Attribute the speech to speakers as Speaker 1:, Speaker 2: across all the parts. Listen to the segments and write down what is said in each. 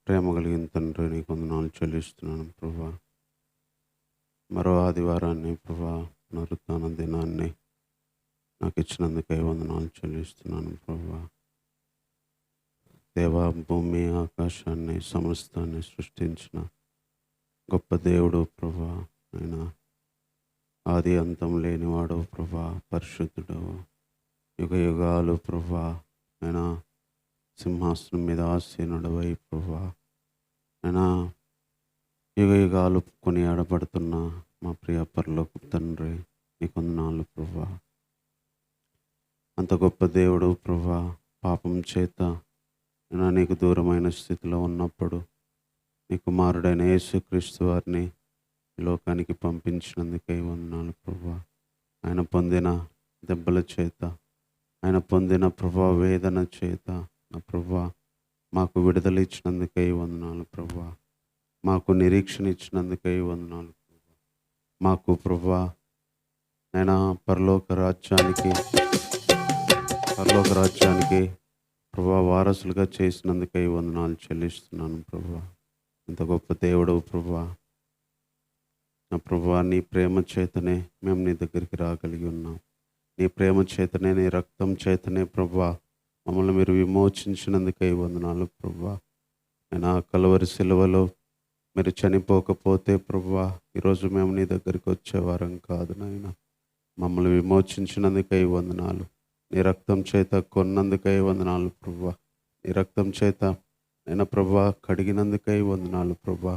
Speaker 1: ప్రేమ కలిగిన తండ్రి, నీకు వందనాలు చెల్లిస్తున్నాను ప్రభా. మరో ఆదివారాన్ని ప్రభా, పునరుత్థాన దినాన్ని నాకు ఇచ్చినందుకే వందనాలు చెల్లిస్తున్నాను ప్రభా. దేవా, భూమి ఆకాశాన్ని సమస్తాన్ని సృష్టించిన గొప్ప దేవుడు ప్రభా. ఆయన ఆది అంతం లేనివాడు ప్రభా, పరిశుద్ధుడు, యుగ యుగాలు ప్రభా. ఆయన సింహాసనం మీద ఆసీనుడవై ప్రభా, ఆయన యుగ యుగాలు కొనియాడబడుతున్న మా ప్రియ పరలోకపు తండ్రి, నీకు వందనాలు ప్రభా. అంత గొప్ప దేవుడు ప్రభా, పాపం చేత నేను నీకు దూరమైన స్థితిలో ఉన్నప్పుడు నీ కుమారుడైన యేసుక్రీస్తు వారిని ఈ లోకానికి పంపించినందుకే వందనాలు ప్రభా. ఆయన పొందిన దెబ్బల చేత, ఆయన పొందిన ప్రభా వేదన చేత నా ప్రభా మాకు విడుదల ఇచ్చినందుకే వందనాలు ప్రభా. మాకు నిరీక్షణ ఇచ్చినందుకే వందనాలు ప్రభా. మాకు ప్రభా నేను పరలోక రాజ్యానికి ప్రభా వారసులుగా చేసినందుకే వందనాలు చెల్లిస్తున్నాను ప్రభా. ఇంత గొప్ప దేవుడు ప్రభా. నా ప్రభా, నీ ప్రేమ చేతనే మేము నీ దగ్గరికి రాగలిగి ఉన్నాం. నీ ప్రేమ చేతనే, నీ రక్తం చేతనే ప్రభా మమ్మల్ని మీరు విమోచించినందుకే వందనాలు ప్రభా. నేను ఆ కలువరి సిలువలో మీరు చనిపోకపోతే ప్రభా, ఈరోజు మేము నీ దగ్గరికి వచ్చేవారం కాదు నాయన. మమ్మల్ని విమోచించినందుకై వందనాలు. నీ రక్తం చేత కొన్నందుకై వందనాలు ప్రభా. నీ రక్తం చేత నేను ప్రభా కడిగినందుకై వందనాలు ప్రభా.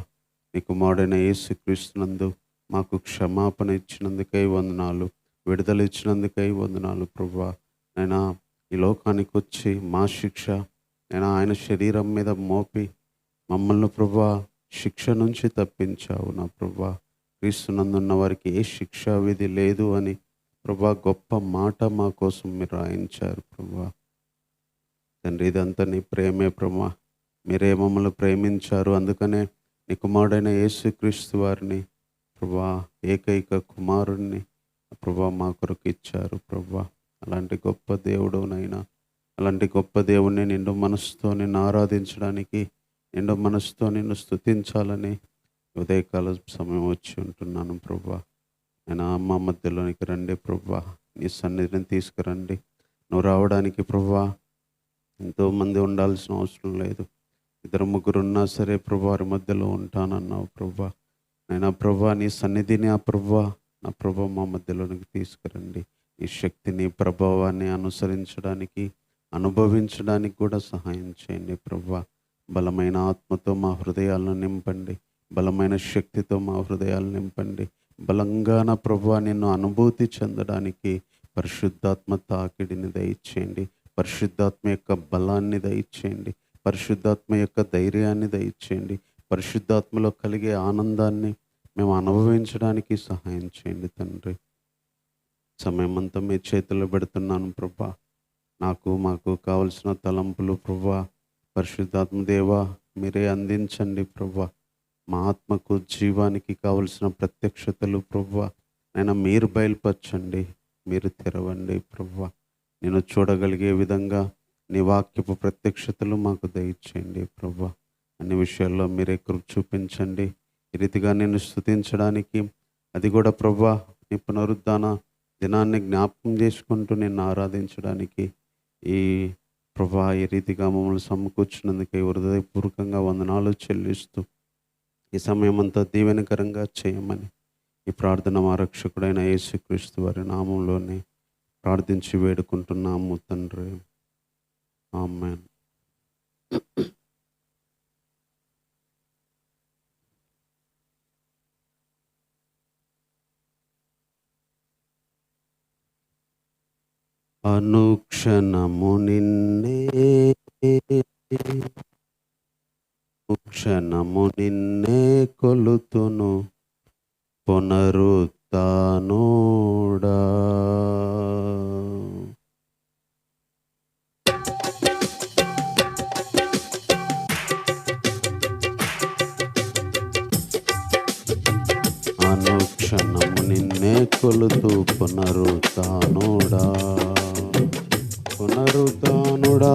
Speaker 1: నీ కుమారుడైన యేసుక్రీస్తునందు మాకు క్షమాపణ ఇచ్చినందుకై వందనాలు, విడుదల ఇచ్చినందుకై వందనాలు ప్రభా. నేను ఈ లోకానికి వచ్చి మా శిక్ష నేను ఆయన శరీరం మీద మోపి మమ్మల్ని ప్రభా శిక్ష నుంచి తప్పించావు నా ప్రభా. క్రీస్తునందున్న వారికి ఏ శిక్షా విధి లేదు అని ప్రభా గొప్ప మాట మా కోసం మీరు రాయించారు ప్రభా. తండ్రి, ఇదంతా నీ ప్రేమే ప్రభా. మీరే మమ్మల్ని ప్రేమించారు, అందుకనే నీ కుమారుడైన యేసుక్రీస్తు వారిని ప్రభా, ఏకైక కుమారుణ్ణి ప్రభా మా కొరకు ఇచ్చారు ప్రభా. అలాంటి గొప్ప దేవుడునైనా, అలాంటి గొప్ప దేవుణ్ణి నిండు మనసుతో నిన్ను ఆరాధించడానికి, నిండు మనసుతో నిన్ను స్తుతించాలని ఉదయకాల సమయం వచ్చి ఉంటున్నాను ప్రభా. నేను మా మధ్యలోనికి రండి ప్రభా, నీ సన్నిధిని తీసుకురండి. నువ్వు రావడానికి ప్రభా ఎంతోమంది ఉండాల్సిన అవసరం లేదు. 2-3 ఉన్నా సరే ప్రభా వారి మధ్యలో ఉంటానన్నావు ప్రభా. నేను ప్రభా నీ సన్నిధిని ఆ ప్రభా నా ప్రభా మా మధ్యలోనికి తీసుకురండి. ఈ శక్తిని, ప్రభావాన్ని అనుసరించడానికి, అనుభవించడానికి కూడా సహాయం చేయండి ప్రభా. బలమైన ఆత్మతో మా హృదయాలను నింపండి, బలమైన శక్తితో మా హృదయాలను నింపండి. బలంగా నా ప్రభా నిన్ను అనుభూతి చెందడానికి పరిశుద్ధాత్మ తాకిడిని దయచేయండి, పరిశుద్ధాత్మ యొక్క బలాన్ని దయచేయండి, పరిశుద్ధాత్మ యొక్క ధైర్యాన్ని దయచేయండి. పరిశుద్ధాత్మలో కలిగే ఆనందాన్ని మేము అనుభవించడానికి సహాయం చేయండి తండ్రి. సమయం అంతా మీ చేతుల్లో పెడుతున్నాను ప్రభా. మాకు కావలసిన తలంపులు ప్రభా పరిశుద్ధాత్మ దేవా మీరే అందించండి ప్రభా. మా ఆత్మకు జీవానికి కావలసిన ప్రత్యక్షతలు ప్రభా నేను మీరు బయలుపరచండి, మీరు తెరవండి ప్రభా. నేను చూడగలిగే విధంగా నీ వాక్యపు ప్రత్యక్షతలు మాకు దయచేయండి ప్రభా. అన్ని విషయాల్లో మీరే కృప చూపించండి. ఈ రీతిగా నేను స్తుతించడానికి, అది కూడా ప్రభా నీ పునరుద్ధాన దినాన్ని జ్ఞాపకం చేసుకుంటూ నిన్ను ఆరాధించడానికి ఈ ప్రభా ఈ రీతిగా మమ్మల్ని సమకూర్చినందుకే హృదయపూర్వకంగా వందనాలు చెల్లిస్తూ ఈ సమయం అంతా దీవెనకరంగా చేయమని ఈ ప్రార్థన మా రక్షకుడైన యేసుక్రీస్తు వారి నామంలోనే ప్రార్థించి వేడుకుంటున్నాము తండ్రి. ఆమేన్. అనుక్షణము నిన్నే, క్షణము నిన్నే కొలుతును పునరుత్థానుడా. అనుక్షణము నిన్నే కొలుతూ పునరుత్థానుడా, పునరుత్థానుడా.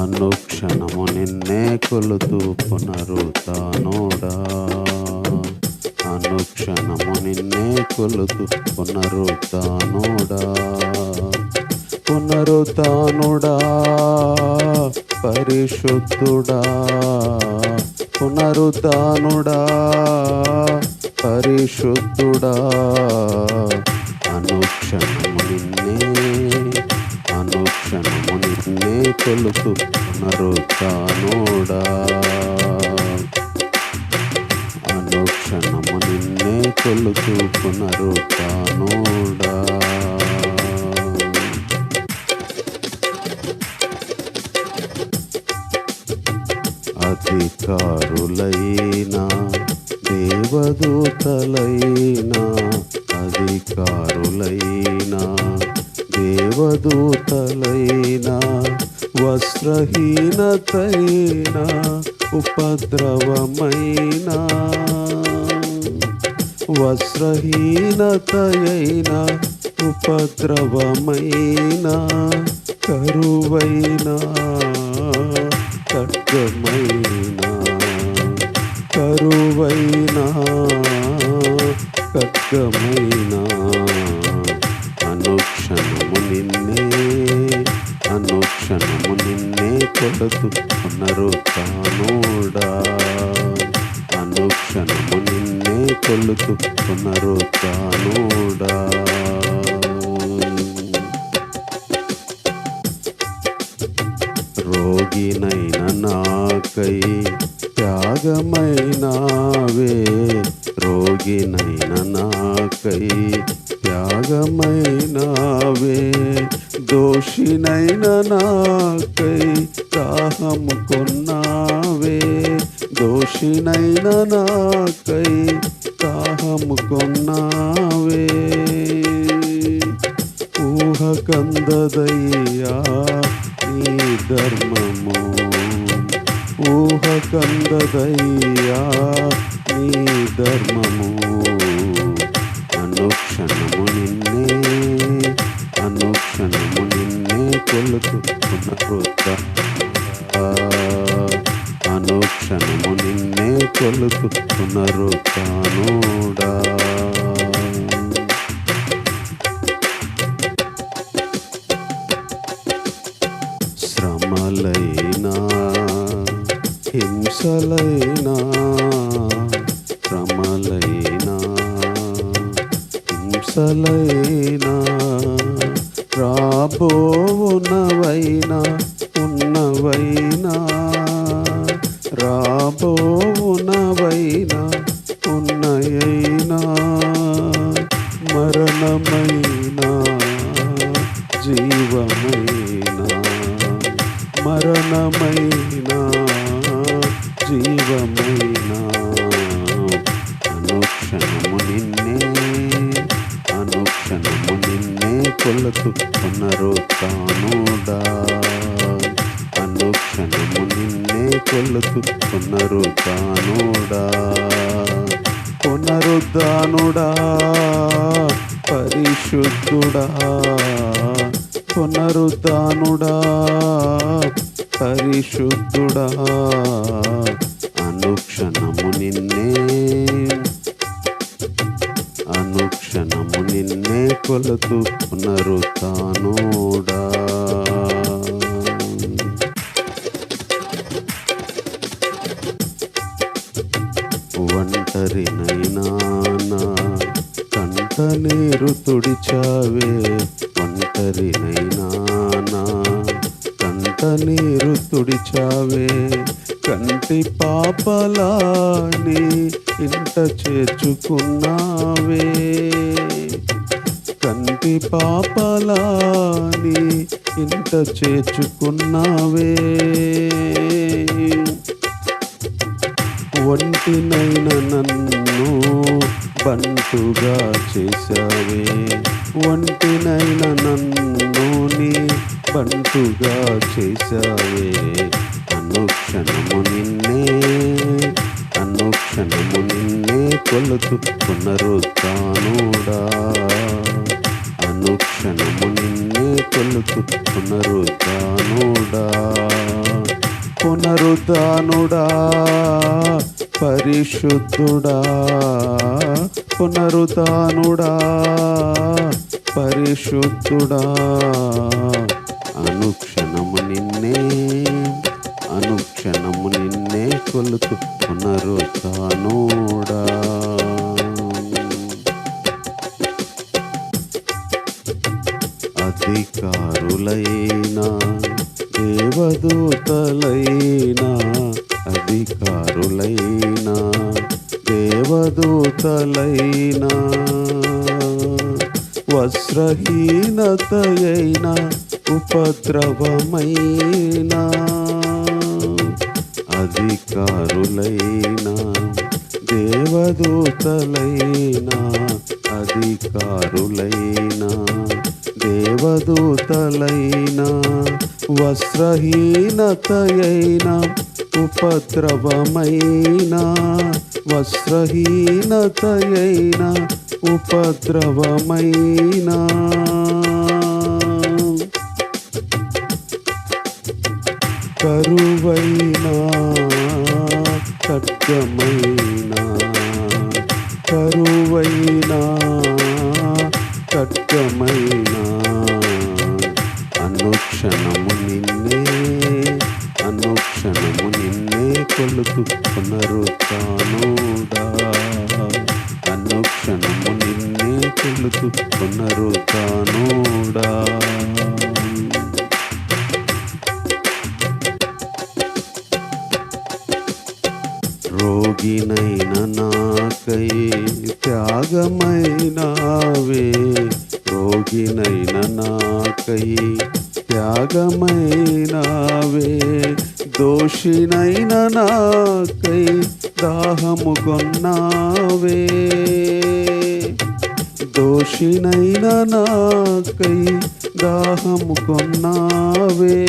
Speaker 1: అనుక్షణము నిన్నే కొలుతూ పునరుత్థానుడా, అనుక్షణము నిన్నే కొలుతూ పునరుత్థానుడా, పునరుత్థానుడా పరిశుద్ధుడా, పునరుత్థానుడా పరిశుద్ధుడా, అనుక్షణము నిన్నే కొలుతూ పునరుత్థానుడా, అనుక్షణము నిన్నే కొలుతూ పునరుత్థానుడా. అధికారులైనా దేవదూతలైనా, అధికారులైనా దేవదూతలైనా, వస్త్రహీనతైనా ఉపద్రవమైనా, వస్త్రహీనతయైనా ఉపద్రవమైనా, కరువైనా ఖడ్గమైనా, కరువైనా ఖడ్గమైనా, అనుక్షణము నిన్నే కొలుతూ పునరుత్థానుడా, అనుక్షణము నిన్నే కొలుతూ పునరుత్థానుడా. రోగినైన నాకై త్యాగమైనావే, రోగినైన నాకై త్యాగమైనావే, దోషినైన నాకై దాహము కొన్నావే, దోషినైన నాకై దాహము కొన్నావే, ఊహకందదయ్యా నీ ధర్మము, ఊహకందదయ్యా నీ ధర్మము, అనుక్షణము నిన్నే కొలుతూ పునరుత్థానుడా, అనుక్షణము నిన్నే కొలుతూ పునరుత్థానుడా. శ్రమలైనా హింసలైనా, శ్రమలైనా హింసలైనా, రాబోవునవైనా ఉన్నవైనా, రాబోవునవైనా ఉన్నయైనా, మరణమైనా జీవమైనా, మరణమైనా జీవమైనా, అనుక్షణము నిన్నే కొలుతూ పునరుత్థానుడా, అనుక్షణము నిన్నే కొలుతూ పునరుత్థానుడా, పునరుత్థానుడా పరిశుద్ధుడా, పునరుత్థానుడా పరిశుద్ధుడా, అనుక్షణము నిన్నే కొలుతూ పునరుత్థానుడా. ఒంటరినైనా నా కంట నీరు తుడిచావే, ఒంటరినైనా నా కంట నీరు తుడిచావే, కంటి పాపలాని ఇంట చేర్చుకున్నావే, కంటి పాపలాని ఇంట చేర్చుకున్నావే, ఒంటినైన నన్ను బంటుగా చేశావే, ఒంటినైన నన్ను నీ బంటుగా చేశావే, అనుక్షణము నిన్నే కొలుతూ పునరుత్థానుడా, అనుక్షణము నిన్నే కొలుతూ పునరుత్థానుడా. పునరుద్ధానుడా పరిశుద్ధుడా, పునరుద్ధానుడా పరిశుద్ధుడా, అనుక్షణము నిన్నే అనుక్షణము నిన్నే కొలుతు పునరుద్ధానుడా. అధికారులైనా దేవదూతలైనా, అధికారులైనా దేవదూతలైనా, వస్త్రహీనతయైన ఉపద్రవమైనా, అధికారులైనా దేవదూతలైనా, అధికారులైనా దేవదూతలైనా, వస్త్రహీనతయైన ఉపద్రవమైనా, వస్త్రహీనతయైన ఉపద్రవమైనా, కరువైనా ఖడ్గమైనా, కరువైనా ఖడ్గమైనా, అనుక్షణము నిన్నే అనుక్షణము నిన్నే కొలుతు పునరుద్ధానుడా, అనుక్షణము నిన్నే కొలుతు పునరుద్ధానుడా. రోగినైన నాకై త్యాగమైనావే, రోగినైన నాకై త్యాగమైనావే, దోషినైన నాకై దాహము కొన్నావే, దోషినైన నాకై దాహము కొన్నావే,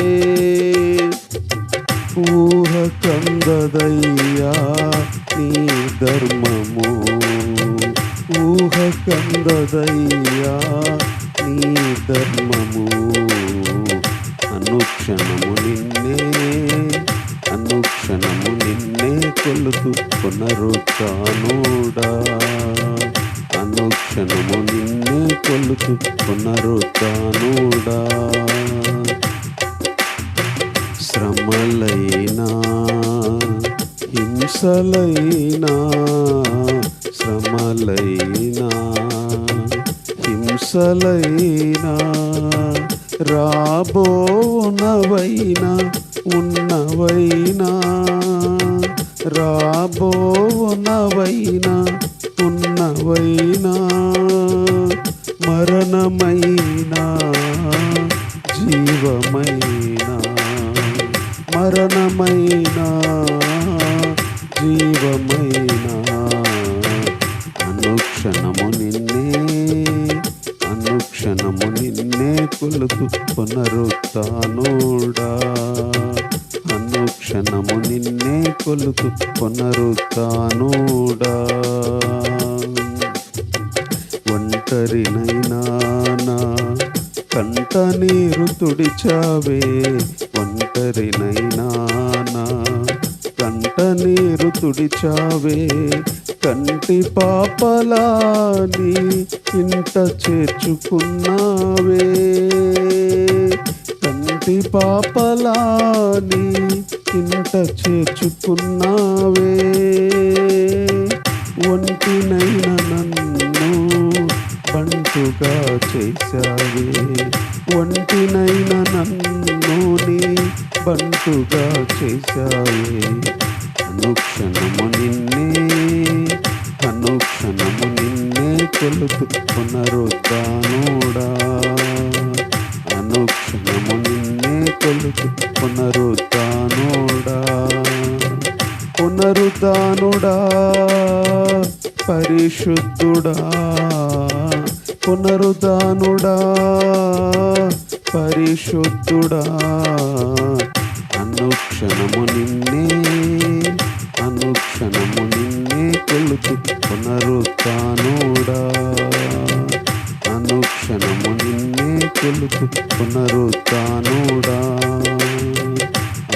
Speaker 1: ఊహ కందదయ్యా నీ ధర్మము, ఊహ కందదయ్యా నీ ధర్మము, అనుక్షణము నిన్నే అనుక్షణము నిన్నే కొలుతు పునరుద్ధానుడా, అనుక్షణము నిన్నే కొలుతు పునరుద్ధానుడా. శ్రమలైనా హింసలైనా, శ్రమలైనా హింసలైనా, రాబోనవైనా ఉన్నవైనా, రాబోనవైనా ఉన్నవైనా, మరణమైనా జీవమైనా, మరణమైనా జీవమైనా, అనుక్షణము నిన్నే అనుక్షణము నిన్నే కొలుతు పునరుద్ధానుడా, అనుక్షణము నిన్నే కొలుతు పునరుద్ధానుడా. ఒంటరినైనా నా కంట నీరు తుడిచావే, ఒంటరినైనా నా కంట నీరు తుడిచావే, కంటి పాపలాని ఇంట చేర్చుకున్నావే, కంటి పాపలాని ఇంట చేర్చుకున్నావే, ఒంటినైన నన్ను బంటుగా చేశావే, ఒంటినైన నన్ను నీ బంటుగా చేశావే, అనుక్షణము నిన్నే అనుక్షణము నిన్నే కొలుతు పునరుద్ధానుడా, అనుక్షణము నిన్నే కొలుతు పునరుద్ధానుడా, పునరుద్ధానుడా పరిశుద్ధుడా, పునరుద్ధానుడా పరిశుద్ధుడా, అనుక్షణము నిన్నే అనుక్షణము నిన్నే కొలుతు పునరుద్ధానుడా, అనుక్షణము నిన్నే కొలుతు పునరుద్ధానుడా,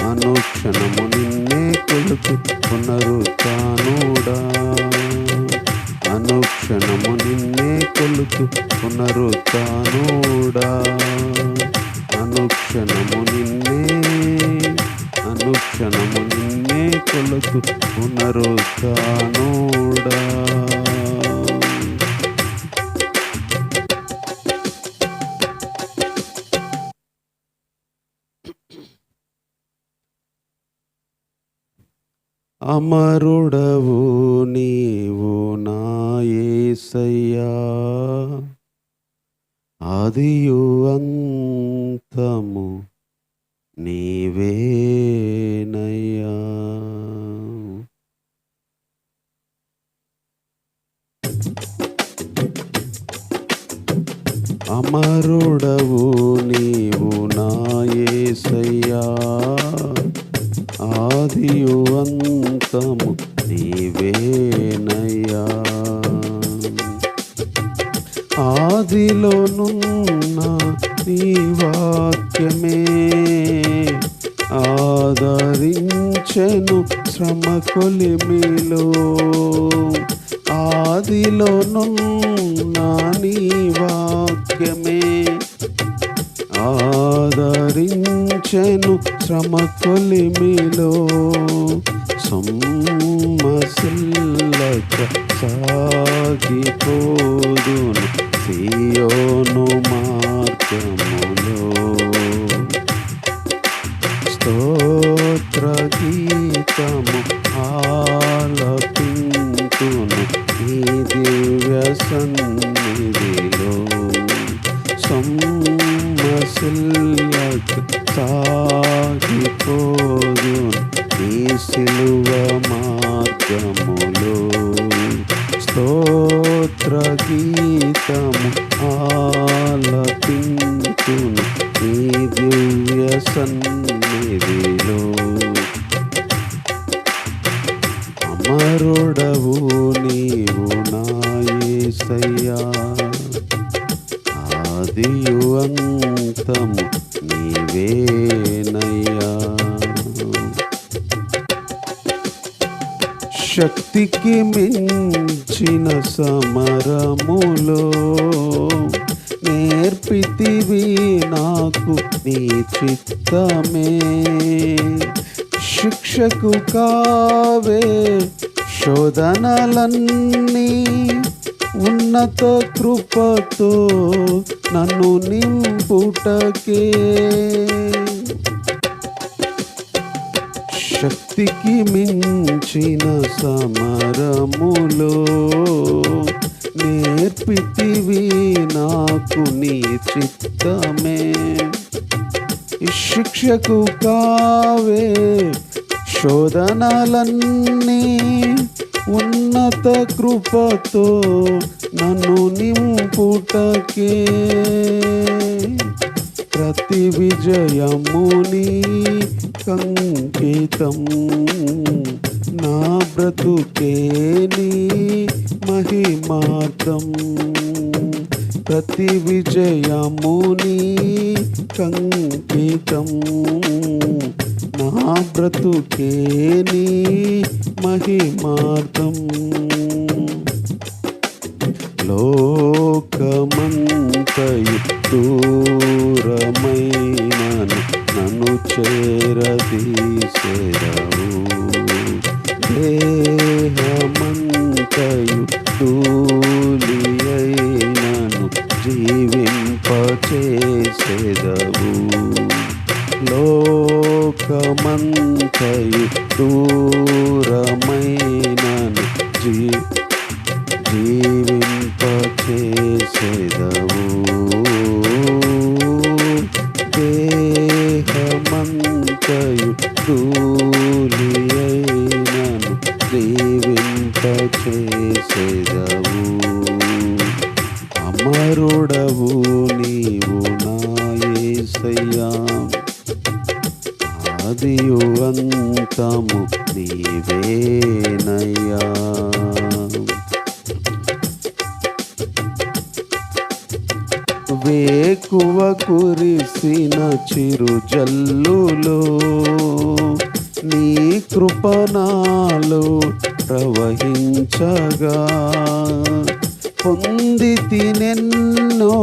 Speaker 1: అనుక్షణము నిన్నే కొలుకు పునరుత్థానుడా, అనుక్షణము నిన్నే కొలుకు పునరుత్థానుడా, అనుక్షణము నిన్నే కొలుకు పునరుత్థానుడా. అమరుడవు నీవు నా యేసయ్యా, ఆదియు అంతము నీవేనయ్యా. అమరుడవు నీవు నా యేసయ్యా, ఆదియు అంతము నీవేనయ్యా. ఆదిలోనున్న నీ వాక్యమే ఆదరించెను శ్రమ కొలిమిలో, ఆదిలోనున్న నీ వాక్యమే ఆదరించెను శ్రమ కొలిమిలో, సొమ్మసిల్లక సాగిపోదును సియోను మార్గములో. స్తోత్ర గీతము ఆలపింతును ఈ దివ్య సన్నిధిలో, సొమ్మసిల్లక సాగిపోదును ఈ సిలువ మార్గములో. స్తోత్ర గీతము ఆలపింతును ఈ దివ్య సన్నిధిలో. అమరుడవు నీవు నా యేసయ్యా, ఆదియు అంతము నీవేనయ్యా. శక్తికి మించిన సమరములో నేర్పితివి నాకు నీ చిత్తమే, శిక్షకు కావే శోధనలన్నీ, ఉన్నత కృపతో నన్ను నింపుటకే. శక్తికి మించిన సమరములో నేర్పితివి నాకు నీ చిత్తమే, శిక్షకు కావే శోధనలన్నీ, ఉన్నత కృపతో నన్ను నింపుటకే. ప్రతి విజయముని కంకితం, నా బ్రతుకే నీ మహిమార్థం. ప్రతి విజయముని కంకితం, నా బ్రతుకే నీ మహిమార్థం. లోకమంతయు దూరమైనను నన్ను చేరదీసెదవు, దేహమంతయు ధూళియైనను జీవింపచేసెదవు. లోకమంతయు దూరమైనను జీవింపచేసెదవు, దేహమంతయు ధూళియైనను జీవింపచేసెదవు. అమరుడవు నీవు నా యేసయ్యా, ఆదియు అంతము నీవేనయ్యా. వేకువ కురిసిన చిరు జల్లులో నీ కృపణాలు ప్రవహించగా పొందితి నెన్నో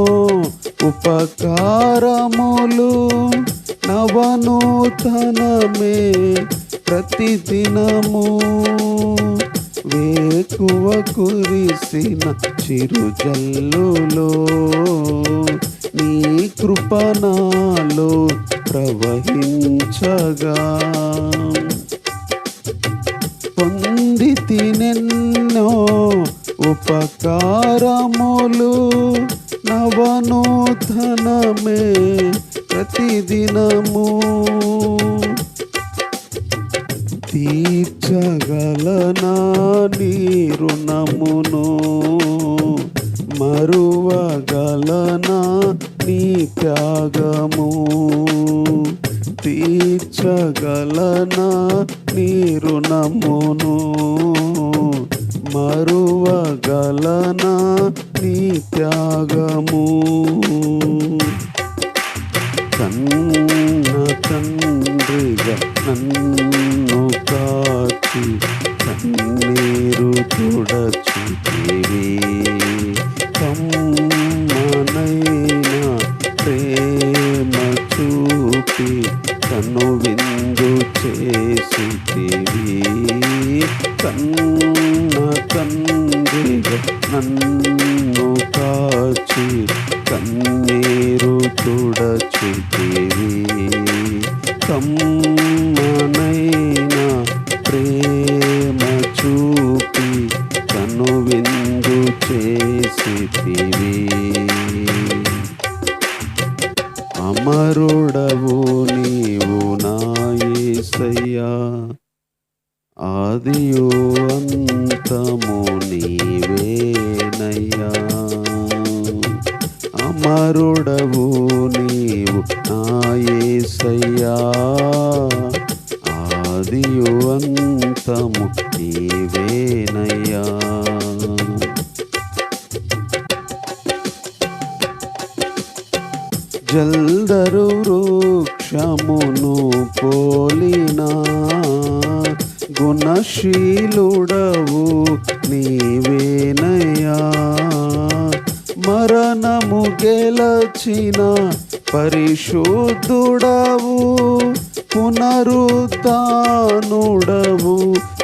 Speaker 1: ఉపకారములు నవనూతనమే ప్రతిదినము వేకువ కురిసిన చిరుజల్లులో నీ కృపణాలు ప్రవహించగా పొందితి నెన్నో ఉపకారములు నవనూతనమే ప్రతిదినము తీర్చగలనా నీ రుణమును మరువగలనా నీ త్యాగము తీర్చగలనా నీ రుణమును మరువగలనా నీ త్యాగము కన్న తండ్రిగా నన్ను కాచి కన్నీరు తుడచితివి కమ్మనైనా ప్రేమ చూపి కన్ను విందు చేసితివి కన్న తండ్రిగా నన్ను కాచి కన్నీరు తుడచితివి కమ్మనైనా ప్రేమ చూపి కను విందు చేసితివి అమరుడవు నీవు నా యేసయ్యా ఆదియు అంతము నీవేనయ్యా అమరుడవు నీవు నా యేసయ్యా ఆదియు అంతము నీవేనయ్యా జల్దరు వృక్షమును పోలినా గుణశీలుడవు నీవేనయ్యా మరణము గెలచిన పరిశుద్ధుడవు పునరుత్థానుడవు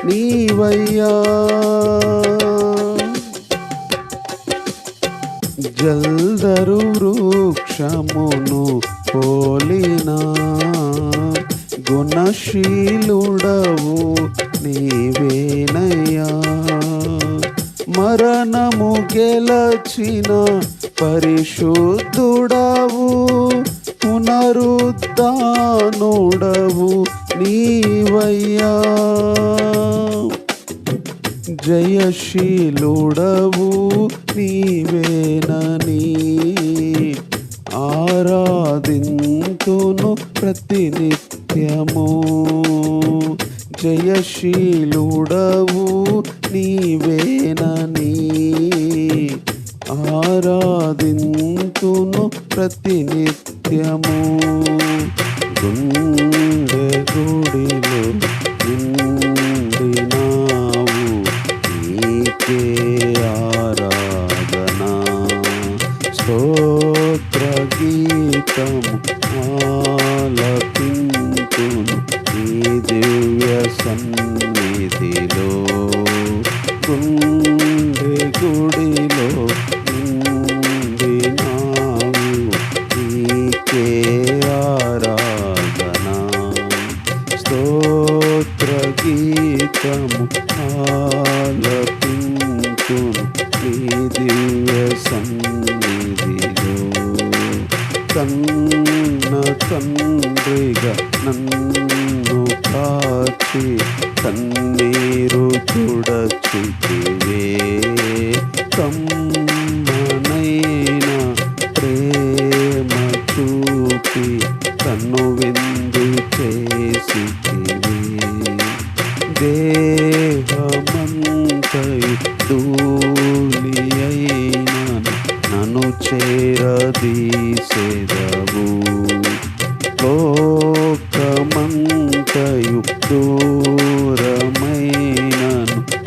Speaker 1: నీవయ్యా జల్దరు వృక్షమును పోలినా గుణశీలుడవు నీవేనయ్యా మరణము గెలచిన పరిశుద్ధుడవు పునరుత్థానుడవు నీవయ్యా జయశీలుడవు నీవేనని ఆరాధింతును ప్రతినిత్యము జయశీలుడవు నీవేనని ఆరాధింతును ప్రతినిత్యము గుండె గుడిలో నిండినావు నీకే ఆరాధనా స్తోత్ర గీతము ఆలపింతును నీ దివ్య సన్నిధిలో గుండె గుడిలో నిండినావు నీకే ఆరాధనా స్తోత్ర గీతము ఆలపింతును నీ దివ్య సన్నిధిలో కన్న తండ్రిగా నన్ను కాచి కన్నీరు తుడచితివే కమ్మనైనా ప్రేమ చూపి కన్ను విందు చేసితివే దేహమంతయు ధూళియైనను నన్ను చేరదీసెదవు లోకమంతయు దూరమైనను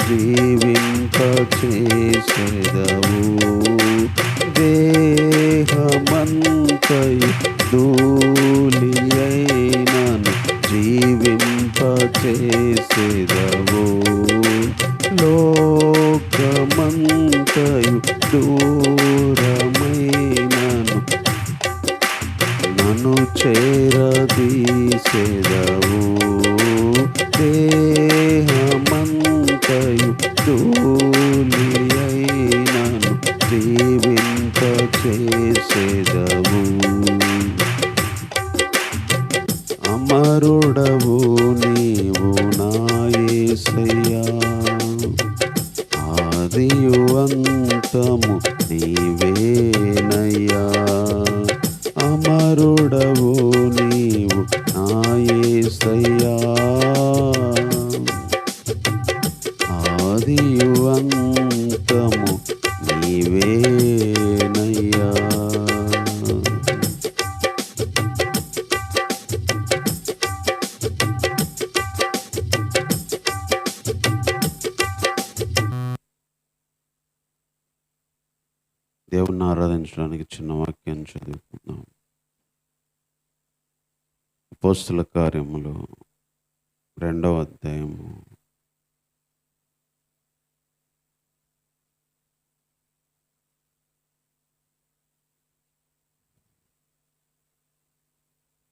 Speaker 1: జీవింపచేసెదవు. దేహమంతయు ధూళియైనను జీవింపచేసెదవు. లోకమంతయు దూరమైనను నన్ను చేరదీసెదవు. దేహమంతయు ధూళియైనను జీవింపచేసెదవు. అమరుడవు నీవు నా యేసయ్యా, ఆదియు అంతము నీవేనయ్యా. అమరుడవు నీవు నా యేసయ్యా, ఆదియు అంతము నీవేనయ్యా. దేవుణ్ణి ఆరాధించడానికి చిన్న వాక్యాన్ని చదువుకుందాం. అపోస్తల కార్యములు 2వ అధ్యాయము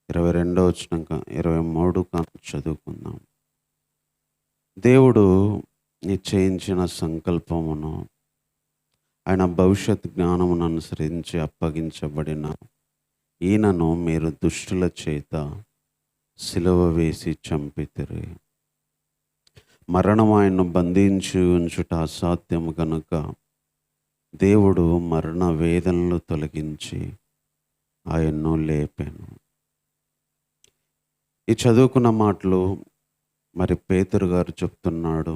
Speaker 1: 22వ వచనం 23 చదువుకుందాం. దేవుడు నిశ్చయించిన సంకల్పమును ఆయన భవిష్యత్ జ్ఞానమును అనుసరించి అప్పగించబడిన ఈయనను మీరు దుష్టుల చేత సిలువ వేసి చంపితిరి. మరణం ఆయన్ను బంధించి ఉంచుట అసాధ్యము కనుక దేవుడు మరణ వేదనలు తొలగించి ఆయన్ను లేపాను. ఈ చదువుకున్న మాటలు మరి పేతురు గారు చెప్తున్నాడు.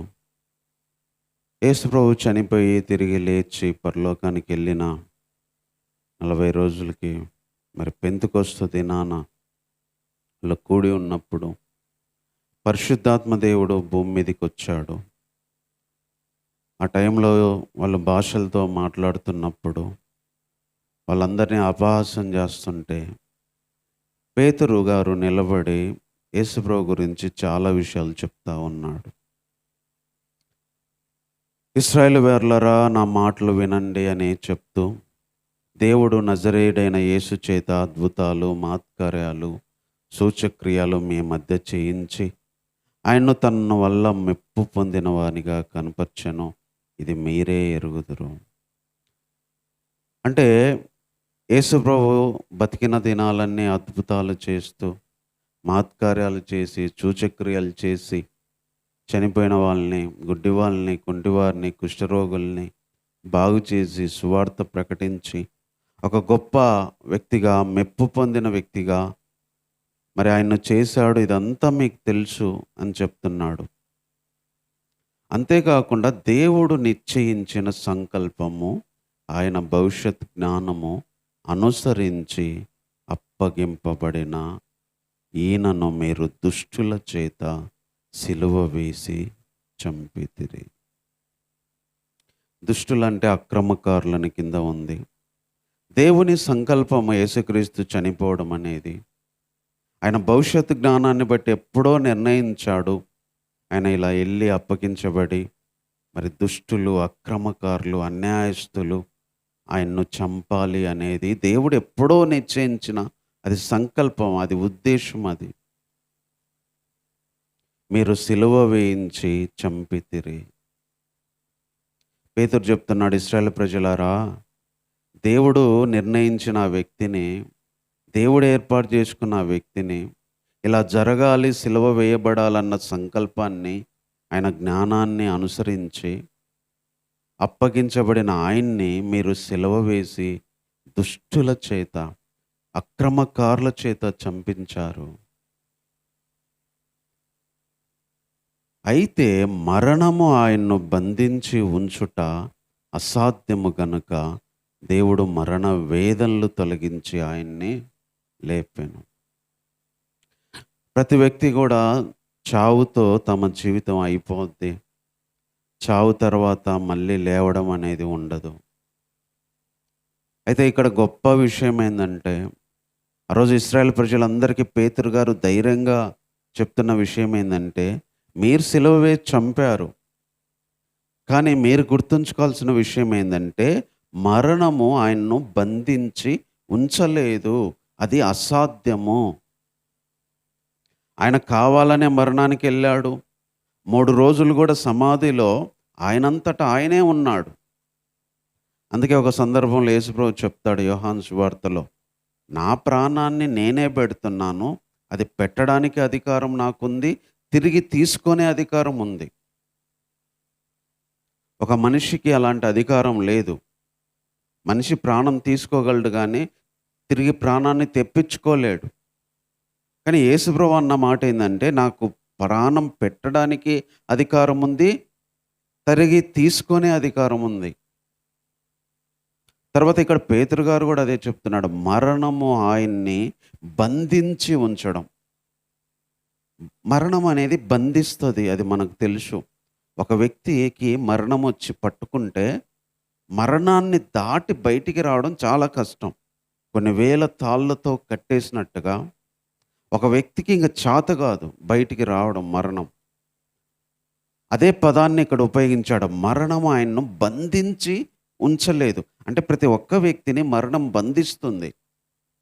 Speaker 1: యేసు ప్రభు చనిపోయి తిరిగి లేచి పరలోకానికి వెళ్ళిన 40 రోజులకి మరి పెంతెకొస్తు దినాన ఇలా కూడి ఉన్నప్పుడు పరిశుద్ధాత్మ దేవుడు భూమి మీదకి వచ్చాడు. ఆ టైంలో వాళ్ళు భాషలతో మాట్లాడుతున్నప్పుడు వాళ్ళందరినీ అపహాస్యం చేస్తుంటే పేతురు గారు నిలబడి యేసు ప్రభు గురించి చాలా విషయాలు చెప్తా ఉన్నాడు. ఇశ్రాయేలు వారులారా, నా మాటలు వినండి అని చెప్తూ దేవుడు నజరేయుడైన యేసు చేత అద్భుతాలు, మహత్కార్యాలు, సూచక్రియలు మీ మధ్య చేయించి ఆయన్ను తన వల్ల మెప్పు పొందిన వానిగా కనపర్చెను. ఇది మీరే ఎరుగుదురు. అంటే యేసు ప్రభు బతికిన దినాలన్నీ అద్భుతాలు చేస్తూ, మహత్కార్యాలు చేసి, సూచక్రియలు చేసి చనిపోయిన వాళ్ళని, గుడ్డి వాళ్ళని, కుంటివారిని, కుష్ఠరోగుల్ని బాగు చేసి సువార్త ప్రకటించి ఒక గొప్ప వ్యక్తిగా, మెప్పు పొందిన వ్యక్తిగా మరి ఆయన చేశాడు. ఇదంతా మీకు తెలుసు అని చెప్తున్నాడు. అంతేకాకుండా దేవుడు నిశ్చయించిన సంకల్పము, ఆయన భవిష్యత్ జ్ఞానము అనుసరించి అప్పగింపబడిన ఈయనను మీరు దుష్టుల చేత సిలువ వేసి చంపితిరి. దుష్టులంటే అక్రమకారులని కింద ఉంది. దేవుని సంకల్పం యేసుక్రీస్తు చనిపోవడం అనేది ఆయన భవిష్యత్తు జ్ఞానాన్ని బట్టి ఎప్పుడో నిర్ణయించాడు. ఆయన ఇలా వెళ్ళి అప్పగించబడి మరి దుష్టులు, అక్రమకారులు, అన్యాయస్తులు ఆయన్ను చంపాలి అనేది దేవుడు ఎప్పుడో నిశ్చయించిన అది సంకల్పం, అది ఉద్దేశం. అది మీరు సిలువ వేయించి చంపితిరి. పేతురు చెప్తున్నాడు, ఇశ్రాయేలు ప్రజలారా, దేవుడు నిర్ణయించిన ఆ వ్యక్తిని, దేవుడు ఏర్పాటు చేసుకున్న ఆ వ్యక్తిని ఇలా జరగాలి, సిలువ వేయబడాలన్న సంకల్పాన్ని, ఆయన జ్ఞానాన్ని అనుసరించి అప్పగించబడిన ఆయన్ని మీరు సిలువ వేసి దుష్టుల చేత, అక్రమకారుల చేత చంపించారు. అయితే మరణము ఆయన్ను బంధించి ఉంచుట అసాధ్యము గనుక దేవుడు మరణ వేదనలు తొలగించి ఆయన్ని లేపాను. ప్రతి వ్యక్తి కూడా చావుతో తమ జీవితం అయిపోద్ది. చావు తర్వాత మళ్ళీ లేవడం అనేది ఉండదు. అయితే ఇక్కడ గొప్ప విషయం ఏందంటే, ఆ రోజు ఇశ్రాయేల్ ప్రజలందరికీ పేతురు గారు ధైర్యంగా చెప్తున్న విషయం ఏందంటే, మీరు సిలువ వేసి చంపారు. కానీ మీరు గుర్తుంచుకోవాల్సిన విషయం ఏందంటే, మరణము ఆయన్ను బంధించి ఉంచలేదు. అది అసాధ్యము. ఆయన కావాలనే మరణానికెళ్ళాడు. 3 రోజులు గూడా సమాధిలో ఆయనంతట ఆయనే ఉన్నాడు. అందుకే ఒక సందర్భంలో యేసుప్రభు చెప్తాడు యోహాను సువార్తలో, నా ప్రాణాన్ని నేనే పెడుతున్నాను. అది పెట్టడానికి అధికారం నాకుంది. తిరిగి తీసుకునే అధికారం ఉంది. ఒక మనిషికి అలాంటి అధికారం లేదు. మనిషి ప్రాణం తీసుకోగలడు గానీ, తిరిగి ప్రాణాన్ని తెప్పించుకోలేడు. కానీ యేసుప్రభు అన్న మాట ఏందంటే, నాకు ప్రాణం పెట్టడానికి అధికారం ఉంది. తిరిగి తీసుకునే అధికారం ఉంది. తర్వాత ఇక్కడ పేతురు గారు కూడా అదే చెప్తున్నాడు. మరణము ఆయన్ని బంధించి ఉంచడం. మరణం అనేది బంధిస్తుంది. అది మనకు తెలుసు. ఒక వ్యక్తికి మరణం వచ్చి పట్టుకుంటే మరణాన్ని దాటి బయటికి రావడం చాలా కష్టం. కొన్ని వేల తాళ్ళతో కట్టేసినట్టుగా ఒక వ్యక్తికి ఇంక చేత కాదు బయటికి రావడం మరణం. అదే పదాన్ని ఇక్కడ ఉపయోగించాడు. మరణం ఆయన్ను బంధించి ఉంచలేదు. అంటే ప్రతి ఒక్క వ్యక్తిని మరణం బంధిస్తుంది.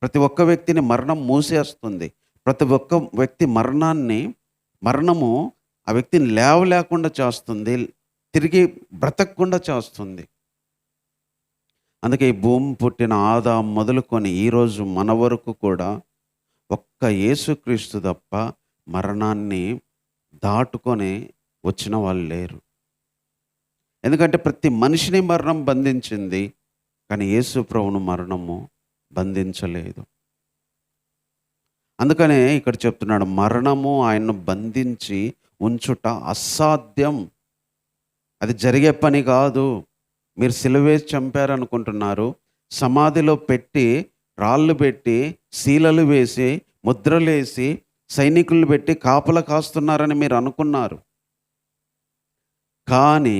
Speaker 1: ప్రతి ఒక్క వ్యక్తిని మరణం మూసేస్తుంది. ప్రతి ఒక్క వ్యక్తి మరణము ఆ వ్యక్తిని లేవలేకుండా చేస్తుంది. తిరిగి బ్రతకకుండా చేస్తుంది. అందుకే ఈ భూమి పుట్టిన ఆదాము మొదలుకొని ఈరోజు మన వరకు కూడా ఒక్క యేసుక్రీస్తు తప్ప మరణాన్ని దాటుకొని వచ్చిన వాళ్ళు లేరు. ఎందుకంటే ప్రతి మనిషిని మరణం బంధించింది. కానీ యేసు ప్రభువును మరణము బంధించలేదు. అందుకనే ఇక్కడ చెప్తున్నాడు, మరణము ఆయన్ను బంధించి ఉంచుట అసాధ్యం. అది జరిగే పని కాదు. మీరు సిలువ వేసి చంపారనుకుంటున్నారు. సమాధిలో పెట్టి రాళ్ళు పెట్టి శీలలు వేసి ముద్రలేసి సైనికులు పెట్టి కాపలా కాస్తున్నారని మీరు అనుకున్నారు. కానీ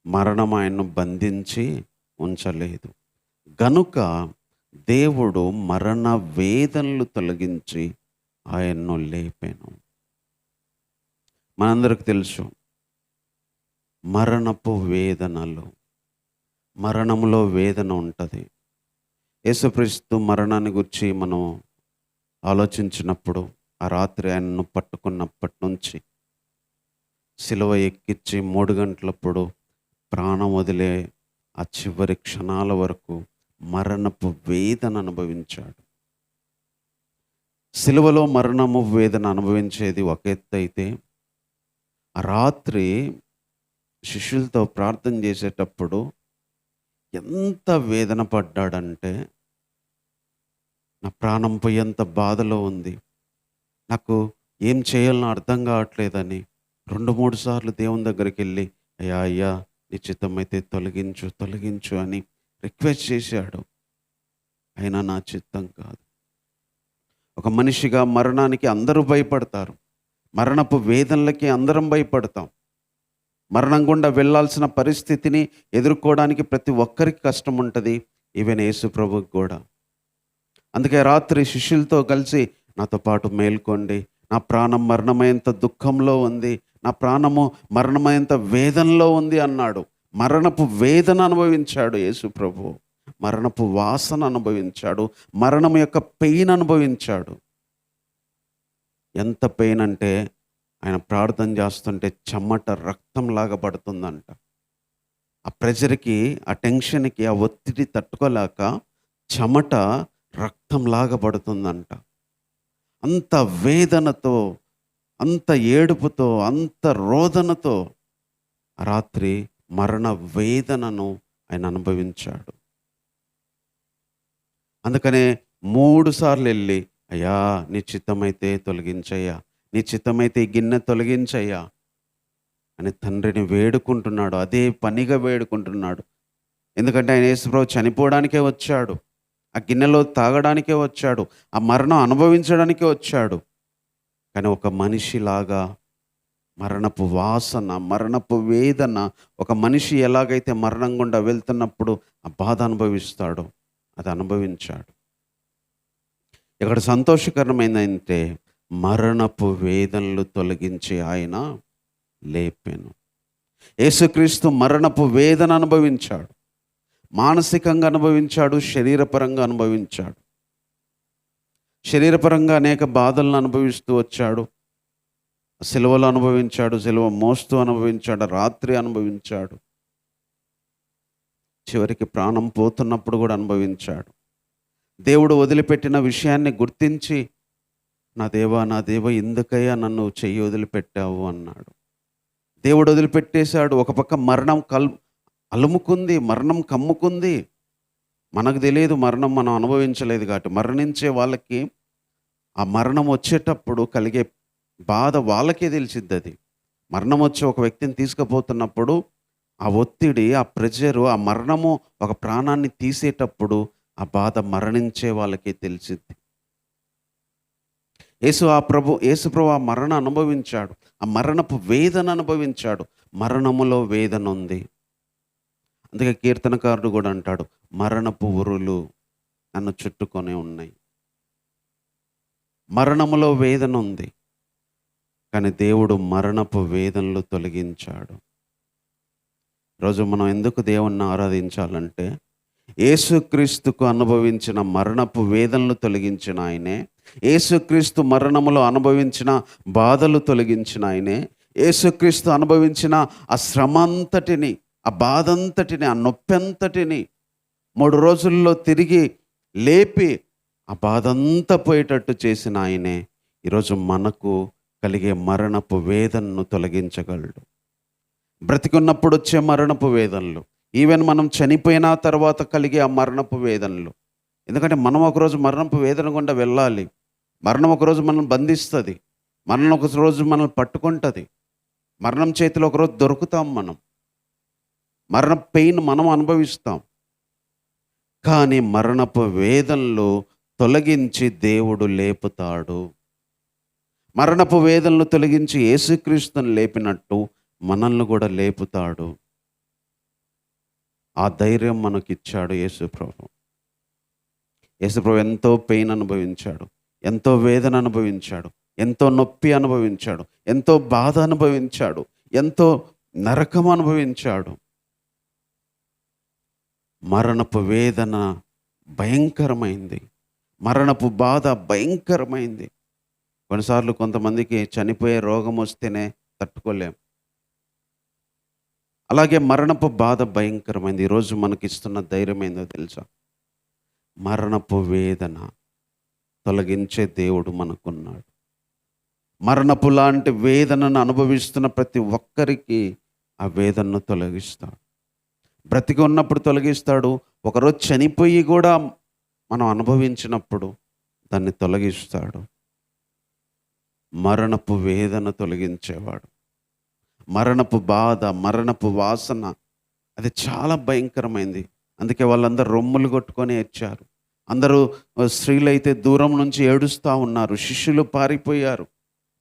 Speaker 1: మరణం ఆయన్ను బంధించి ఉంచలేదు. గనుక దేవుడు మరణ వేదనలు తొలగించి ఆయన్ను లేపాను. మనందరికి తెలుసు మరణపు వేదనలు. మరణంలో వేదన ఉంటుంది. యేసుక్రీస్తు మరణాన్ని గురించి మనం ఆలోచించినప్పుడు, ఆ రాత్రి ఆయనను పట్టుకున్నప్పటి నుంచి సిలువ ఎక్కించి 3 గంటలప్పుడు ప్రాణం వదిలే ఆ చివరి క్షణాల వరకు మరణపు వేదన అనుభవించాడు. సిలువలో మరణము వేదన అనుభవించేది ఒక ఎత్తు అయితే, ఆ రాత్రి శిష్యులతో ప్రార్థన చేసేటప్పుడు ఎంత వేదన పడ్డాడంటే, నా ప్రాణం పోయేంత బాధలో ఉంది, నాకు ఏం చేయాలనో అర్థం కావట్లేదని 2-3 సార్లు దేవుని దగ్గరికి వెళ్ళి, అయ్యా అయ్యా నీ చిత్తమైతే తొలగించు తొలగించు అని రిక్వెస్ట్ చేశాడు. అయినా నా చిత్తం కాదు. ఒక మనిషిగా మరణానికి అందరూ భయపడతారు. మరణపు వేదనలకి అందరం భయపడతాం. మరణం గుండా వెళ్ళాల్సిన పరిస్థితిని ఎదుర్కోవడానికి ప్రతి ఒక్కరికి కష్టం ఉంటుంది. ఈవెన్ యేసు ప్రభువుకి కూడా. అందుకే రాత్రి శిష్యులతో కలిసి నాతో పాటు మేల్కోండి, నా ప్రాణం మరణమయ్యేంత దుఃఖంలో ఉంది, నా ప్రాణము మరణమయ్యేంత వేదనలో ఉంది అన్నాడు. మరణపు వేదన అనుభవించాడు యేసు ప్రభువు. మరణపు వాసన అనుభవించాడు. మరణం యొక్క పెయిన్ అనుభవించాడు. ఎంత పెయిన్ అంటే ఆయన ప్రార్థన చేస్తుంటే చెమట రక్తంలాగా పడుతుందంట. ఆ ప్రెజర్కి, ఆ టెన్షన్కి, ఆ ఒత్తిడి తట్టుకోలేక చెమట రక్తంలాగా పడుతుందంట. అంత వేదనతో, అంత ఏడుపుతో, అంత రోదనతో రాత్రి మరణ వేదనను ఆయన అనుభవించాడు. అందుకనే 3 సార్లు వెళ్ళి, అయ్యా నీ చిత్తమైతే తొలగించయ్యా, నీ చిత్తమైతే ఈ గిన్నె తొలగించయ్యా అని తండ్రిని వేడుకుంటున్నాడు. అదే పనిగా వేడుకుంటున్నాడు. ఎందుకంటే ఆయన యేసుప్రభు చనిపోవడానికే వచ్చాడు. ఆ గిన్నెలో తాగడానికే వచ్చాడు. ఆ మరణం అనుభవించడానికే వచ్చాడు. కానీ ఒక మనిషిలాగా మరణపు వాసన, మరణపు వేదన, ఒక మనిషి ఎలాగైతే మరణం గుండా వెళ్తున్నప్పుడు ఆ బాధ అనుభవిస్తాడో అది అనుభవించాడు. ఇక్కడ సంతోషకరమైందంటే మరణపు వేదనలు తొలగించి ఆయన లేపాను. యేసుక్రీస్తు మరణపు వేదన అనుభవించాడు, మానసికంగా అనుభవించాడు, శరీరపరంగా అనుభవించాడు. శరీరపరంగా అనేక బాధలను అనుభవిస్తూ వచ్చాడు. సిలువలో అనుభవించాడు, సిలువ మోస్తూ అనుభవించాడు, రాత్రి అనుభవించాడు, చివరికి ప్రాణం పోతున్నప్పుడు కూడా అనుభవించాడు. దేవుడు వదిలిపెట్టిన విషయాన్ని గుర్తించి నా దేవా ఎందుకయ్యా నన్ను చెయ్యి వదిలిపెట్టావు అన్నాడు. దేవుడు వదిలిపెట్టేశాడు. ఒక పక్క మరణం అలుముకుంది, మరణం కమ్ముకుంది. మనకు తెలియదు, మరణం మనం అనుభవించలేదు కాబట్టి. మరణించే వాళ్ళకి ఆ మరణం వచ్చేటప్పుడు కలిగే బాధ వాళ్ళకే తెలిసిద్ది. అది మరణం వచ్చి ఒక వ్యక్తిని తీసుకుపోతున్నప్పుడు ఆ ఒత్తిడి, ఆ ప్రెజరు, ఆ మరణము ఒక ప్రాణాన్ని తీసేటప్పుడు ఆ బాధ మరణించే వాళ్ళకే తెలిసిద్ది. యేసుప్రభు ఆ మరణం అనుభవించాడు, ఆ మరణపు వేదన అనుభవించాడు. మరణములో వేదన ఉంది. అందుకే కీర్తనకారుడు కూడా అంటాడు, మరణపు ఉరులు నన్ను చుట్టుకొని ఉన్నాయి. మరణములో వేదన ఉంది, కానీ దేవుడు మరణపు వేదనలు తొలగించాడు. ఈరోజు మనం ఎందుకు దేవుణ్ణి ఆరాధించాలంటే యేసుక్రీస్తుకు అనుభవించిన మరణపు వేదనలు తొలగించిన ఆయనే, యేసుక్రీస్తు మరణములో అనుభవించిన బాధలు తొలగించిన ఆయనే, యేసుక్రీస్తు అనుభవించిన ఆ శ్రమ అంతటిని, ఆ బాధ అంతటిని, ఆ నొప్పి అంతటిని 3 రోజుల్లో తిరిగి లేపి ఆ బాధ అంతా పోయేటట్టు చేసిన ఆయనే ఈరోజు మనకు కలిగే మరణపు వేదనను తొలగించగలడు. బ్రతికున్నప్పుడు వచ్చే మరణపు వేదనలు, ఈవెన్ మనం చనిపోయిన తర్వాత కలిగే ఆ మరణపు వేదనలు. ఎందుకంటే మనం ఒకరోజు మరణపు వేదన గుండా వెళ్ళాలి. మరణం ఒకరోజు మనల్ని బంధిస్తుంది, మరణం ఒకరోజు మనల్ని పట్టుకుంటుంది, మరణం చేతిలో ఒకరోజు దొరుకుతాం. మరణ పెయిన్ మనం అనుభవిస్తాం. కానీ మరణపు వేదనలు తొలగించి దేవుడు లేపుతాడు. మరణపు వేదనలు తొలగించి యేసుక్రీస్తుని లేపినట్టు మనల్ని కూడా లేపుతాడు. ఆ ధైర్యం మనకిచ్చాడు యేసుప్రభు. యేసుప్రభు ఎంతో పెయిన్ అనుభవించాడు, ఎంతో వేదన అనుభవించాడు, ఎంతో నొప్పి అనుభవించాడు, ఎంతో బాధ అనుభవించాడు, ఎంతో నరకం అనుభవించాడు. మరణపు వేదన భయంకరమైంది, మరణపు బాధ భయంకరమైంది. కొన్నిసార్లు కొంతమందికి చనిపోయే రోగం వస్తేనే తట్టుకోలేం. అలాగే మరణపు బాధ భయంకరమైంది. ఈరోజు మనకిస్తున్న ధైర్యం ఏందో తెలుసా? మరణపు వేదన తొలగించే దేవుడు మనకున్నాడు. మరణపు లాంటి వేదనను అనుభవిస్తున్న ప్రతి ఒక్కరికి ఆ వేదనను తొలగిస్తాడు. బ్రతికి ఉన్నప్పుడు తొలగిస్తాడు, ఒకరోజు చనిపోయి కూడా మనం అనుభవించినప్పుడు దాన్ని తొలగిస్తాడు. మరణపు వేదన తొలగించేవాడు. మరణపు బాధ, మరణపు వాసన అది చాలా భయంకరమైంది. అందుకే వాళ్ళందరూ రొమ్ములు కొట్టుకొని ఏడ్చారు. అందరూ స్త్రీలైతే దూరం నుంచి ఏడుస్తూ ఉన్నారు, శిష్యులు పారిపోయారు.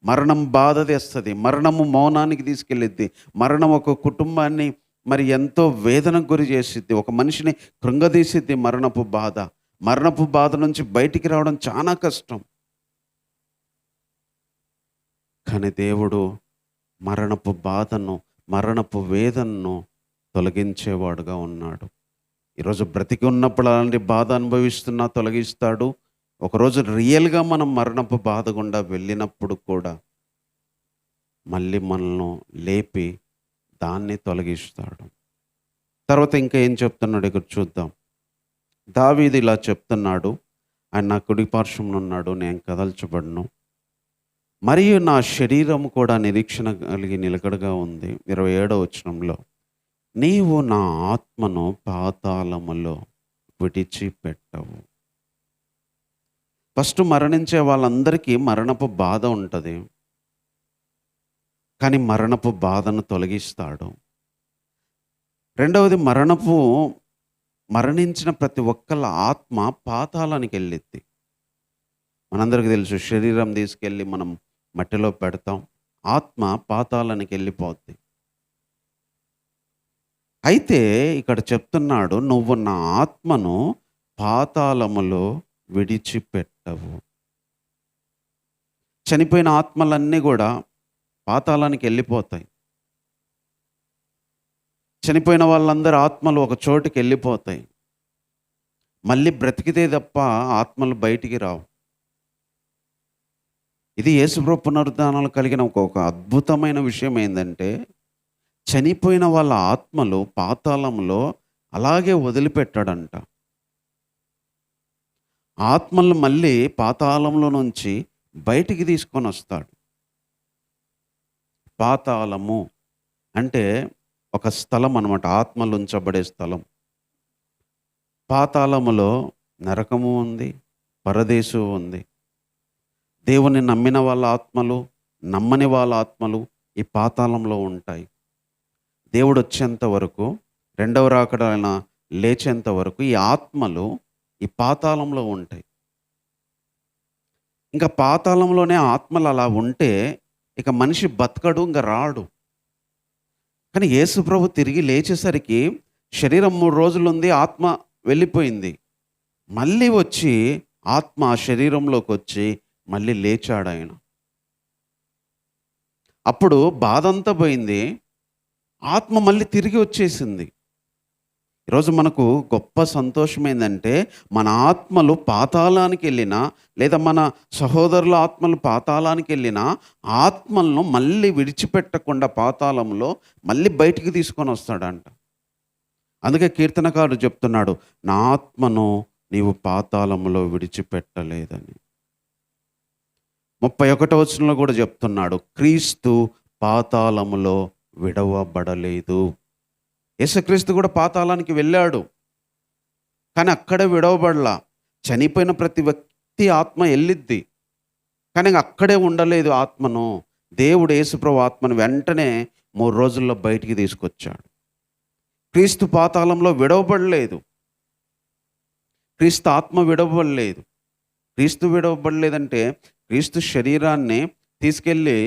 Speaker 1: మరణం బాధ తెస్తుంది, మరణము మౌనానికి తీసుకెళ్ళిద్ది. మరణం ఒక కుటుంబాన్ని మరి ఎంతో వేదనకు గురి చేసిద్ది, ఒక మనిషిని కృంగదీసిద్ది. మరణపు బాధ నుంచి బయటికి రావడం చాలా కష్టం. కానీ దేవుడు మరణపు బాధను, మరణపు వేదనను తొలగించేవాడుగా ఉన్నాడు. ఈరోజు బ్రతికి ఉన్నప్పుడు అలాంటి బాధ అనుభవిస్తున్నా తొలగిస్తాడు. ఒకరోజు రియల్గా మనం మరణపు బాధ గుండా వెళ్ళినప్పుడు కూడా మళ్ళీ మనల్ని లేపి దాన్ని తొలగిస్తాడు. తర్వాత ఇంకా ఏం చెప్తున్నాడు ఇక్కడ చూద్దాం. దావీదు ఇలా చెప్తున్నాడు, ఆయన నా కుడి పార్శ్వమున ఉన్నాడు, నేను కదల్చబడను, మరియు నా శరీరం కూడా నిరీక్షణ కలిగి నిలకడగా ఉంది. 27వ వచనంలో, నీవు నా ఆత్మను పాతాళములో విడిచిపెట్టవు. ఫస్ట్ మరణించే వాళ్ళందరికీ మరణపు బాధ ఉంటుంది, కానీ మరణపు బాధను తొలగిస్తాడు. రెండవది, మరణించిన ప్రతి ఒక్కళ్ళ ఆత్మ పాతాళానికి వెళ్ళిద్ది. మనందరికీ తెలుసు, శరీరం తీసుకెళ్ళి మనం మట్టిలో పెడతాం, ఆత్మ పాతాళానికి వెళ్ళిపోద్ది. అయితే ఇక్కడ చెప్తున్నాడు, నువ్వు నా ఆత్మను పాతాళములో విడిచిపెట్టవు. చనిపోయిన ఆత్మలన్నీ కూడా పాతాళానికి వెళ్ళిపోతాయి. చనిపోయిన వాళ్ళందరి ఆత్మలు ఒక చోటుకి వెళ్ళిపోతాయి. మళ్ళీ బ్రతికితే తప్ప ఆత్మలు బయటికి రావు. ఇది యేసుప్రభు పునరుద్ధానాలు కలిగిన ఒక అద్భుతమైన విషయం ఏంటంటే, చనిపోయిన వాళ్ళ ఆత్మలు పాతాళంలో అలాగే వదిలిపెట్టాడంట. ఆత్మలు మళ్ళీ పాతాళంలో నుంచి బయటికి తీసుకొని వస్తాడు. పాతాళము అంటే ఒక స్థలం అన్నమాట, ఆత్మలు ఉంచబడే స్థలం. పాతాళములో నరకము ఉంది, పరదేశు ఉంది. దేవుని నమ్మిన వాళ్ళ ఆత్మలు, నమ్మని వాళ్ళ ఆత్మలు ఈ పాతాళంలో ఉంటాయి. దేవుడు వచ్చేంత వరకు, రెండవ రాకడ ఆయన లేచేంత వరకు ఈ ఆత్మలు ఈ పాతాళంలో ఉంటాయి. ఇంకా పాతాళంలోనే ఆత్మలు అలా ఉంటే ఇక మనిషి బతకడు, ఇంకా రాడు. కానీ యేసు ప్రభు తిరిగి లేచేసరికి శరీరం 3 రోజులు ఉంది, ఆత్మ వెళ్ళిపోయింది. మళ్ళీ వచ్చి ఆత్మ ఆ శరీరంలోకి వచ్చి మళ్ళీ లేచాడు ఆయన. అప్పుడు బాధ అంతా పోయింది, ఆత్మ మళ్ళీ తిరిగి వచ్చేసింది. ఈరోజు మనకు గొప్ప సంతోషం ఏంటంటే, మన ఆత్మలు పాతాళానికి వెళ్ళినా, లేదా మన సహోదరుల ఆత్మలు పాతాళానికి వెళ్ళినా, ఆత్మలను మళ్ళీ విడిచిపెట్టకుండా పాతాళంలో మళ్ళీ బయటికి తీసుకొని వస్తాడంట. అందుకే కీర్తనకారుడు చెప్తున్నాడు, నా ఆత్మను నీవు పాతాళంలో విడిచిపెట్టలేదని. 31వ వచనంలో కూడా చెప్తున్నాడు, క్రీస్తు పాతాళములో విడవబడలేదు. యేసుక్రీస్తు కూడా పాతాళానికి వెళ్ళాడు, కానీ అక్కడే విడవబడలా. చనిపోయిన ప్రతి వ్యక్తి ఆత్మ వెళ్ళిద్ది, కానీ అక్కడే ఉండలేదు ఆత్మను. దేవుడు యేసుప్రభు ఆత్మను వెంటనే 3 రోజుల్లో బయటికి తీసుకొచ్చాడు. క్రీస్తు పాతాళంలో విడవబడలేదు, క్రీస్తు ఆత్మ విడవబడలేదు. క్రీస్తు విడవబడలేదంటే, క్రీస్తు శరీరాన్ని తీసుకెళ్ళి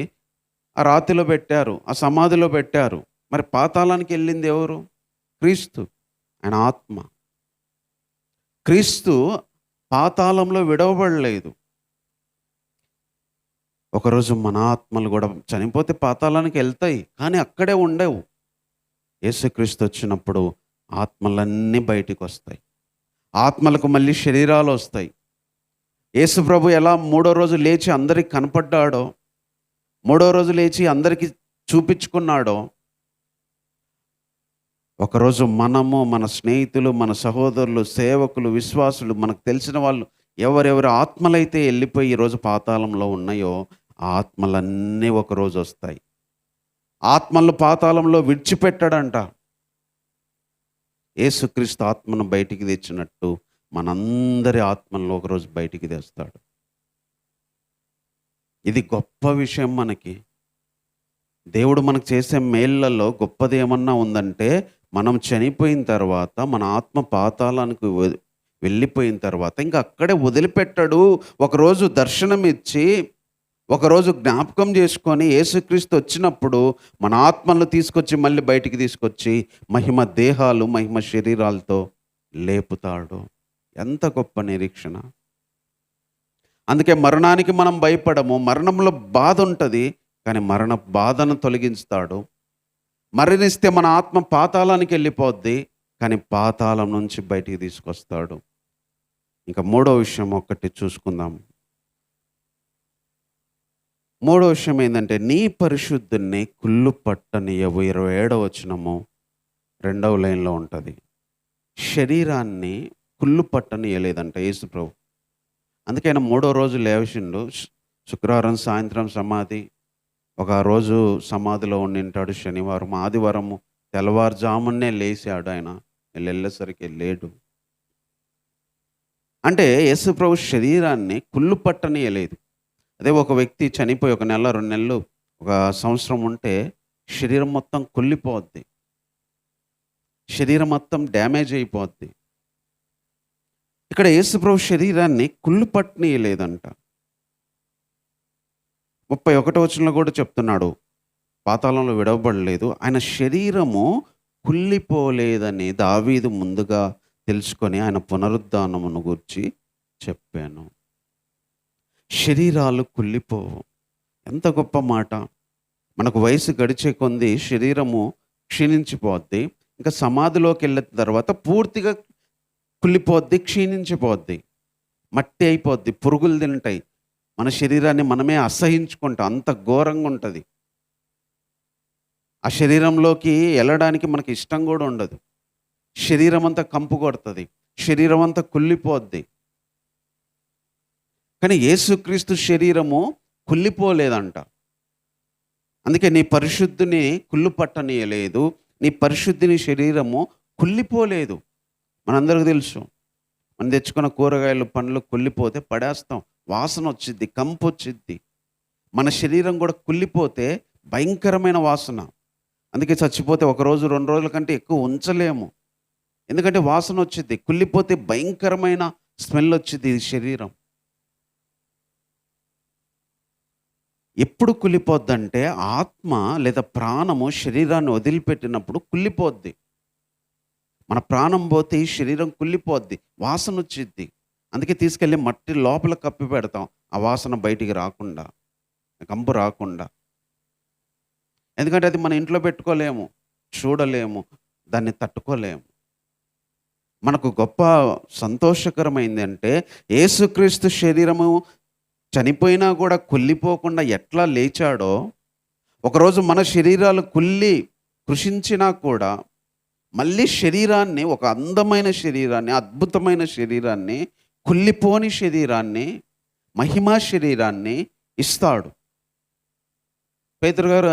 Speaker 1: ఆ రాతిలో పెట్టారు, ఆ సమాధిలో పెట్టారు. మరి పాతాళానికి వెళ్ళింది ఎవరు? క్రీస్తు, ఆయన ఆత్మ. క్రీస్తు పాతాళంలో విడవబడలేదు. ఒకరోజు మన ఆత్మలు కూడా చనిపోతే పాతాళానికి వెళ్తాయి, కానీ అక్కడే ఉండవు. యేసుక్రీస్తు వచ్చినప్పుడు ఆత్మలన్నీ బయటికి వస్తాయి. ఆత్మలకు మళ్ళీ శరీరాలు వస్తాయి. యేసు ప్రభు ఎలా 3వ రోజు లేచి అందరికి కనపడ్డాడో, 3వ రోజు లేచి అందరికీ చూపించుకున్నాడో, ఒకరోజు మనము, మన స్నేహితులు, మన సహోదరులు, సేవకులు, విశ్వాసులు, మనకు తెలిసిన వాళ్ళు ఎవరెవరి ఆత్మలైతే వెళ్ళిపోయి ఈరోజు పాతాళంలో ఉన్నాయో, ఆ ఆత్మలన్నీ ఒకరోజు వస్తాయి. ఆత్మలు పాతాళంలో విడిచిపెట్టాడంట. యేసుక్రీస్తు ఆత్మను బయటికి తెచ్చినట్టు మనందరి ఆత్మలను ఒకరోజు బయటికి తెస్తాడు. ఇది గొప్ప విషయం. మనకి దేవుడు మనకు చేసే మేళ్లలో గొప్పది ఏమన్నా ఉందంటే, మనం చనిపోయిన తర్వాత మన ఆత్మ పాతాళానికి వెళ్ళిపోయిన తర్వాత ఇంకా అక్కడే వదిలిపెట్టాడు. ఒకరోజు దర్శనం ఇచ్చి, ఒకరోజు జ్ఞాపకం చేసుకొని యేసుక్రీస్తు వచ్చినప్పుడు మన ఆత్మలను తీసుకొచ్చి మళ్ళీ బయటికి తీసుకొచ్చి మహిమ దేహాలు, మహిమ శరీరాలతో లేపుతాడు. ఎంత గొప్ప నిరీక్షణ! అందుకే మరణానికి మనం భయపడము. మరణంలో బాధ ఉంటుంది, కానీ మరణ బాధను తొలగిస్తాడు. మరణిస్తే మన ఆత్మ పాతాళానికి వెళ్ళిపోద్ది, కానీ పాతాళం నుంచి బయటికి తీసుకొస్తాడు. ఇంకా 3వ విషయం ఒకటి చూసుకుందాం. 3వ విషయం ఏంటంటే, నీ పరిశుద్ధుని కుళ్ళు పట్టనియవు. 27వ వచనము 2వ లైన్లో ఉంటుంది. శరీరాన్ని కుళ్ళు పట్టనియలేదంట యేసుప్రభు. అందుకే ఆయన 3వ రోజు లేవసిండు. శుక్రవారం సాయంత్రం సమాధి, ఒక రోజు సమాధిలో ఉండింటాడు. శనివారం, ఆదివారము తెల్లవారుజామునే లేచాడు. ఆయన వెళ్ళేసరికి లేడు. అంటే యేసుప్రభు శరీరాన్ని కుళ్ళు పట్టనియలేదు. అదే ఒక వ్యక్తి చనిపోయి 1 నెల, 2 నెలలు, 1 సంవత్సరం ఉంటే శరీరం మొత్తం కుళ్ళిపోద్ది, శరీరం మొత్తం డ్యామేజ్ అయిపోద్ది. ఇక్కడ యేసుప్రభు శరీరాన్ని కుళ్ళు పట్టనీయలేదంట. 31వ వచనంలో కూడా చెప్తున్నాడు, పాతాళంలో విడవబడలేదు, ఆయన శరీరము కుళ్ళిపోలేదని దావీదు ముందుగా తెలుసుకొని ఆయన పునరుద్ధానమును గూర్చి చెప్పాను. శరీరాలు కుళ్ళిపోవు. ఎంత గొప్ప మాట! మనకు వయసు గడిచే కొంది శరీరము క్షీణించిపోద్ది. ఇంకా సమాధిలోకి వెళ్ళిన తర్వాత పూర్తిగా కుళ్ళిపోద్ది, క్షీణించిపోద్ది, మట్టి అయిపోద్ది, పురుగులు తింటాయి. మన శరీరాన్ని మనమే అసహించుకుంటాం, అంత ఘోరంగా ఉంటుంది. ఆ శరీరంలోకి వెళ్ళడానికి మనకి ఇష్టం కూడా ఉండదు. శరీరం అంతా కంపు కొడుతుంది, శరీరం అంతా కుళ్ళిపోద్ది. కానీ యేసుక్రీస్తు శరీరము కుళ్ళిపోలేదంట. అందుకే నీ పరిశుద్ధిని కుళ్ళు పట్టనీయలేదు, నీ పరిశుద్ధిని శరీరము కుళ్ళిపోలేదు. మనందరికీ తెలుసు, మనం తెచ్చుకున్న కూరగాయలు పండ్లు కుళ్ళిపోతే పడేస్తాం, వాసన వచ్చిద్ది, కంపు వచ్చిద్ది. మన శరీరం కూడా కుళ్ళిపోతే భయంకరమైన వాసన. అందుకే చచ్చిపోతే 1 రోజు 2 రోజుల కంటే ఎక్కువ ఉంచలేము, ఎందుకంటే వాసన వచ్చిద్ది. కుళ్ళిపోతే భయంకరమైన స్మెల్ వచ్చిద్ది ఈ శరీరం. ఎప్పుడు కుళ్ళిపోద్దంటే ఆత్మ లేదా ప్రాణము శరీరాన్ని వదిలిపెట్టినప్పుడు కుళ్ళిపోద్ది. మన ప్రాణం పోతే ఈ శరీరం కుళ్ళిపోద్ది, వాసన వచ్చిద్ది. అందుకే తీసుకెళ్ళి మట్టి లోపల కప్పి పెడతాం, ఆ వాసన బయటికి రాకుండా, కంపు రాకుండా. ఎందుకంటే అది మన ఇంట్లో పెట్టుకోలేము, చూడలేము, దాన్ని తట్టుకోలేము. మనకు గొప్ప సంతోషకరమైంది అంటే యేసుక్రీస్తు శరీరము చనిపోయినా కూడా కుళ్ళిపోకుండా ఎట్లా లేచాడో, ఒకరోజు మన శరీరాలు కుళ్ళి కృషించినా కూడా మళ్ళీ శరీరాన్ని, ఒక అందమైన శరీరాన్ని, అద్భుతమైన శరీరాన్ని, కుళ్ళిపోని శరీరాన్ని, మహిమా శరీరాన్ని ఇస్తాడు. పేతురు గారు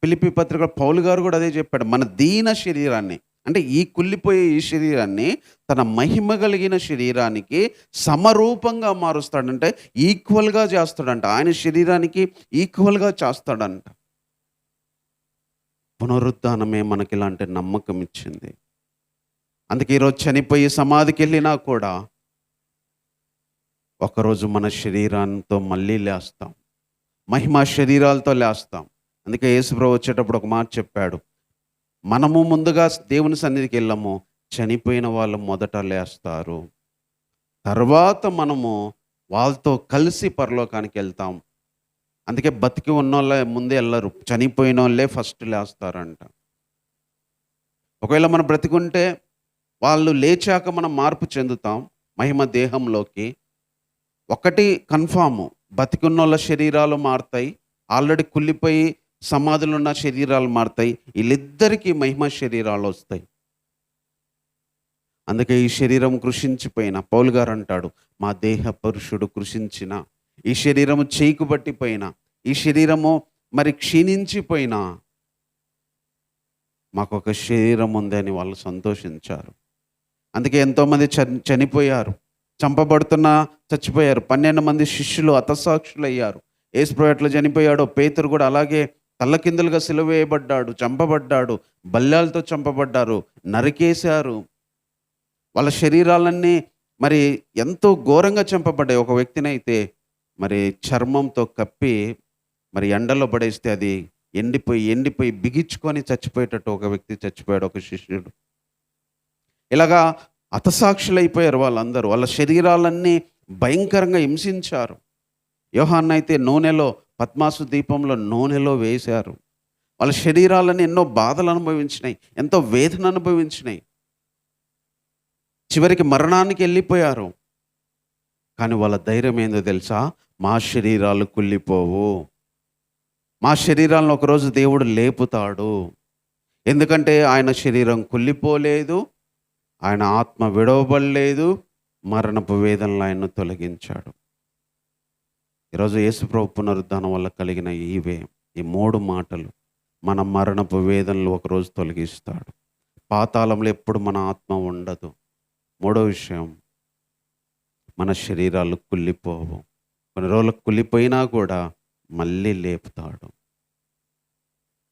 Speaker 1: ఫిలిప్పీ పత్రిక పౌలు గారు కూడా అదే చెప్పాడు. మన దీన శరీరాన్ని, అంటే ఈ కుళ్ళిపోయే ఈ శరీరాన్ని తన మహిమ కలిగిన శరీరానికి సమరూపంగా మారుస్తాడంటే, ఈక్వల్గా చేస్తాడంట. ఆయన శరీరానికి ఈక్వల్గా చేస్తాడంట. పునరుద్ధానమే మనకి ఇలాంటి నమ్మకం ఇచ్చింది. అందుకే ఈరోజు చనిపోయి సమాధికి వెళ్ళినా కూడా ఒకరోజు మన శరీరాంతో మళ్ళీ లేస్తాం, మహిమా శరీరాలతో లేస్తాం. అందుకే యేసుప్రభువు వచ్చేటప్పుడు ఒక మాట చెప్పాడు, మనము ముందుగా దేవుని సన్నిధికి వెళ్ళము, చనిపోయిన వాళ్ళు మొదట లేస్తారు, తర్వాత మనము వాళ్ళతో కలిసి పరలోకానికి వెళ్తాం. అందుకే బతికి ఉన్నోళ్ళే ముందే వెళ్ళరు, చనిపోయిన వాళ్ళే ఫస్ట్ లేస్తారంట. ఒకవేళ మనం బ్రతికుంటే వాళ్ళు లేచాక మనం మార్పు చెందుతాం మహిమ దేహంలోకి. ఒకటి కన్ఫాము, బతికున్నోళ్ళ శరీరాలు మారుతాయి, ఆల్రెడీ కుళ్ళిపోయి సమాధులు ఉన్న శరీరాలు మారుతాయి, వీళ్ళిద్దరికీ మహిమ శరీరాలు వస్తాయి. అందుకే ఈ శరీరం కృషించిపోయిన, పౌలు గారు అంటాడు, మా దేహ పురుషుడు కృషించిన, ఈ శరీరము చేయికు పట్టిపోయిన, ఈ శరీరము మరి క్షీణించిపోయినా మాకు ఒక శరీరం ఉందని వాళ్ళు సంతోషించారు. అందుకే ఎంతోమంది చనిపోయారు, చంపబడుతున్నా చచ్చిపోయారు. 12 మంది శిష్యులు హతసాక్షులు అయ్యారు. యేసుప్రభువు ఎట్లా చనిపోయాడో పేతురు కూడా అలాగే తల్లకిందులుగా సిలువ వేయబడ్డాడు, చంపబడ్డాడు, బల్యాలతో చంపబడ్డారు, నరికేశారు. వాళ్ళ శరీరాలన్నీ మరి ఎంతో ఘోరంగా చంపబడ్డాయి. ఒక వ్యక్తినైతే మరి చర్మంతో కప్పి మరి ఎండలో పడేస్తే అది ఎండిపోయి బిగించుకొని చచ్చిపోయేటట్టు ఒక వ్యక్తి చచ్చిపోయాడు, ఒక శిష్యుడు. ఇలాగా హతసాక్షులైపోయారు వాళ్ళందరూ. వాళ్ళ శరీరాలన్నీ భయంకరంగా హింసించారు. యోహాన్ని అయితే నూనెలో, పద్మాసు దీపంలో నూనెలో వేశారు. వాళ్ళ శరీరాలని ఎన్నో బాధలు అనుభవించినాయి, ఎంతో వేదన అనుభవించినాయి, చివరికి మరణానికి వెళ్ళిపోయారు. కానీ వాళ్ళ ధైర్యం ఏందో తెలుసా? మా శరీరాలు కుళ్ళిపోవు, మా శరీరాలను ఒకరోజు దేవుడు లేపుతాడు. ఎందుకంటే ఆయన శరీరం కుళ్ళిపోలేదు, ఆయన ఆత్మ విడవబడలేదు, మరణపు వేదనలు ఆయన్ను తొలగించాడు. ఈరోజు యేసుప్రభు పునరుద్ధానం వల్ల కలిగిన ఈ 3 మాటలు మన మరణపు వేదనలు ఒకరోజు తొలగిస్తాడు. పాతాళంలో ఎప్పుడు మన ఆత్మ ఉండదు. 3వ విషయం, మన శరీరాలు కుళ్ళిపోవు, కొన్ని రోజులకు కుళ్ళిపోయినా కూడా మళ్ళీ లేపుతాడు.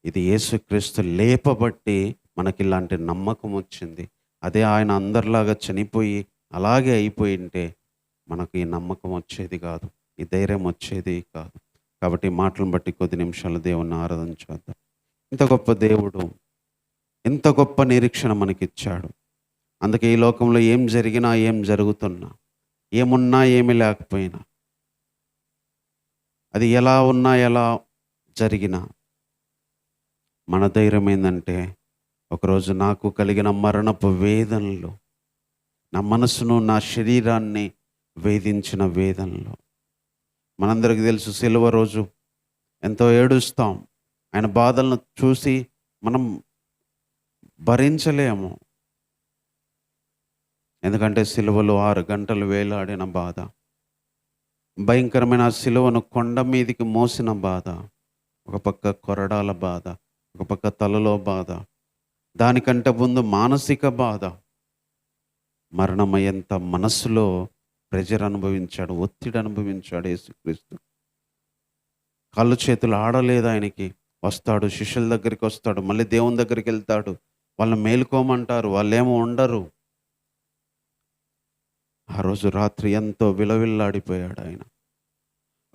Speaker 1: ఇది యేసుక్రీస్తు లేపబట్టి మనకి ఇలాంటి నమ్మకం వచ్చింది. అదే ఆయన అందరిలాగా చనిపోయి అలాగే అయిపోయి ఉంటే మనకు ఈ నమ్మకం వచ్చేది కాదు, ఈ ధైర్యం వచ్చేది కాదు. కాబట్టి ఈ మాటలను బట్టి కొద్ది నిమిషాలు దేవుణ్ణి ఆరాధన చేద్దాం. ఇంత గొప్ప దేవుడు, ఎంత గొప్ప నిరీక్షణ మనకిచ్చాడు. అందుకే ఈ లోకంలో ఏం జరిగినా, ఏం జరుగుతున్నా, ఏమున్నా ఏమి లేకపోయినా, అది ఎలా ఉన్నా ఎలా జరిగినా, మన ధైర్యం ఏంటంటే ఒకరోజు నాకు కలిగిన మరణపు వేదనలు, నా మనసును నా శరీరాన్ని వేధించిన వేదనలు, మనందరికీ తెలుసు సిలువ రోజు ఎంతో ఏడుస్తాం. ఆయన బాధలను చూసి మనం భరించలేము. ఎందుకంటే సిలువలో 6 గంటలు వేలాడిన బాధ, భయంకరమైన ఆ సిలువను కొండ మీదికి మోసిన బాధ, ఒక పక్క కొరడాల బాధ, ఒక పక్క తలలో బాధ, దానికంటే ముందు మానసిక బాధ, మరణమయ్యేంత మనస్సులో ప్రెజర్ అనుభవించాడు, ఒత్తిడి అనుభవించాడు యేసుక్రీస్తు. కాళ్ళు చేతులు ఆడలేదు ఆయనకి. వస్తాడు, శిష్యుల దగ్గరికి వస్తాడు, మళ్ళీ దేవుని దగ్గరికి వెళ్తాడు, వాళ్ళని మేలుకోమంటారు, వాళ్ళేమో ఉండరు. ఆ రోజు రాత్రి ఎంతో విలవిల్లాడిపోయాడు ఆయన.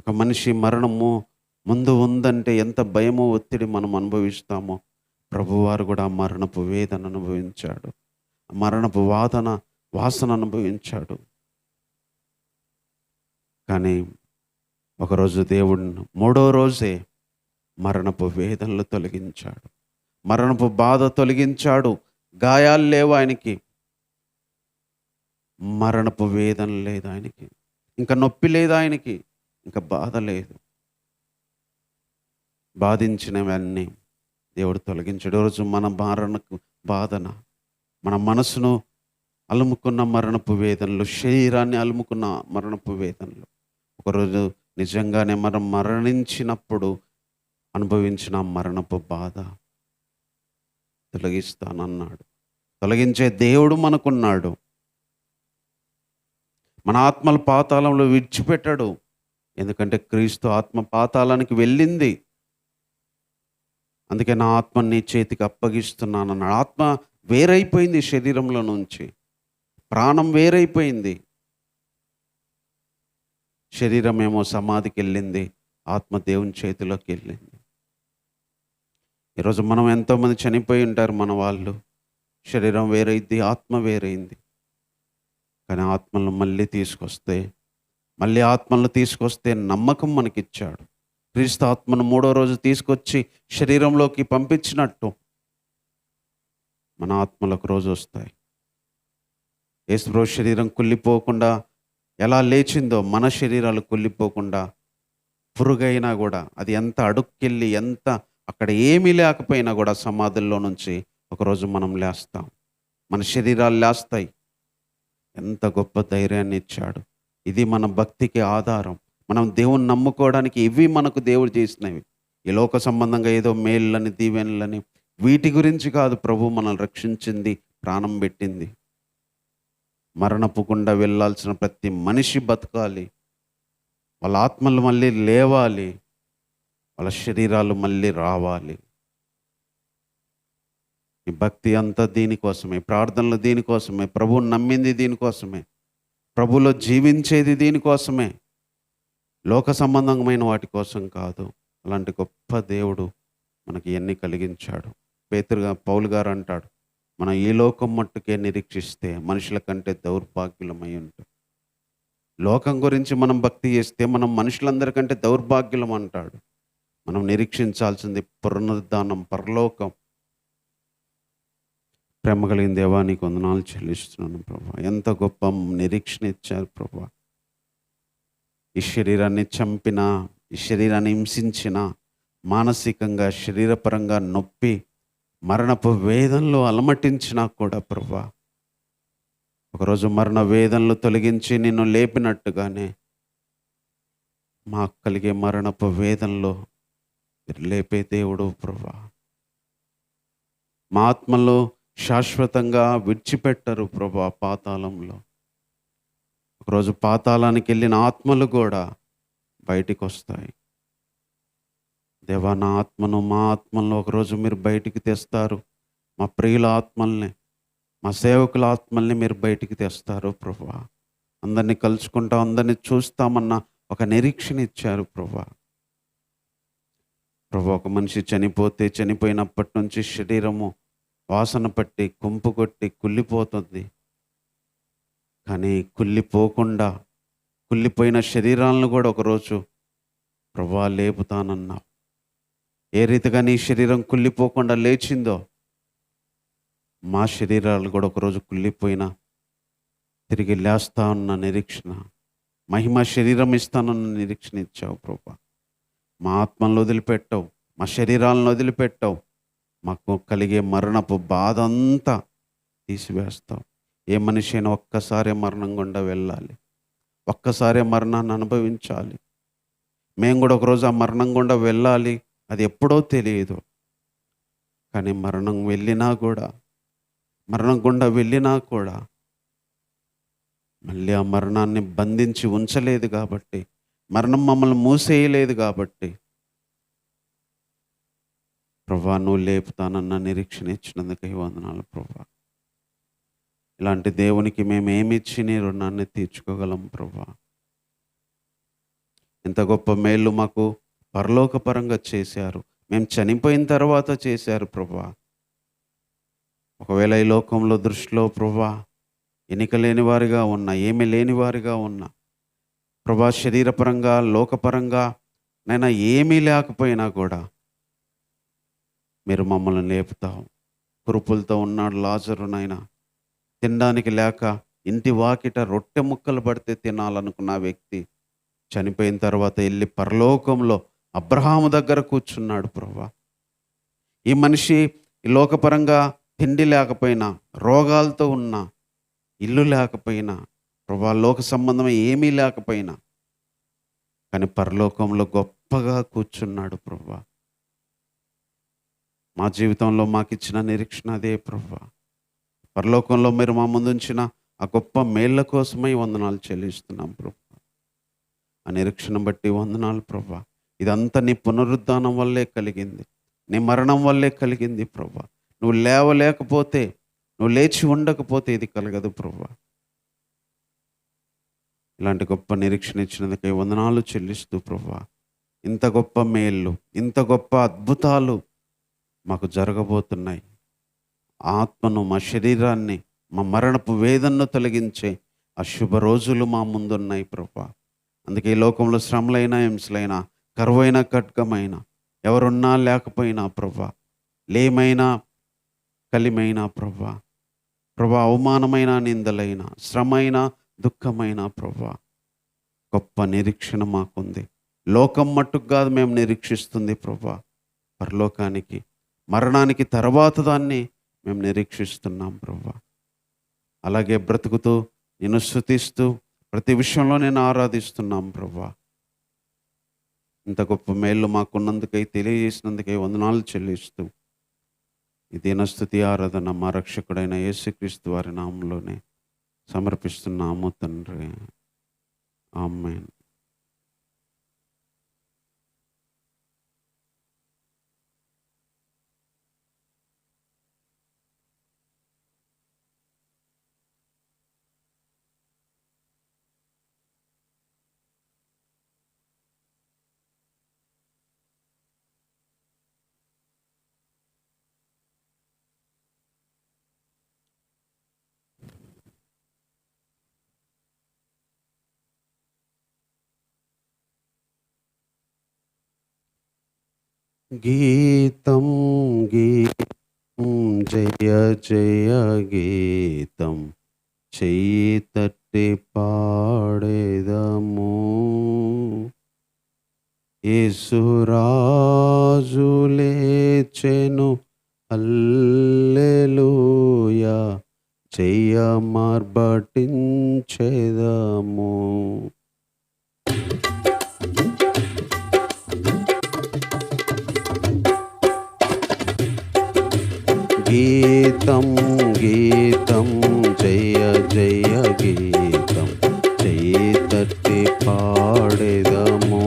Speaker 1: ఒక మనిషి మరణము ముందు ఉందంటే ఎంత భయమో ఒత్తిడి మనం అనుభవిస్తామో, ప్రభువారు కూడా ఆ మరణపు వేదన అనుభవించాడు, మరణపు వాసన అనుభవించాడు. కానీ ఒకరోజు దేవుడిని 3వ రోజే మరణపు వేదనలు తొలగించాడు, మరణపు బాధ తొలగించాడు. గాయాలు లేవు ఆయనకి, మరణపు వేదన లేదు ఆయనకి, ఇంకా నొప్పి లేదు ఆయనకి, ఇంకా బాధ లేదు. బాధించినవన్నీ దేవుడు తొలగించాడు. ఈరోజు మన మరణకు బాధన, మన మనసును అలుముకున్న మరణపు వేదనలు, శరీరాన్ని అలుముకున్న మరణపు వేదనలు, ఒకరోజు నిజంగానే మనం మరణించినప్పుడు అనుభవించిన మరణపు బాధ తొలగిస్తానన్నాడు. తొలగించే దేవుడు మనకున్నాడు. మన ఆత్మల పాతాళంలో విడిచిపెట్టాడు. ఎందుకంటే క్రీస్తు ఆత్మ పాతాళానికి వెళ్ళింది. అందుకే నా ఆత్మ నీ చేతికి అప్పగిస్తున్నానన్నాడు. ఆత్మ వేరైపోయింది శరీరంలో నుంచి, ప్రాణం వేరైపోయింది. శరీరం ఏమో సమాధికి వెళ్ళింది, ఆత్మ దేవుని చేతిలోకి వెళ్ళింది. ఈరోజు మనం ఎంతోమంది చనిపోయి ఉంటారు మన వాళ్ళు. శరీరం వేరైంది, ఆత్మ వేరైంది. కానీ ఆత్మలను మళ్ళీ ఆత్మలను తీసుకొస్తే నమ్మకం మనకిచ్చాడు. క్రీస్తు ఆత్మను 3వ రోజు తీసుకొచ్చి శరీరంలోకి పంపించినట్టు మన ఆత్మలు ఒక రోజు వస్తాయి. యేసుప్రభు శరీరం కుళ్ళిపోకుండా ఎలా లేచిందో, మన శరీరాలు కుళ్ళిపోకుండా పురుగైనా కూడా, అది ఎంత అడుక్కెళ్ళి ఎంత అక్కడ ఏమీ లేకపోయినా కూడా సమాధుల్లో నుంచి ఒకరోజు మనం లేస్తాం, మన శరీరాలు లేస్తాయి. ఎంత గొప్ప ధైర్యాన్ని ఇచ్చాడు. ఇది మన భక్తికి ఆధారం. మనం దేవుణ్ణి నమ్ముకోవడానికి ఇవి మనకు దేవుడు చేసినవి. ఈ లోక సంబంధంగా ఏదో మేళ్ళని దీవెనలని వీటి గురించి కాదు ప్రభు మనల్ని రక్షించింది, ప్రాణం పెట్టింది. మరణపు గుండా వెళ్ళాల్సిన ప్రతి మనిషి బతకాలి, వాళ్ళ ఆత్మలు మళ్ళీ లేవాలి, వాళ్ళ శరీరాలు మళ్ళీ రావాలి. ఈ భక్తి అంతా దీనికోసమే, ప్రార్థనలు దీనికోసమే, ప్రభువుని నమ్మింది దీనికోసమే, ప్రభువులో జీవించేది దీనికోసమే, లోక సంబంధమైన వాటి కోసం కాదు. అలాంటి గొప్ప దేవుడు మనకి ఎన్ని కలిగించాడు. పౌలు గారు అంటాడు, మనం ఈ లోకం మట్టుకే నిరీక్షిస్తే మనుషుల కంటే దౌర్భాగ్యులమై ఉంటాం. లోకం గురించి మనం భక్తి చేస్తే మనం మనుషులందరికంటే దౌర్భాగ్యులం అంటాడు. మనం నిరీక్షించాల్సింది పునరుద్ధానం, పరలోకం. ప్రేమ కలిగిన దేవా, నీకు వందనాలు చెల్లిస్తున్నాను ప్రభా. ఎంత గొప్ప నిరీక్షణ ఇచ్చారు ప్రభా. ఈ శరీరాన్ని చంపినా, ఈ శరీరాన్ని హింసించిన, మానసికంగా శరీరపరంగా నొప్పి మరణపు వేదనలు అలమటించినా కూడా ప్రభా, ఒకరోజు మరణ వేదనలు తొలగించి నిన్ను లేపినట్టుగానే మాకు కలిగే మరణపు వేదనలో మీరు లేపే దేవుడు ప్రభా. మా ఆత్మలో శాశ్వతంగా విడిచిపెట్టరు ప్రభా పాతాళంలో. ఒకరోజు పాతాళానికి వెళ్ళిన ఆత్మలు కూడా బయటికి వస్తాయి. దేవా, నా ఆత్మను, మా ఆత్మలను ఒకరోజు మీరు బయటికి తెస్తారు. మా ప్రియుల ఆత్మల్ని, మా సేవకుల ఆత్మల్ని మీరు బయటికి తెస్తారు ప్రభా. అందరినీ కలుసుకుంటాం, అందరినీ చూస్తామన్న ఒక నిరీక్షణ ఇచ్చారు ప్రభా. ప్రభు, ఒక మనిషి చనిపోతే చనిపోయినప్పటి నుంచి శరీరము వాసన పట్టి కుంపు కొట్టి కుళ్ళిపోతుంది. కానీ కుళ్ళిపోకుండా కుళ్ళిపోయిన శరీరాలను కూడా ఒకరోజు ప్రభువా లేపుతానన్నావు. ఏ రీతిగా నీ శరీరం కుళ్ళిపోకుండా లేచిందో మా శరీరాలు కూడా ఒకరోజు కుళ్ళిపోయినా తిరిగి లేస్తా ఉన్న నిరీక్షణ, మహిమ శరీరం ఇస్తానన్న నిరీక్షణ ఇచ్చావు ప్రభువా. మా ఆత్మలను వదిలిపెట్టావు, మా శరీరాలను వదిలిపెట్టావు. మాకు కలిగే మరణపు బాధ అంతా తీసివేస్తావు. ఏ మనిషి అయినా ఒక్కసారే మరణం గుండా వెళ్ళాలి, ఒక్కసారే మరణాన్ని అనుభవించాలి. మేము కూడా ఒకరోజు ఆ మరణం గుండా వెళ్ళాలి, అది ఎప్పుడో తెలియదు. కానీ మరణం గుండా వెళ్ళినా కూడా మళ్ళీ ఆ మరణాన్ని బంధించి ఉంచలేదు కాబట్టి, మరణం మమ్మల్ని మూసేయలేదు కాబట్టి ప్రభువా, నువ్వు లేపుతానన్న నిరీక్షణ ఇచ్చినందుకే వందనాలు ప్రభువా. ఇలాంటి దేవునికి మేము ఏమిచ్చి నీ రుణాన్ని తీర్చుకోగలం ప్రభువా? ఎంత గొప్ప మేలు మాకు పరలోకపరంగా చేశారు, మేము చనిపోయిన తర్వాత చేశారు ప్రభువా. ఒకవేళ ఈ లోకంలో దృష్టిలో ప్రభువా ఎన్నిక లేని వారిగా ఉన్నా, ఏమీ లేని వారిగా ఉన్నా ప్రభువా, శరీరపరంగా లోకపరంగా నైనా ఏమీ లేకపోయినా కూడా మీరు మమ్మల్ని లేపుతావు. కురుపులతో ఉన్నాడు లాజరు, నాయన తినడానికి లేక ఇంటి వాకిట రొట్టె ముక్కలు పడితే తినాలనుకున్న వ్యక్తి చనిపోయిన తర్వాత వెళ్ళి పరలోకంలో అబ్రహాము దగ్గర కూర్చున్నాడు ప్రభువా. ఈ మనిషి ఈ లోకపరంగా తిండి లేకపోయినా, రోగాలతో ఉన్నా, ఇల్లు లేకపోయినా ప్రభువా, లోక సంబంధం ఏమీ లేకపోయినా కానీ పరలోకంలో గొప్పగా కూర్చున్నాడు ప్రభువా. మా జీవితంలో మాకు ఇచ్చిన నిరీక్షణ అదే ప్రభువా. పరలోకంలో మీరు మా ముందుంచిన ఆ గొప్ప మేళ్ల కోసమై వందనాలు చెల్లిస్తున్నాం ప్రభువా. ఆ నిరీక్షణ బట్టి వందనాలు ప్రభువా. ఇదంతా నీ పునరుద్ధానం వల్లే కలిగింది, నీ మరణం వల్లే కలిగింది ప్రభువా. నువ్వు లేవలేకపోతే, నువ్వు లేచి ఉండకపోతే ఇది కలగదు ప్రభువా. ఇలాంటి గొప్ప నిరీక్షణ ఇచ్చినందుకే వందనాలు చెల్లిస్తూ ప్రభువా, ఇంత గొప్ప మేళ్ళు, ఇంత గొప్ప అద్భుతాలు మాకు జరగబోతున్నాయి. ఆత్మను, మా శరీరాన్ని, మా మరణపు వేదనను తొలగించే ఆ శుభ రోజులు మా ముందున్నాయి ప్రభువా. అందుకే ఈ లోకంలో శ్రమలైనా, హింసలైనా, కరువైన ఖడ్గమైనా, ఎవరున్నా లేకపోయినా ప్రభువా, లేమైనా కలిమైనా ప్రభువా, అవమానమైన, నిందలైన, శ్రమైన, దుఃఖమైన ప్రభువా, గొప్ప నిరీక్షణ మాకుంది. లోకం మట్టుకు కాదు మేము నిరీక్షిస్తుంది ప్రభువా, పరలోకానికి, మరణానికి తర్వాత దాన్ని మేము నిరీక్షిస్తున్నాం ప్రభువా. అలాగే బ్రతుకుతూ నిన్ను స్తుతిస్తూ ప్రతి విషయంలో నేను ఆరాధిస్తున్నాం ప్రభువా. ఇంత గొప్ప మేళ్ళు మాకున్నందుకై, తెలియజేసినందుకై వందనాలు చెల్లిస్తూ ఈ దినస్తుతి ఆరాధన మా రక్షకుడైన యేసుక్రీస్తు వారి నామంలోనే సమర్పిస్తున్నాము తండ్రి. ఆమేన్. గీతం గీతం జయ జయ గీతం, చెయ్యి తట్టి పాడేదము. యేసురాజు లేచెను హల్లెలూయా, చెయ్య మార్బటించెదము. గీతం గీతం జయ జయ గీతం, చెయ్యి తట్టి పాడెదము.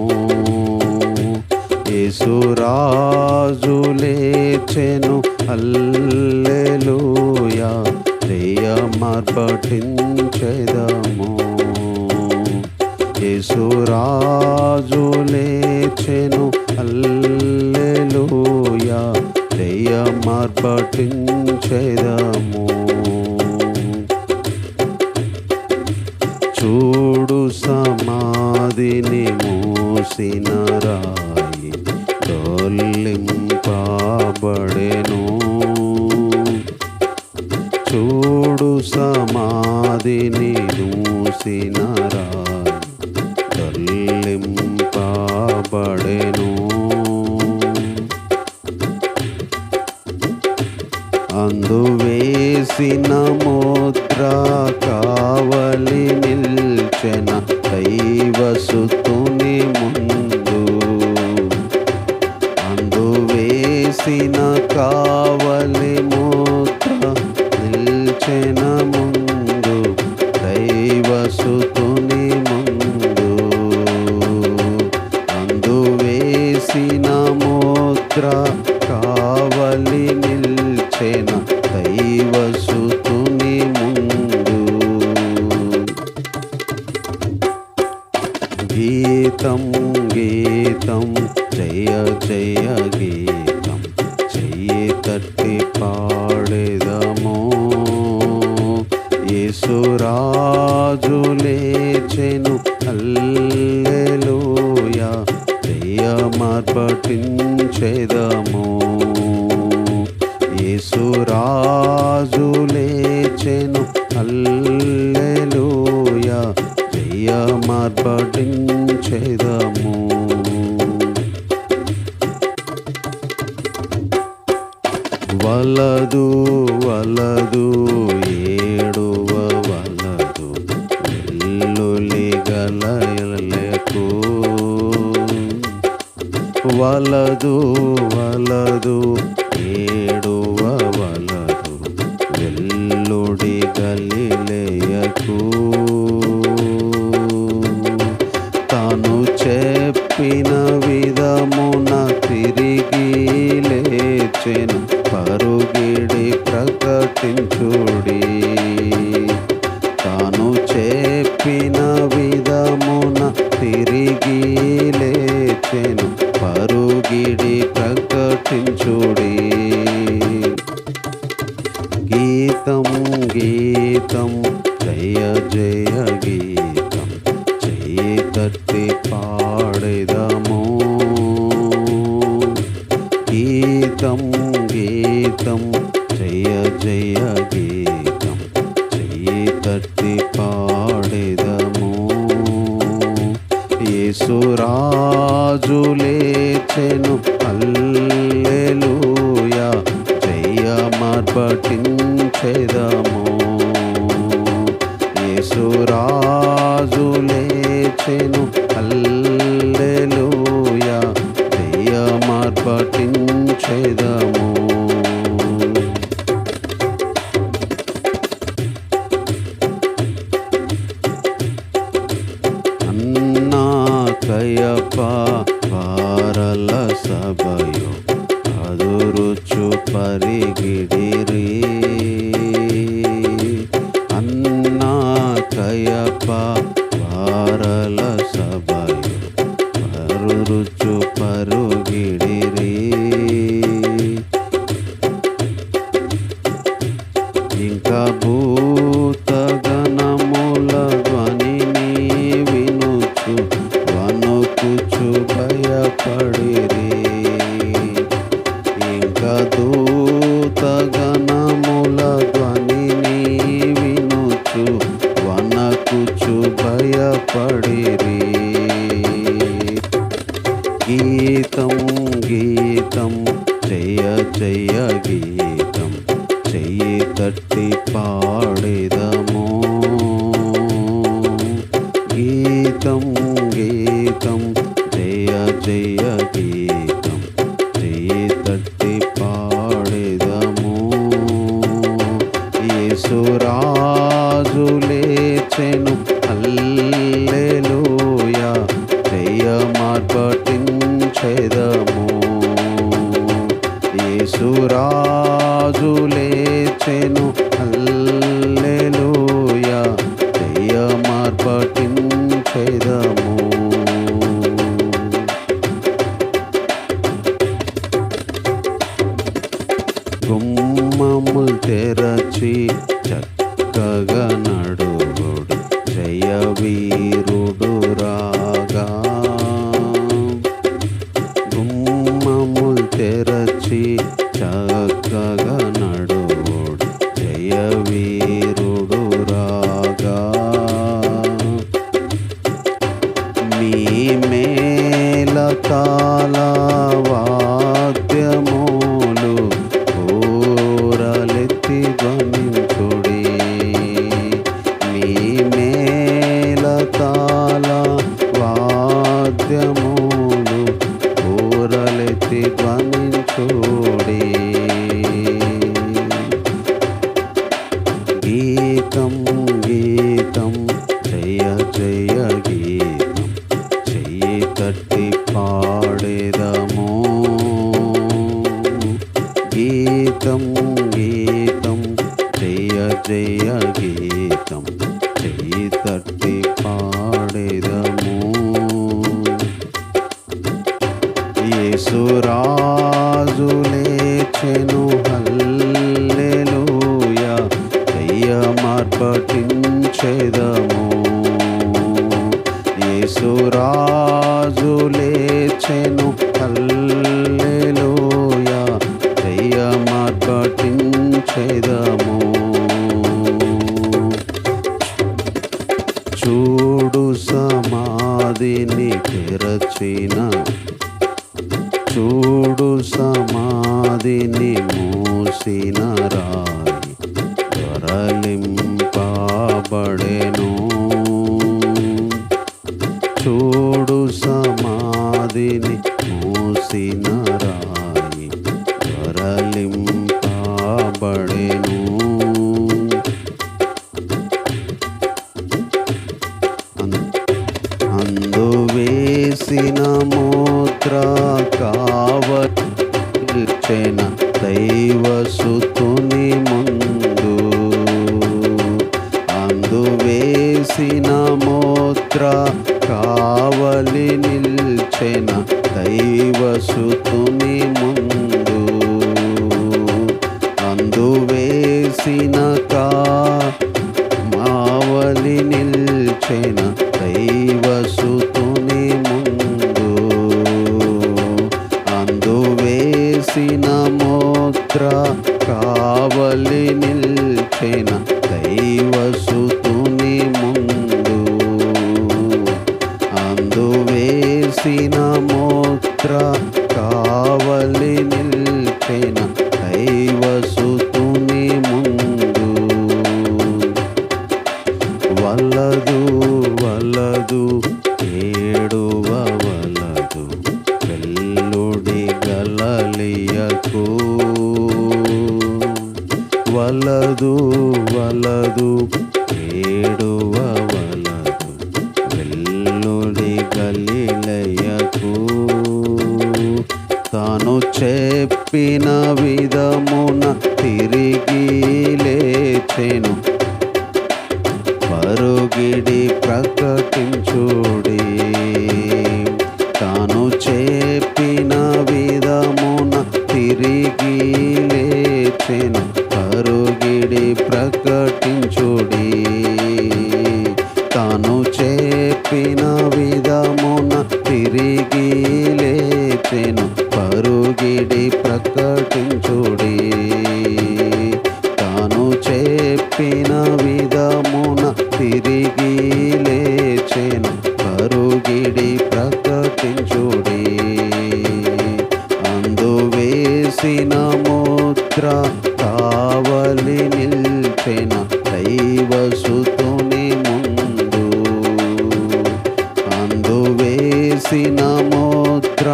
Speaker 1: యేసురాజు లేచెను హల్లెలూయా, చెయ్య మార్బటించెదము. యేసురాజు లేచెను హల్లెలూయా, హల్లెలూయా జయమర్పటించెదము. చూడు సమాధిని మూసిన రాయి దొర్లింపబడెను. చూడు సమాధిని మూసిన రాయి దొర్లింపబడెను. అందు వేసిన ముద్ర కావలి నిల్చెన దైవసుతుని ముందు. అందు వేసిన కావలి ముద్ర నిల్చెన ముందు దైవసుతుని ముందు. అందు వేసిన ముద్ర కావలి నిల్చెన దైవసుతుని ముందు. గీతం గీతం జయ జయ గీతం చెయ్యి తట్టి పాడెదము. యేసురాజు లేచెను హల్లెలూయా జయమర్పటించెదము. యేసురాజు లేచెను హల్లెలూయా జయమర్పటించెదము. వలదు వలదు ఏడువ వలదు వెల్లులి గలయలకు. వలదు వలదు ఏడువ వలదు వెల్లుడి గలిలయకు. తాను చెప్పిన విధమున తిరిగి లేచెను పరుగిడి ప్రకటించుడి. తాను చెప్పిన విధమున తిరిగి లేచెను పరుగిడి ప్రకటించుడి. గీతం గీతం జయ జయ గీతం చెయ్యి తట్టి పాడెదము. గీతం గీతం జయ జయ గీతం చెయ్యి తట్టి పాడెదము. యేసురాజు లేచెను హల్లెలూయా జయమర్పటించెదము. యేసురాజు లేచెను హల్లెలూయా జయమర్పటించెదము. కయప వారల సభయో అదురుచు పరిగిడిరి. అన్నా కయప వారల సభయో అదురుచు పరుగిడిరి. ఇంకా భూతగణముల ధ్వనిని వినుచు వణుకుచు భయపడిరి. ఇంకా దూతగణముల ధ్వనిని వినుచు వణకుచు భయపడిరి. గీతం గీతం జయ జయ గీతం చెయ్యి తట్టి పాడెదము. గీతం గీతం జయ జయ గీతం చెయ్యి తట్టి పాడెదము. యేసురాజు లేచెను హల్లెలూయా జయమర్పటించెదము. యేసురాజు లేచెను హల్లెలూయా జయమర్పటించెదము. గుమ్మముల్ తెరచి చక్కగా నడువుడు జయ వీరుడు రాగా. గుమ్మముల్ తెరచి చక్కగా నడువుడు జయ వీరుడు రాగా. మీ మేళతాళ వాద్యములు ఊరలెత్తి ధ్వనించుడి. మీ మేళతాళ వాద్యములు ఊరలెత్తి ధ్వనించుడి. గీతం గీతం జయ జయ గీతం చెయ్యి తట్టి పాడేదము. గీతం గీతం జయ జయ గీతం చెయ్యి తట్టి పాడేదము. యేసురాజు లేచెను హల్లెలూయా జయమార్పటించెదము. యేసురాజు లేచెను హల్లెలూయా జయమార్పటించెదము. చూడు సమాధిని తెరచిన, చూడు సమాధిని మూసిన రాయి దొరలింపబడెను. చూడు సమాధిని మూసిన రాయి దొరలింపబడెను. అందు వేసిన ముద్ర కావలిచెన దైవసుతుని ముందు. అందు వేసిన ముద్ర కావలి నిల్చెన దైవసుతుని ముందు. అందు వేసిన మావలి నిల్చెన దైవసుతుని ముందు. అందు వేసిన ముద్ర కావలి నిల్చెన దైవసుతుని ముందు. అందు వేసిన ముద్ర కావలి నిల్చెన దైవసుతుని ముందు. వలదు వలదు ఏడువ వలదు వెల్లుడి గలలియకు. వలదు వలదు ఏడువ వలదు వెల్లుడి గలిలయకు. తాను చెప్పిన విధమున తిరిగి లేచెను పరుగిడి ప్రకటించుడి. తాను చెప్పిన విధమున తిరిగి లేచెను పరుగిడి ప్రకటించుడి. తాను చెప్పిన విధమున తిరిగి లేచెను పరుగిడి ప్రకటించుడి. తాను చెప్పిన విధమున తిరిగి లేచెను పరుగిడి ప్రకటించుడి. అందు వేసిన ముద్ర కావలి నిల్చెన దైవసుతుని ముందు. అందు వేసిన ముద్ర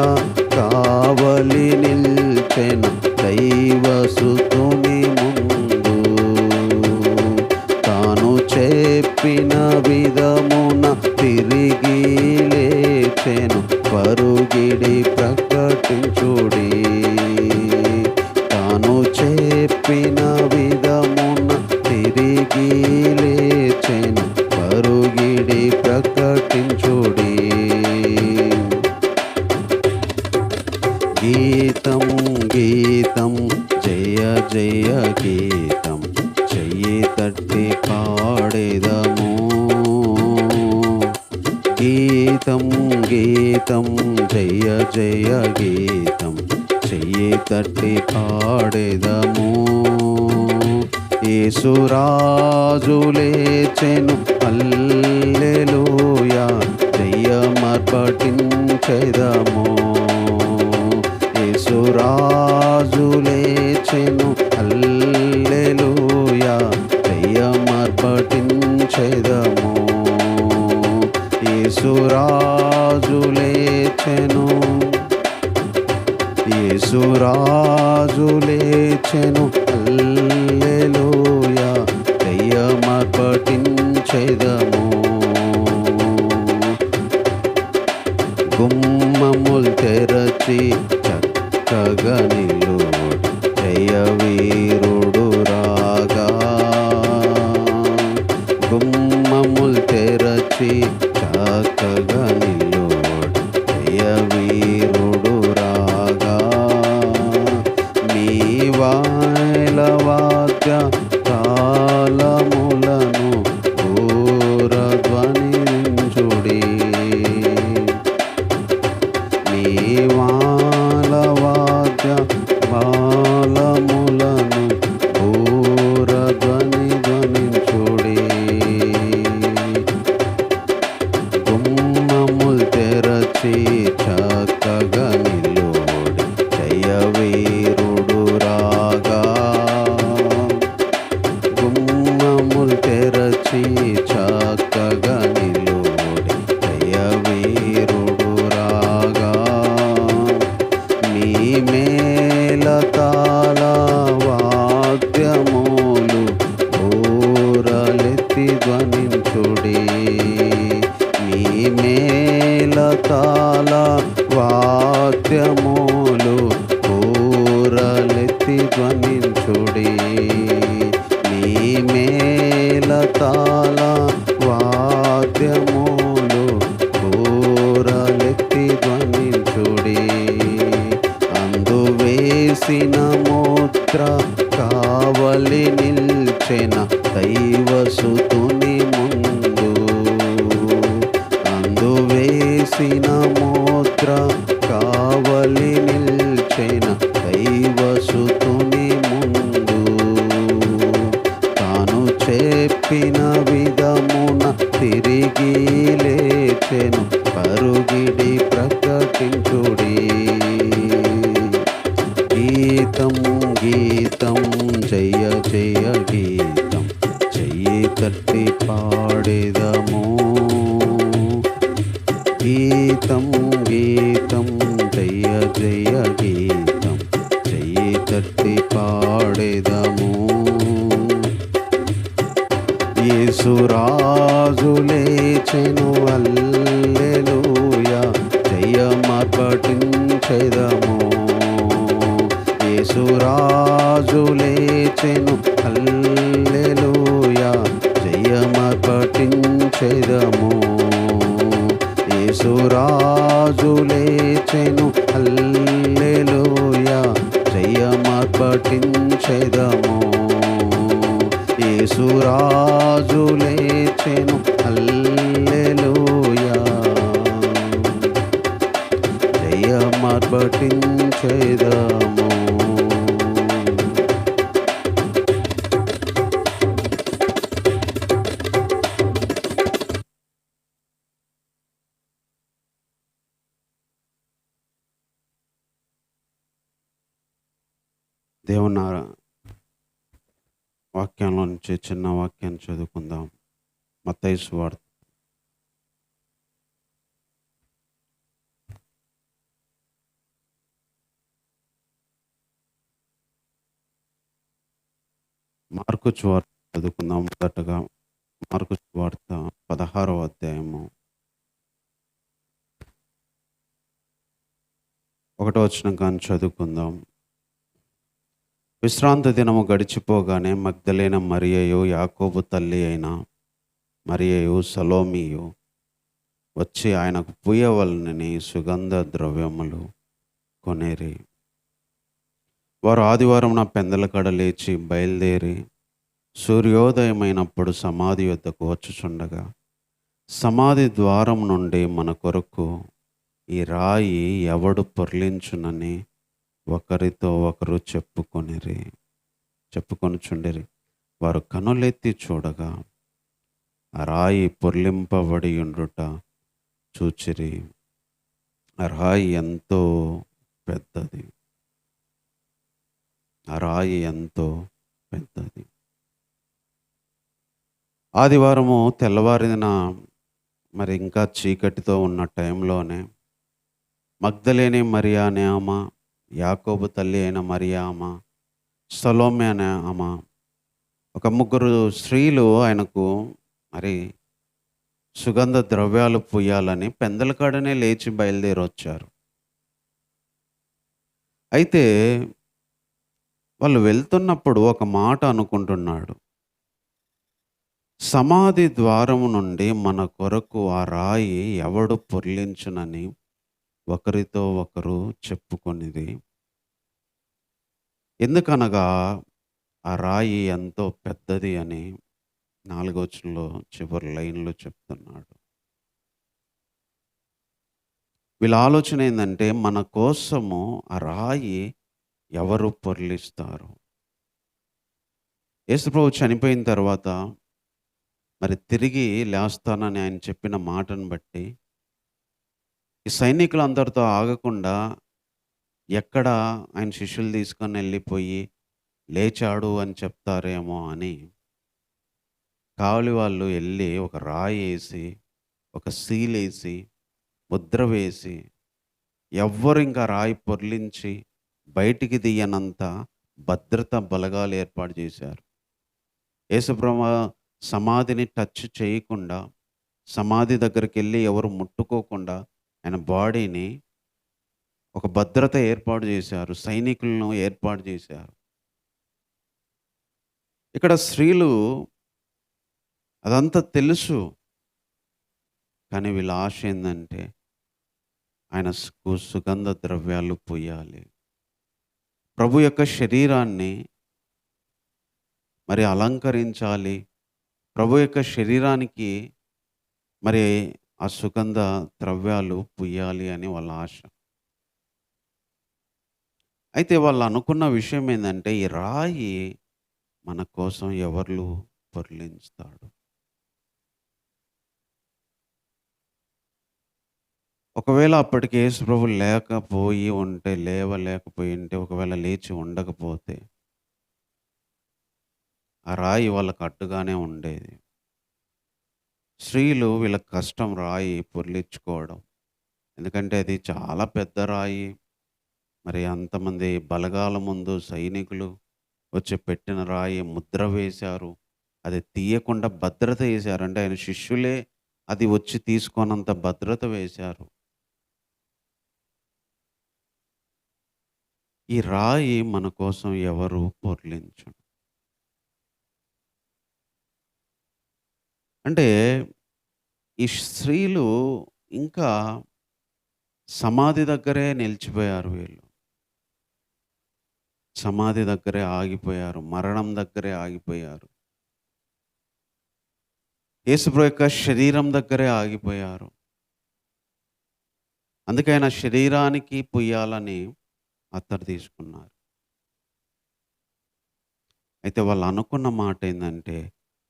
Speaker 1: కావలి నిల్చెన దైవసుతుని ముందు. తాను చెప్పిన విధమున తిరిగి లేచెను పరుగిడి ప్రకటించుడి. తాను చెప్పిన విధమున తిరిగి లేచెను పరుగిడి ప్రకటించుడి. గీతం గీతం జయ గీతం చెయ్యి తట్టి పాడేదము. గీతం గీతం జయ జయ గీతం చెయ్యి తట్టి పాడేదము. యేసురాజు లేచెను హల్లెలూయా జయమర్పటించెదము. యేసురాజు లేచెను హల్లెలూయా జయమర్పటించెదము. యేసురాజు లేచెను, యేసురాజు లేచెను హల్లెలూయా జయమర్పటించెదము. గుమ్మముల్ తెరచి చక్కగా నిలువడు జయవీరుడు రాగా. గుమ్మముల్ తెరచి చక్కగా నిలువడు జయవీరుడు రాగా. మీ వాయిల వాద్య తాళములను ఘోరధ్వనించుడి. మీ వాల వాద్య తాళములను ఘోరధ్వనించుడి. గుమ్మముల్ తెరచి చక్కగా నిలువడు జయవీరుడు రాగా. గుమ్మముల్ తెరచి చక్కగా నిలువడు జయవీరుడు రాగా. మీ మేళతాళ వాద్యములు ఘోరలెత్తి ధ్వనించుడి. మీ మేళతాళ వాద్యములు ఘోరలెత్తి ధ్వనించుడి. మీ మేళతాళ వాద్యములు ఘోరలెత్తి ధ్వనించుడి. అందువేసిన ముద్ర కావలి నిల్చెన దైవసుతుని ముందు. అందువేసిన ముద్ర కావలి నిల్చెన దైవసుతుని ముందు. తాను చెప్పిన విధమున తిరిగి లేచెను పరుగిడి ప్రకటించుడి. గీతం గీతం జయ జయ గీతం చెయ్యి తట్టి పాడేదము. గీతం గీతం జయ జయ గీతం చెయ్యి తట్టి పాడేదము. యేసురాజు లేచెను హల్లెలూయా జయమర్పటించెదము. యేసురాజు లేచెను హల్లెలూయా జయమర్పటించెదము. యేసురాజు లేచెను హల్లెలూయా జయమర్పటించెదము. యేసురాజు లేచెను హల్లెలూయా జయమర్పటించెదము. దేవుని వాక్యంలో నుంచి చిన్న వాక్యాన్ని చదువుకుందాం. మత్తయి సువార్త మార్కు సువార్త చదువుకుందాం. మొదటగా మార్కు సువార్త 16వ అధ్యాయము 1వ వచనం కానీ చదువుకుందాం. విశ్రాంతి దినము గడిచిపోగానే మగ్దలేన మరియయు యాకోబు తల్లి అయిన మరియయు సలోమియు వచ్చి ఆయనకు పూయవలనని సుగంధ ద్రవ్యములు కొనేరి. వారు ఆదివారం నా పెందలకడ లేచి బయలుదేరి సూర్యోదయమైనప్పుడు సమాధి యొద్దకు వచ్చుచుండగా సమాధి ద్వారం నుండి మన కొరకు ఈ రాయి ఎవడు పొర్లించునని ఒకరితో ఒకరు చెప్పుకొనుచుండిరి. వారు కనులెత్తి చూడగా ఆ రాయి పొర్లింపబడి ఉండుట చూచిరి. ఆ రాయి ఎంతో పెద్దది. ఆ రాయి ఎంతో పెద్దది. ఆదివారము తెల్లవారిన మరి ఇంకా చీకటితో ఉన్న టైంలోనే మగ్దలేని మరియా అనే ఆమె, యాకోబు తల్లి అయిన మరియా ఆమె, సలోమె అనే ఆమె, ఒక ముగ్గురు స్త్రీలు ఆయనకు మరి సుగంధ ద్రవ్యాలు పూయాలని పెందలకాడనే లేచి బయలుదేరి వచ్చారు. అయితే వాళ్ళు వెళ్తున్నప్పుడు ఒక మాట అనుకుంటున్నాడు. సమాధి ద్వారము నుండి మన కొరకు ఆ రాయి ఎవడు పొర్లించునని ఒకరితో ఒకరు చెప్పుకొనిది. ఎందుకనగా ఆ రాయి ఎంతో పెద్దది అని 4వ వచనంలో చివరి లైన్‌లో చెప్తున్నాడు. వీళ్ళ ఆలోచన ఏందంటే మన కోసము ఆ రాయి ఎవరు పొర్లిస్తారు? యేసుప్రభు చనిపోయిన తర్వాత మరి తిరిగి లేస్తానని ఆయన చెప్పిన మాటను బట్టి ఈ సైనికులందరితో ఆగకుండా ఎక్కడ ఆయన శిష్యులు తీసుకొని వెళ్ళిపోయి లేచాడు అని చెప్తారేమో అని కావలి వాళ్ళు వెళ్ళి ఒక రాయి వేసి, ఒక సీలేసి, ముద్ర వేసి, ఎవ్వరు ఇంకా రాయి పొర్లించి బయటికి తీయనంత భద్రత బలగాలు ఏర్పాటు చేశారు. యేసుప్రభు సమాధిని టచ్ చేయకుండా, సమాధి దగ్గరికి వెళ్ళి ఎవరు ముట్టుకోకుండా ఆయన బాడీని ఒక భద్రత ఏర్పాటు చేశారు. సైనికులను ఏర్పాటు చేశారు. ఇక్కడ స్త్రీలు అదంతా తెలుసు. కానీ వీళ్ళ ఆశ ఏందంటే ఆయనకు సుగంధ ద్రవ్యాలు పూయాలి. ప్రభు యొక్క శరీరాన్ని మరి అలంకరించాలి. ప్రభు యొక్క శరీరానికి మరి ఆ సుగంధ ద్రవ్యాలు పూయాలి అని వాళ్ళ ఆశ. అయితే వాళ్ళు అనుకున్న విషయం ఏందంటే ఈ రాయి మన కోసం ఎవరు పొర్లించుతాడు? ఒకవేళ అప్పటికి యేసుప్రభు లేవలేకపోయి ఉంటే, ఒకవేళ లేచి ఉండకపోతే ఆ రాయి వాళ్ళకు అడ్డుగానే ఉండేది. స్త్రీలు వీళ్ళకి కష్టం రాయి పొర్లించుకోవడం. ఎందుకంటే అది చాలా పెద్ద రాయి. మరి అంతమంది బలగాల ముందు సైనికులు వచ్చి పెట్టిన రాయి ముద్ర వేశారు. అది తీయకుండా భద్రత వేశారు. అంటే ఆయన శిష్యులే అది వచ్చి తీసుకోనంత భద్రత వేశారు. ఈ రాయి మన కోసం ఎవరు పొర్లించును? అంటే ఈ స్త్రీలు ఇంకా సమాధి దగ్గరే నిలిచిపోయారు వీళ్ళు. సమాధి దగ్గరే ఆగిపోయారు. మరణం దగ్గరే ఆగిపోయారు. యేసుప్రభు యొక్క శరీరం దగ్గరే ఆగిపోయారు. అందుకే ఆయన శరీరానికి పుయ్యాలని అత్తరు తీసుకున్నారు. అయితే వాళ్ళు అనుకున్న మాట ఏందంటే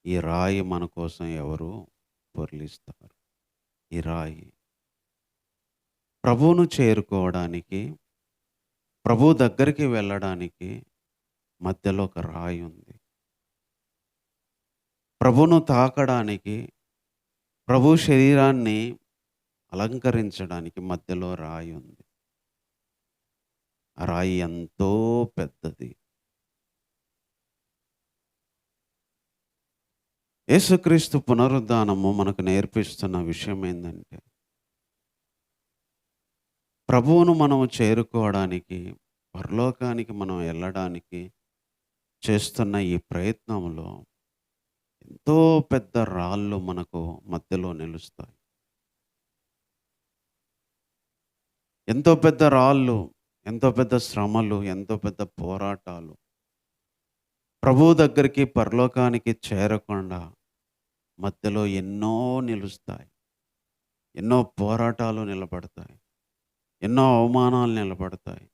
Speaker 1: ఈ రాయి మన కోసం ఎవరు పొర్లిస్తారు? ఈ రాయి ప్రభువును చేరుకోవడానికి, ప్రభు దగ్గరికి వెళ్ళడానికి మధ్యలో ఒక రాయి ఉంది. ప్రభువును తాకడానికి, ప్రభు శరీరాన్ని అలంకరించడానికి మధ్యలో రాయి ఉంది. ఆ రాయి ఎంతో పెద్దది. యేసుక్రీస్తు పునరుద్ధానము మనకు నేర్పిస్తున్న విషయం ఏందంటే ప్రభువును మనం చేరుకోవడానికి, పరలోకానికి మనం వెళ్ళడానికి చేస్తున్న ఈ ప్రయత్నంలో ఎంతో పెద్ద రాళ్ళు మనకు మధ్యలో నిలుస్తాయి. ఎంతో పెద్ద రాళ్ళు ఎంతో పెద్ద శ్రమలు, ఎంతో పెద్ద పోరాటాలు. ప్రభువు దగ్గరికి, పరలోకానికి చేరకుండా మధ్యలో ఎన్నో నిలుస్తాయి. ఎన్నో పోరాటాలు నిలబడతాయి. ఎన్నో అవమానాలు నిలబడతాయి.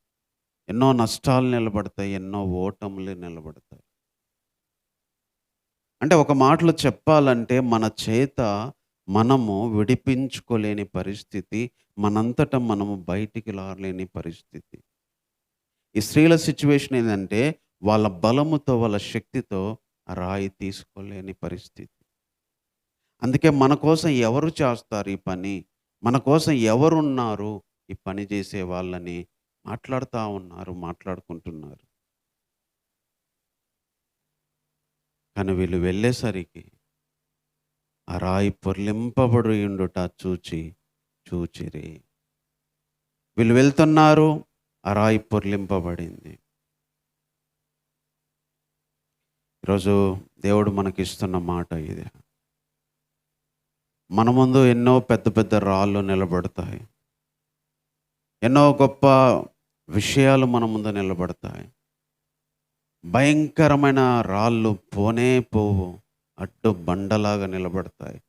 Speaker 1: ఎన్నో నష్టాలు నిలబడతాయి. ఎన్నో ఓటములు నిలబడతాయి. అంటే ఒక మాటలో చెప్పాలంటే మన చేత మనము విడిపించుకోలేని పరిస్థితి, మనంతట మనము బయటికి రాలేని పరిస్థితి. ఈ స్త్రీల సిట్యుయేషన్ ఏందంటే వాళ్ళ బలముతో, వాళ్ళ శక్తితో ఆ రాయి తీసుకోలేని పరిస్థితి. అందుకే మన కోసం ఎవరు చేస్తారు ఈ పని? మన కోసం ఎవరున్నారు ఈ పని చేసే వాళ్ళని మాట్లాడుతా ఉన్నారు, మాట్లాడుకుంటున్నారు. కానీ వీళ్ళు వెళ్ళేసరికి ఆ రాయి పొర్లింపబడి ఉండుట చూచిరి. వీళ్ళు వెళ్తున్నారు, ఆ రాయి పొర్లింపబడింది. ఈరోజు దేవుడు మనకిస్తున్న మాట ఇది. మన ముందు ఎన్నో పెద్ద పెద్ద రాళ్ళు నిలబడతాయి. ఎన్నో గొప్ప విషయాలు మన ముందు నిలబడతాయి. భయంకరమైన రాళ్ళు పోనే పోవు, అడ్డు బండలాగా నిలబడతాయి.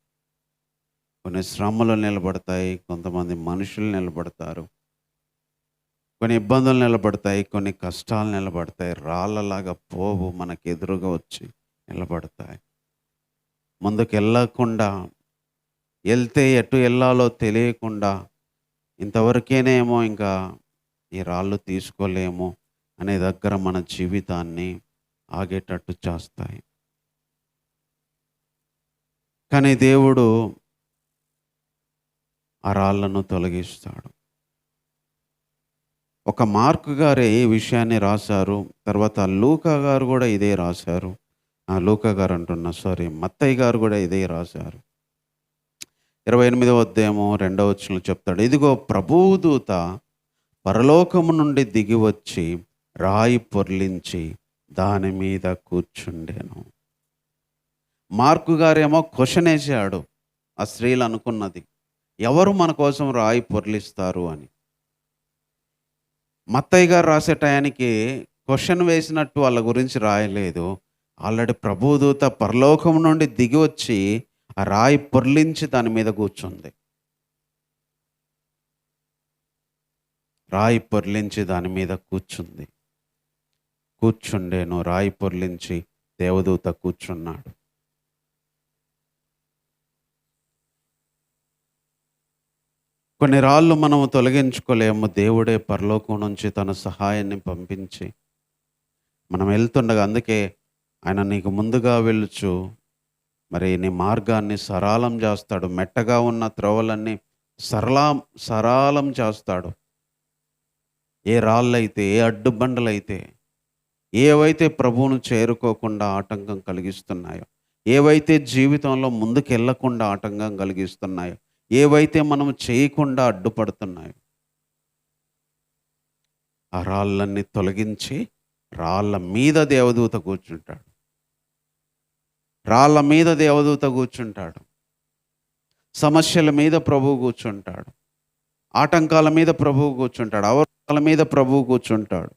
Speaker 1: కొన్ని శ్రమలు నిలబడతాయి, కొంతమంది మనుషులు నిలబడతారు, కొన్ని ఇబ్బందులు నిలబడతాయి, కొన్ని కష్టాలు నిలబడతాయి. రాళ్ళలాగా పోవు, మనకు ఎదురుగా వచ్చి నిలబడతాయి. ముందుకు వెళ్ళకుండా, వెళ్తే ఎటు వెళ్ళాలో తెలియకుండా ఇంతవరకేనేమో ఇంకా ఈ రాళ్ళు తీసుకోలేము అనే దగ్గర మన జీవితాన్ని ఆగేటట్టు చేస్తాయి. కానీ దేవుడు ఆ రాళ్ళను తొలగిస్తాడు. ఒక మార్కు గారే ఈ విషయాన్ని రాశారు. తర్వాత లూకా గారు కూడా ఇదే రాశారు. లూకా గారు అంటున్నా, మత్తయి గారు కూడా ఇదే రాశారు. 28వ అధ్యాయము 2వ వచనంలో చెప్తాడు, ఇదిగో ప్రభువు దూత పరలోకము నుండి దిగి వచ్చి రాయి పొర్లించి దాని మీద కూర్చుండెను. మార్కు గారేమో క్వశ్చన్ వేసాడు. ఆ స్త్రీలు అనుకున్నది, ఎవరు మన కోసం రాయి పొర్లిస్తారు అని. మత్తయి గారు రాసే టయానికి క్వశ్చన్ వేసినట్టు వాళ్ళ గురించి రాయలేదు. ఆల్రెడీ ప్రభుదూత పరలోకం నుండి దిగి వచ్చి ఆ రాయి పొర్లించి దాని మీద కూర్చుంది. రాయి పొర్లించి దాని మీద కూర్చుండేను. రాయి పొర్లించి దేవదూత కూర్చున్నాడు. కొన్ని రాళ్ళు మనము తొలగించుకోలేము. దేవుడే పరలోకం నుంచి తన సహాయాన్ని పంపించి మనం వెళ్తుండగా, అందుకే ఆయన నీకు ముందుగా వెళ్ళుచు మరి నీ మార్గాన్ని సరళం చేస్తాడు. మెట్టగా ఉన్న త్రోవలన్నీ సరళం చేస్తాడు. ఏ రాళ్ళైతే, ఏ అడ్డుబండలైతే, ఏవైతే ప్రభువును చేరుకోకుండా ఆటంకం కలిగిస్తున్నాయో, ఏవైతే జీవితంలో ముందుకు వెళ్ళకుండా ఆటంకం కలిగిస్తున్నాయో, ఏవైతే మనం చేయకుండా అడ్డుపడుతున్నాయో, ఆ రాళ్ళన్నీ తొలగించి రాళ్ళ మీద దేవదూత కూర్చుంటాడు. రాళ్ళ మీద దేవదూత కూర్చుంటాడు. సమస్యల మీద ప్రభువు కూర్చుంటాడు. ఆటంకాల మీద ప్రభువు కూర్చుంటాడు. అవరోధాల మీద ప్రభువు కూర్చుంటాడు.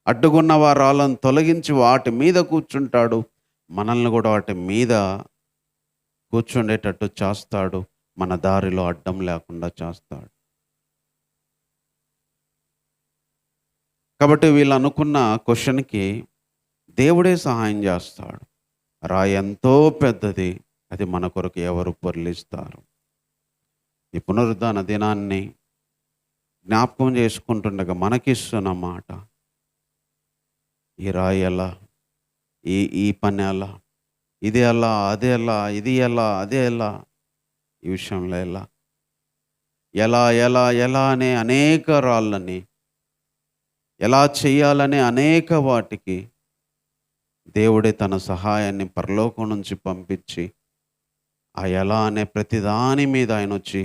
Speaker 1: అడ్డుకున్న రాళ్ళను తొలగించి వాటి మీద కూర్చుంటాడు. మనల్ని కూడా వాటి మీద కూర్చుండేటట్టు చేస్తాడు. మన దారిలో అడ్డం లేకుండా చేస్తాడు. కాబట్టి వీళ్ళు అనుకున్న క్వశ్చన్కి దేవుడే సహాయం చేస్తాడు. రాయి ఎంతో పెద్దది, అది మన కొరకు ఎవరు పొర్లిస్తారు? ఈ పునరుద్ధాన దినాన్ని జ్ఞాపకం చేసుకుంటుండగా మనకిస్తున్న మాట, ఈ రాయి ఎలా, ఈ పని ఎలా, ఇది ఎలా, అదే ఎలా, ఇది ఎలా, అదే ఎలా, ఈ విషయంలో ఎలా ఎలా ఎలా ఎలా అనే అనేక రాళ్ళని, ఎలా చేయాలనే అనేక వాటికి దేవుడే తన సహాయాన్ని పరలోకం నుంచి పంపించి ఆ ఎలా అనే ప్రతిదాని మీద ఆయన వచ్చి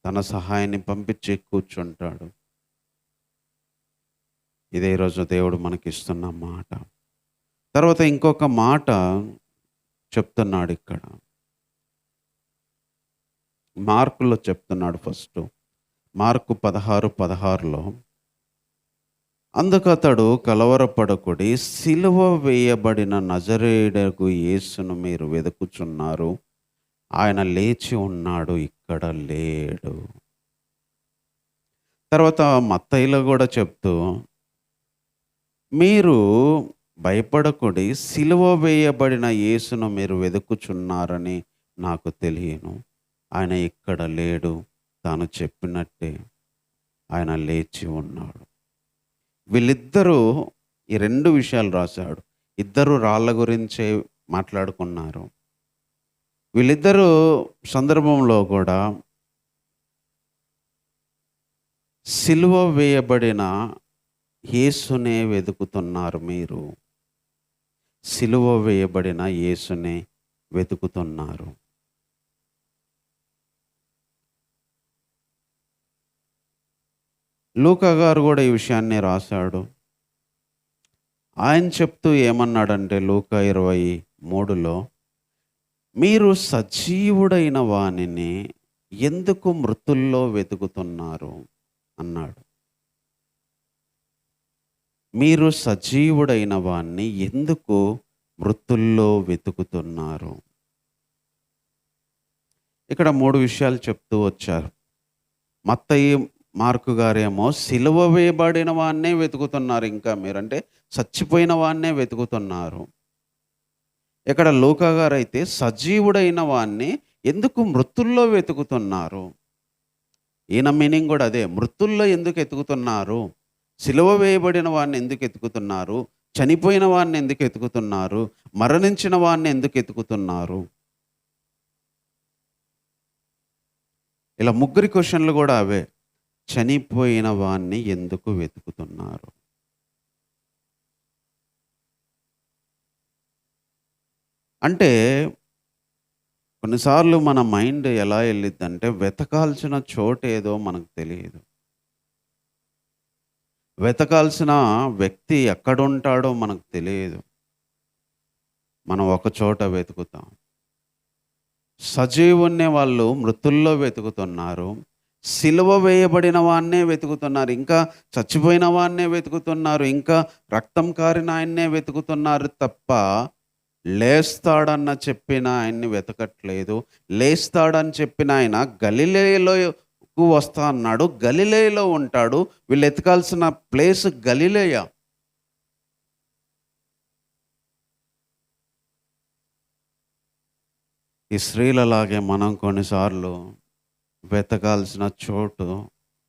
Speaker 1: తన సహాయాన్ని పంపించి కూర్చుంటాడు. ఇదే ఈరోజు దేవుడు మనకిస్తున్న మాట. తర్వాత ఇంకొక మాట చెప్తున్నాడు ఇక్కడ, మార్కులో చెప్తున్నాడు. ఫస్ట్ మార్కు 16:16లో అందుకతడు కలవరపడకుడి, సిలువ వేయబడిన నజరేయుడగు యేసును మీరు వెదుకుచున్నారు. ఆయన లేచి ఉన్నాడు, ఇక్కడ లేడు. తర్వాత మత్తయిలో కూడా చెప్తూ, మీరు భయపడకుడి, సిలువ వేయబడిన యేసును మీరు వెదుకుచున్నారని నాకు తెలియను. ఆయన ఇక్కడ లేడు, తాను చెప్పినట్టే ఆయన లేచి ఉన్నాడు. వీళ్ళిద్దరూ ఈ 2 విషయాలు రాశాడు. ఇద్దరు రాళ్ళ గురించే మాట్లాడుకున్నారు. వీళ్ళిద్దరూ సందర్భంలో కూడా సిలువ వేయబడిన యేసునే వెతుకుతున్నారు మీరు. సిలువ వేయబడిన యేసునే వెతుకుతున్నారు. లూకా గారు కూడా ఈ విషయాన్ని రాశాడు. ఆయన చెప్తూ ఏమన్నాడంటే లూకా 23లో, మీరు సజీవుడైన వానిని ఎందుకు మృతుల్లో వెతుకుతున్నారు అన్నాడు. మీరు సజీవుడైన వాణ్ణి ఎందుకు మృతుల్లో వెతుకుతున్నారు? ఇక్కడ 3 విషయాలు చెప్తూ వచ్చారు. మత్తయి, మార్కు గారేమో సిలువ వేయబడిన వాన్నే వెతుకుతున్నారు, ఇంకా మీరంటే చచ్చిపోయిన వాన్నే వెతుకుతున్నారు. ఇక్కడ లూకా గారైతే సజీవుడైన వాన్ని ఎందుకు మృతుల్లో వెతుకుతున్నారు? ఈయన మీనింగ్ కూడా అదే. మృతుల్లో ఎందుకు ఎతుకుతున్నారు? సిలువ వేయబడిన వాడిని ఎందుకు ఎతుకుతున్నారు? చనిపోయిన వాడిని ఎందుకు ఎతుకుతున్నారు? మరణించిన వాడిని ఎందుకు ఎతుకుతున్నారు? ఇలా 3 క్వశ్చన్లు కూడా అవే. చనిపోయిన వాడిని ఎందుకు వెతుకుతున్నారు? అంటే కొన్నిసార్లు మన మైండ్ ఎలా వెళ్ళిద్దంటే, వెతకాల్సిన చోటేదో మనకు తెలియదు. వెతకాల్సిన వ్యక్తి ఎక్కడుంటాడో మనకు తెలియదు. మనం ఒక చోట వెతుకుతాం. సజీవున్నే వాళ్ళు మృతుల్లో వెతుకుతున్నారు. సిలువ వేయబడిన వాన్నే వెతుకుతున్నారు. ఇంకా చచ్చిపోయిన వాన్నే వెతుకుతున్నారు. ఇంకా రక్తం కారిన ఆయన్నే వెతుకుతున్నారు తప్ప లేస్తాడన్న చెప్పిన ఆయన్ని వెతకట్లేదు. లేస్తాడని చెప్పిన ఆయన గలిలయలోకి వస్తా అన్నాడు. గలిలయలో ఉంటాడు. వీళ్ళు ఎతకాల్సిన ప్లేస్ గలిలయ. ఈ స్త్రీలలాగే మనం కొన్నిసార్లు వెతకాల్సిన చోటు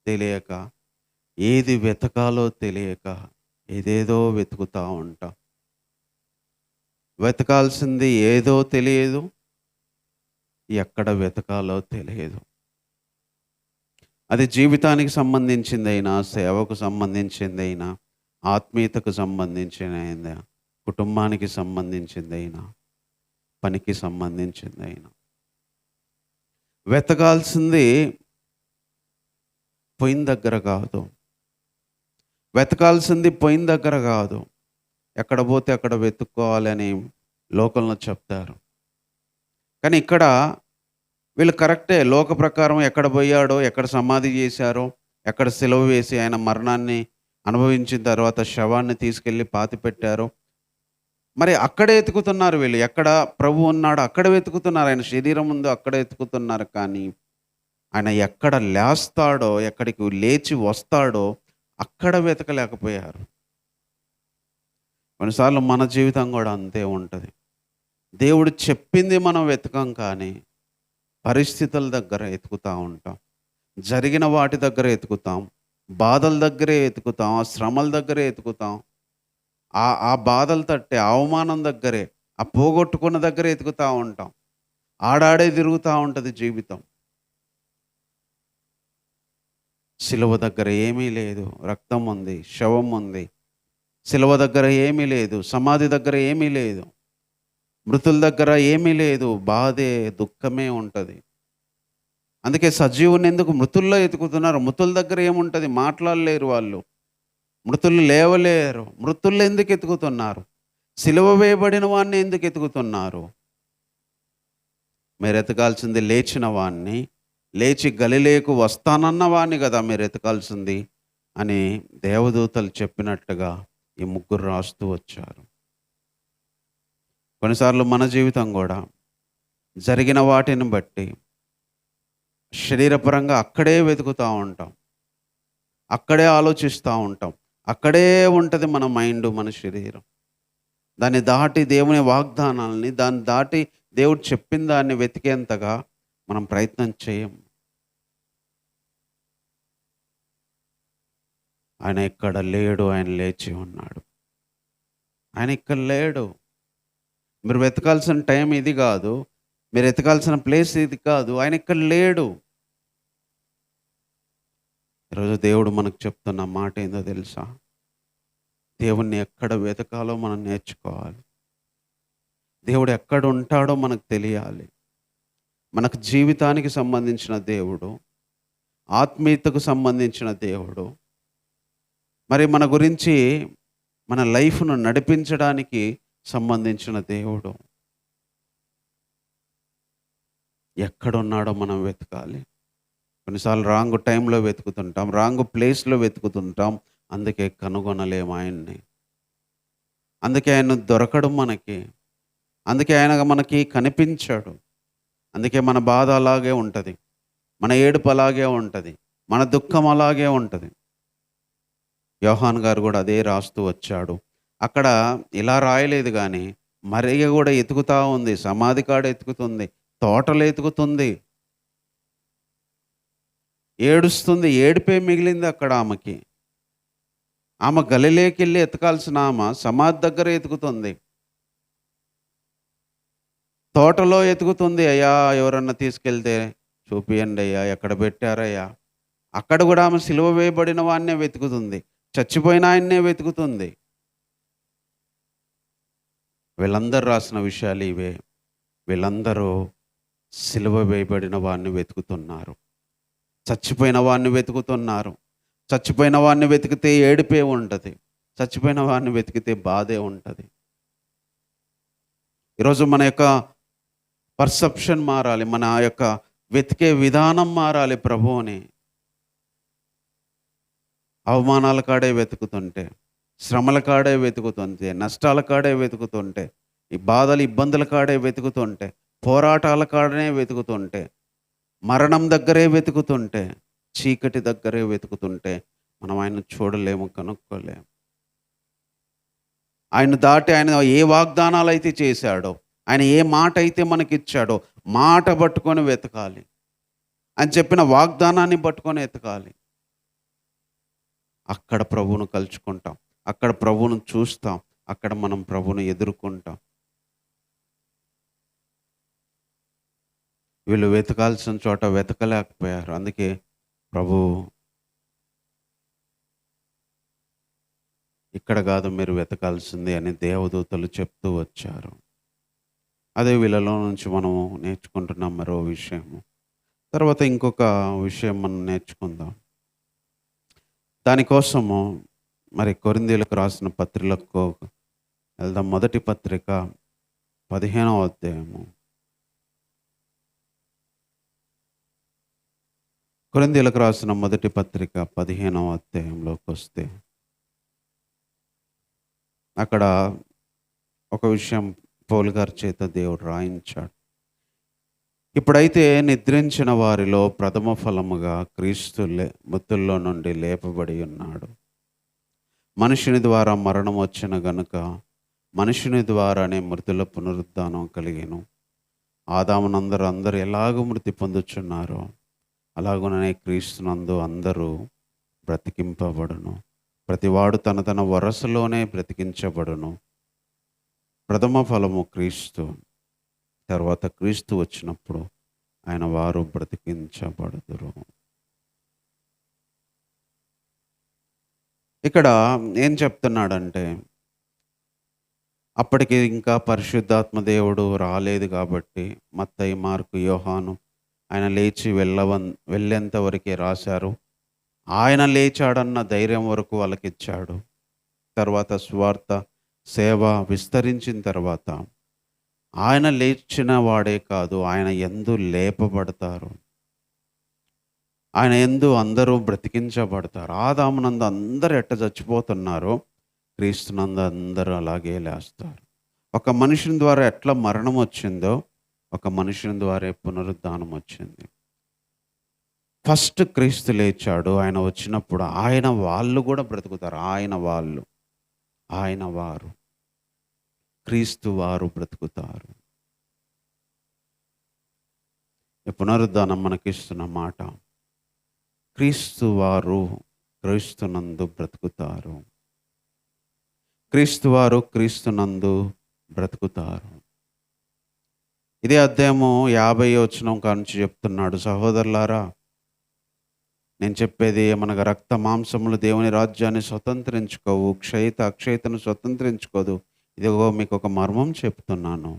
Speaker 1: తెలియక, ఏది వెతకాలో తెలియక ఏదేదో వెతుకుతూ ఉంటాం. వెతకాల్సింది ఏదో తెలియదు, ఎక్కడ వెతకాలో తెలియదు. అది జీవితానికి సంబంధించిందైనా, సేవకు సంబంధించిందైనా, ఆత్మీయతకు సంబంధించిందైనా, కుటుంబానికి సంబంధించిందైనా, పనికి సంబంధించిందైనా. వెతకాల్సింది పోయిన దగ్గర కాదు. వెతకాల్సింది పోయిన దగ్గర కాదు. ఎక్కడ పోతే అక్కడ వెతుక్కోవాలని లోకంలో చెప్తారు. కానీ ఇక్కడ వీళ్ళు కరెక్టే. లోక ప్రకారం ఎక్కడ పోయాడో, ఎక్కడ సమాధి చేశారో, ఎక్కడ సిలువ వేసి ఆయన మరణాన్ని అనుభవించిన తర్వాత శవాన్ని తీసుకెళ్ళి పాతిపెట్టారో, మరి అక్కడే వెతుకుతున్నారు వీళ్ళు. ఎక్కడ ప్రభు ఉన్నాడో అక్కడ వెతుకుతున్నారు. ఆయన శరీరం ఉందో అక్కడ వెతుకుతున్నారు. కానీ ఆయన ఎక్కడ లేస్తాడో, ఎక్కడికి లేచి వస్తాడో అక్కడ వెతకలేకపోయారు. కొన్నిసార్లు మన జీవితం కూడా అంతే ఉంటుంది. దేవుడు చెప్పింది మనం వెతకం, కానీ పరిస్థితుల దగ్గర వెతుకుతూ ఉంటాం. జరిగిన వాటి దగ్గర వెతుకుతాం. బాధల దగ్గరే వెతుకుతాం. ఆ శ్రమల దగ్గరే వెతుకుతాం. ఆ బాధలు తట్టే అవమానం దగ్గరే, ఆ పోగొట్టుకున్న దగ్గరే వెతుకుతూ ఉంటాం. ఆడాడే తిరుగుతూ ఉంటుంది జీవితం. సిలువ దగ్గర ఏమీ లేదు. రక్తం ఉంది, శవం ఉంది. సిలువ దగ్గర ఏమీ లేదు. సమాధి దగ్గర ఏమీ లేదు. మృతుల దగ్గర ఏమీ లేదు. బాధే, దుఃఖమే ఉంటుంది. అందుకే సజీవుని ఎందుకు మృతుల్లో ఎతుకుతున్నారు? మృతుల దగ్గర ఏముంటుంది? మాట్లాడలేరు వాళ్ళు. మృతులు లేవలేరు. మృతుల్లో ఎందుకు ఎతుకుతున్నారు? సిలువ వేయబడిన వాడిని ఎందుకు ఎతుకుతున్నారు? మీరు ఎతకాల్సింది లేచిన వాడిని, లేచి గలిలేకు వస్తానన్న వాడిని కదా మీరు ఎతకాల్సింది. అని దేవదూతలు చెప్పినట్టుగా ఈ ముగ్గురు రాస్తూ వచ్చారు. కొన్నిసార్లు మన జీవితం కూడా జరిగిన వాటిని బట్టి శరీరపరంగా అక్కడే వెతుకుతూ ఉంటాం, అక్కడే ఆలోచిస్తూ ఉంటాం, అక్కడే ఉంటుంది మన మైండ్, మన శరీరం. దాన్ని దాటి దేవుని వాగ్దానాలని, దాన్ని దాటి దేవుడు చెప్పిన దాన్ని వెతికేంతగా మనం ప్రయత్నం చేయం. ఆయన ఇక్కడ లేడు, ఆయన లేచి ఉన్నాడు. ఆయన ఇక్కడ లేడు. మీరు వెతకాల్సిన టైం ఇది కాదు, మీరు వెతకాల్సిన ప్లేస్ ఇది కాదు. ఆయన ఇక్కడ లేడు. ఈరోజు దేవుడు మనకు చెప్తున్న మాట ఏందో తెలుసా? దేవుణ్ణి ఎక్కడ వెతకాలో మనం నేర్చుకోవాలి. దేవుడు ఎక్కడ ఉంటాడో మనకు తెలియాలి. మనకు జీవితానికి సంబంధించిన దేవుడు, ఆత్మీయతకు సంబంధించిన దేవుడు, మరి మన గురించి మన లైఫ్ను నడిపించడానికి సంబంధించిన దేవుడు ఎక్కడున్నాడో మనం వెతకాలి. కొన్నిసార్లు రాంగ్ టైంలో వెతుకుతుంటాం, రాంగ్ ప్లేస్లో వెతుకుతుంటాం. అందుకే కనుగొనలేము ఆయన్ని. అందుకే ఆయన దొరకడు మనకి. అందుకే ఆయన మనకి కనిపించాడు. అందుకే మన బాధ అలాగే ఉంటుంది, మన ఏడుపు అలాగే ఉంటుంది, మన దుఃఖం అలాగే ఉంటుంది. యోహాన్ గారు కూడా అదే రాస్తూ వచ్చాడు. అక్కడ ఇలా రాయలేదు కానీ మరియ కూడా ఎతుకుతూ ఉంది, సమాధి కాడ ఎతుకుతుంది, తోటలు ఎతుకుతుంది, ఏడుస్తుంది. ఏడుపే మిగిలింది అక్కడ ఆమెకి. ఆమె గలిలేకి వెళ్ళి ఎతకాల్సిన ఆమె సమాధి దగ్గర ఎతుకుతుంది, తోటలో ఎతుకుతుంది. అయ్యా ఎవరన్నా తీసుకెళ్తే చూపియండి అయ్యా, ఎక్కడ పెట్టారయ్యా. అక్కడ కూడా ఆమె సిలువ వేయబడిన వాడినే వెతుకుతుంది, చచ్చిపోయిన ఆయన్నే వెతుకుతుంది. వీళ్ళందరూ రాసిన విషయాలు ఇవే. వీళ్ళందరూ సిలువ వేయబడిన వాడిని వెతుకుతున్నారు, చచ్చిపోయిన వాడిని వెతుకుతున్నారు. చచ్చిపోయిన వాడిని వెతికితే ఏడుపే ఉంటుంది, చచ్చిపోయిన వాడిని వెతికితే బాధే ఉంటుంది. ఈరోజు మన యొక్క పర్సెప్షన్ మారాలి, మన యొక్క వెతికే విధానం మారాలి. ప్రభువుని అవమానాల కాడే వెతుకుతుంటే, శ్రమల కాడే వెతుకుతుంటే, నష్టాల కాడే వెతుకుతుంటే, ఈ బాధలు ఇబ్బందుల కాడే వెతుకుతుంటే, పోరాటాల కాడనే వెతుకుతుంటే, మరణం దగ్గరే వెతుకుతుంటే, చీకటి దగ్గరే వెతుకుతుంటే మనం ఆయన చూడలేము, కనుక్కోలేము. ఆయన దాటి ఆయన ఏ వాగ్దానాలు అయితే చేశాడో, ఆయన ఏ మాట అయితే మనకిచ్చాడో మాట పట్టుకొని వెతకాలి. ఆయన చెప్పిన వాగ్దానాన్ని పట్టుకొని వెతకాలి. అక్కడ ప్రభువును కలుసుకుంటాం, అక్కడ ప్రభువును చూస్తాం, అక్కడ మనం ప్రభువును ఎదుర్కొంటాం. వీళ్ళు వెతకాల్సిన చోట వెతకలేకపోయారు. అందుకే ప్రభు ఇక్కడ కాదు మీరు వెతకాల్సింది అని దేవదూతలు చెప్తూ వచ్చారు. అదే వీళ్ళలో నుంచి మనం నేర్చుకుంటున్నాం మరో విషయము. తర్వాత ఇంకొక విషయం మనం నేర్చుకుందాం. దానికోసము మరి కొరింథీయులకు రాసిన పత్రికలకు వెళ్దాం. మొదటి పత్రిక 15వ అధ్యాయము. కొరింథీయులకు రాసిన మొదటి పత్రిక 15వ అధ్యాయంలోకి వస్తే అక్కడ ఒక విషయం పౌలు గారి చేత దేవుడు రాయించాడు. ఇప్పుడైతే నిద్రించిన వారిలో ప్రథమ ఫలముగా క్రీస్తు మృతుల్లో నుండి లేపబడి ఉన్నాడు. మనుషుని ద్వారా మరణం వచ్చిన గనుక మనుషుని ద్వారానే మృతుల పునరుద్ధానం కలిగెను. ఆదామునందరూ అందరూ ఎలాగూ మృతి పొందుచున్నారో అలాగుననే క్రీస్తునందు అందరూ బ్రతికింపబడును. ప్రతివాడు తన తన వరసలోనే బ్రతికించబడును. ప్రథమ ఫలము క్రీస్తు, తర్వాత క్రీస్తు వచ్చినప్పుడు ఆయన వారు బ్రతికించబడుదురు. ఇక్కడ ఏం చెప్తున్నాడంటే, అప్పటికి ఇంకా పరిశుద్ధాత్మ దేవుడు రాలేదు కాబట్టి మత్తయి, మార్కు, యోహాను ఆయన లేచి వెళ్ళేంత వరకే రాశారు. ఆయన లేచాడన్న ధైర్యం వరకు వాళ్ళకిచ్చాడు. తర్వాత స్వార్థ సేవ విస్తరించిన తర్వాత ఆయన లేచిన వాడే కాదు, ఆయన యందు లేపబడతారు. ఆయన యందు అందరూ బ్రతికించబడతారు. ఆదామునందు అందరూ ఎట్ట చచ్చిపోతున్నారో క్రీస్తునందు అందరూ అలాగే లేస్తారు. ఒక మనుషుని ద్వారా ఎట్లా మరణం వచ్చిందో ఒక మనుషుని ద్వారా పునరుద్ధానం వచ్చింది. ఫస్ట్ క్రీస్తు లేచాడు. ఆయన వచ్చినప్పుడు ఆయన వాళ్ళు కూడా బ్రతుకుతారు. ఆయన వారు క్రీస్తు వారు బ్రతుకుతారు. ఈ పునరుద్ధానం మనకిస్తున్న మాట, క్రీస్తు వారు క్రీస్తునందు బ్రతుకుతారు. క్రీస్తు వారు క్రీస్తునందు బ్రతుకుతారు. ఇదే అధ్యాయము 50 వచనం కానుంచి చెప్తున్నాడు, సహోదరులారా నేను చెప్పేది ఏమనగా రక్త మాంసములు దేవుని రాజ్యాన్ని స్వతంత్రించుకోవు, అక్షయతను స్వతంత్రించుకోదు. ఇదిగో మీకు ఒక మర్మం చెప్తున్నాను,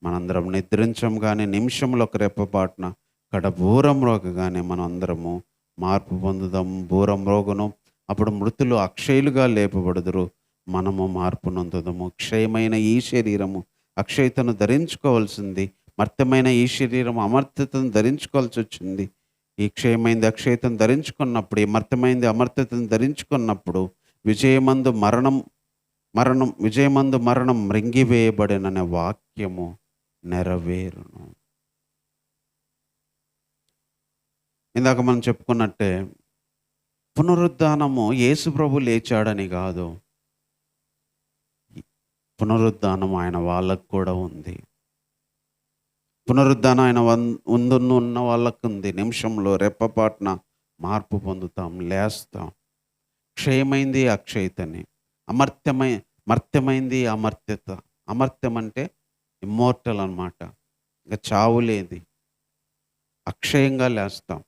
Speaker 1: మనందరం నిద్రించం కానీ నిమిషంలో ఒక రెప్పపాటున కడబూరం రోగగానే మనం అందరము మార్పు పొందుదాం. బూరం రోగును అప్పుడు మృతులు అక్షయులుగా లేపబడుదురు, మనము మార్పు నొందుదము. క్షయమైన ఈ శరీరము అక్షయతను ధరించుకోవాల్సింది, మర్త్యమైన ఈ శరీరం అమర్త్యతను ధరించుకోవాల్సి వచ్చింది. ఈ క్షయమైంది అక్షయతను ధరించుకున్నప్పుడు, ఈ మర్త్యమైంది అమర్త్యతను ధరించుకున్నప్పుడు విజయమందు మరణం మృంగివేయబడిననే వాక్యము నెరవేరును. ఇందాక మనం చెప్పుకున్నట్టే పునరుద్ధానము యేసు ప్రభు లేచాడని కాదు, పునరుద్ధానం ఆయన వాళ్ళకు కూడా ఉంది. పునరుద్ధానం ఆయన ఉన్న వాళ్ళకు ఉంది. నిమిషంలో రెప్పపాటున మార్పు పొందుతాం, లేస్తాం. క్షయమైంది అక్షయతని, మర్త్యమైంది అమర్త్యత. అమర్త్యం అంటే ఇమ్మోర్టల్ అన్నమాట, ఇంకా చావులేది. అక్షయంగా లేస్తాం,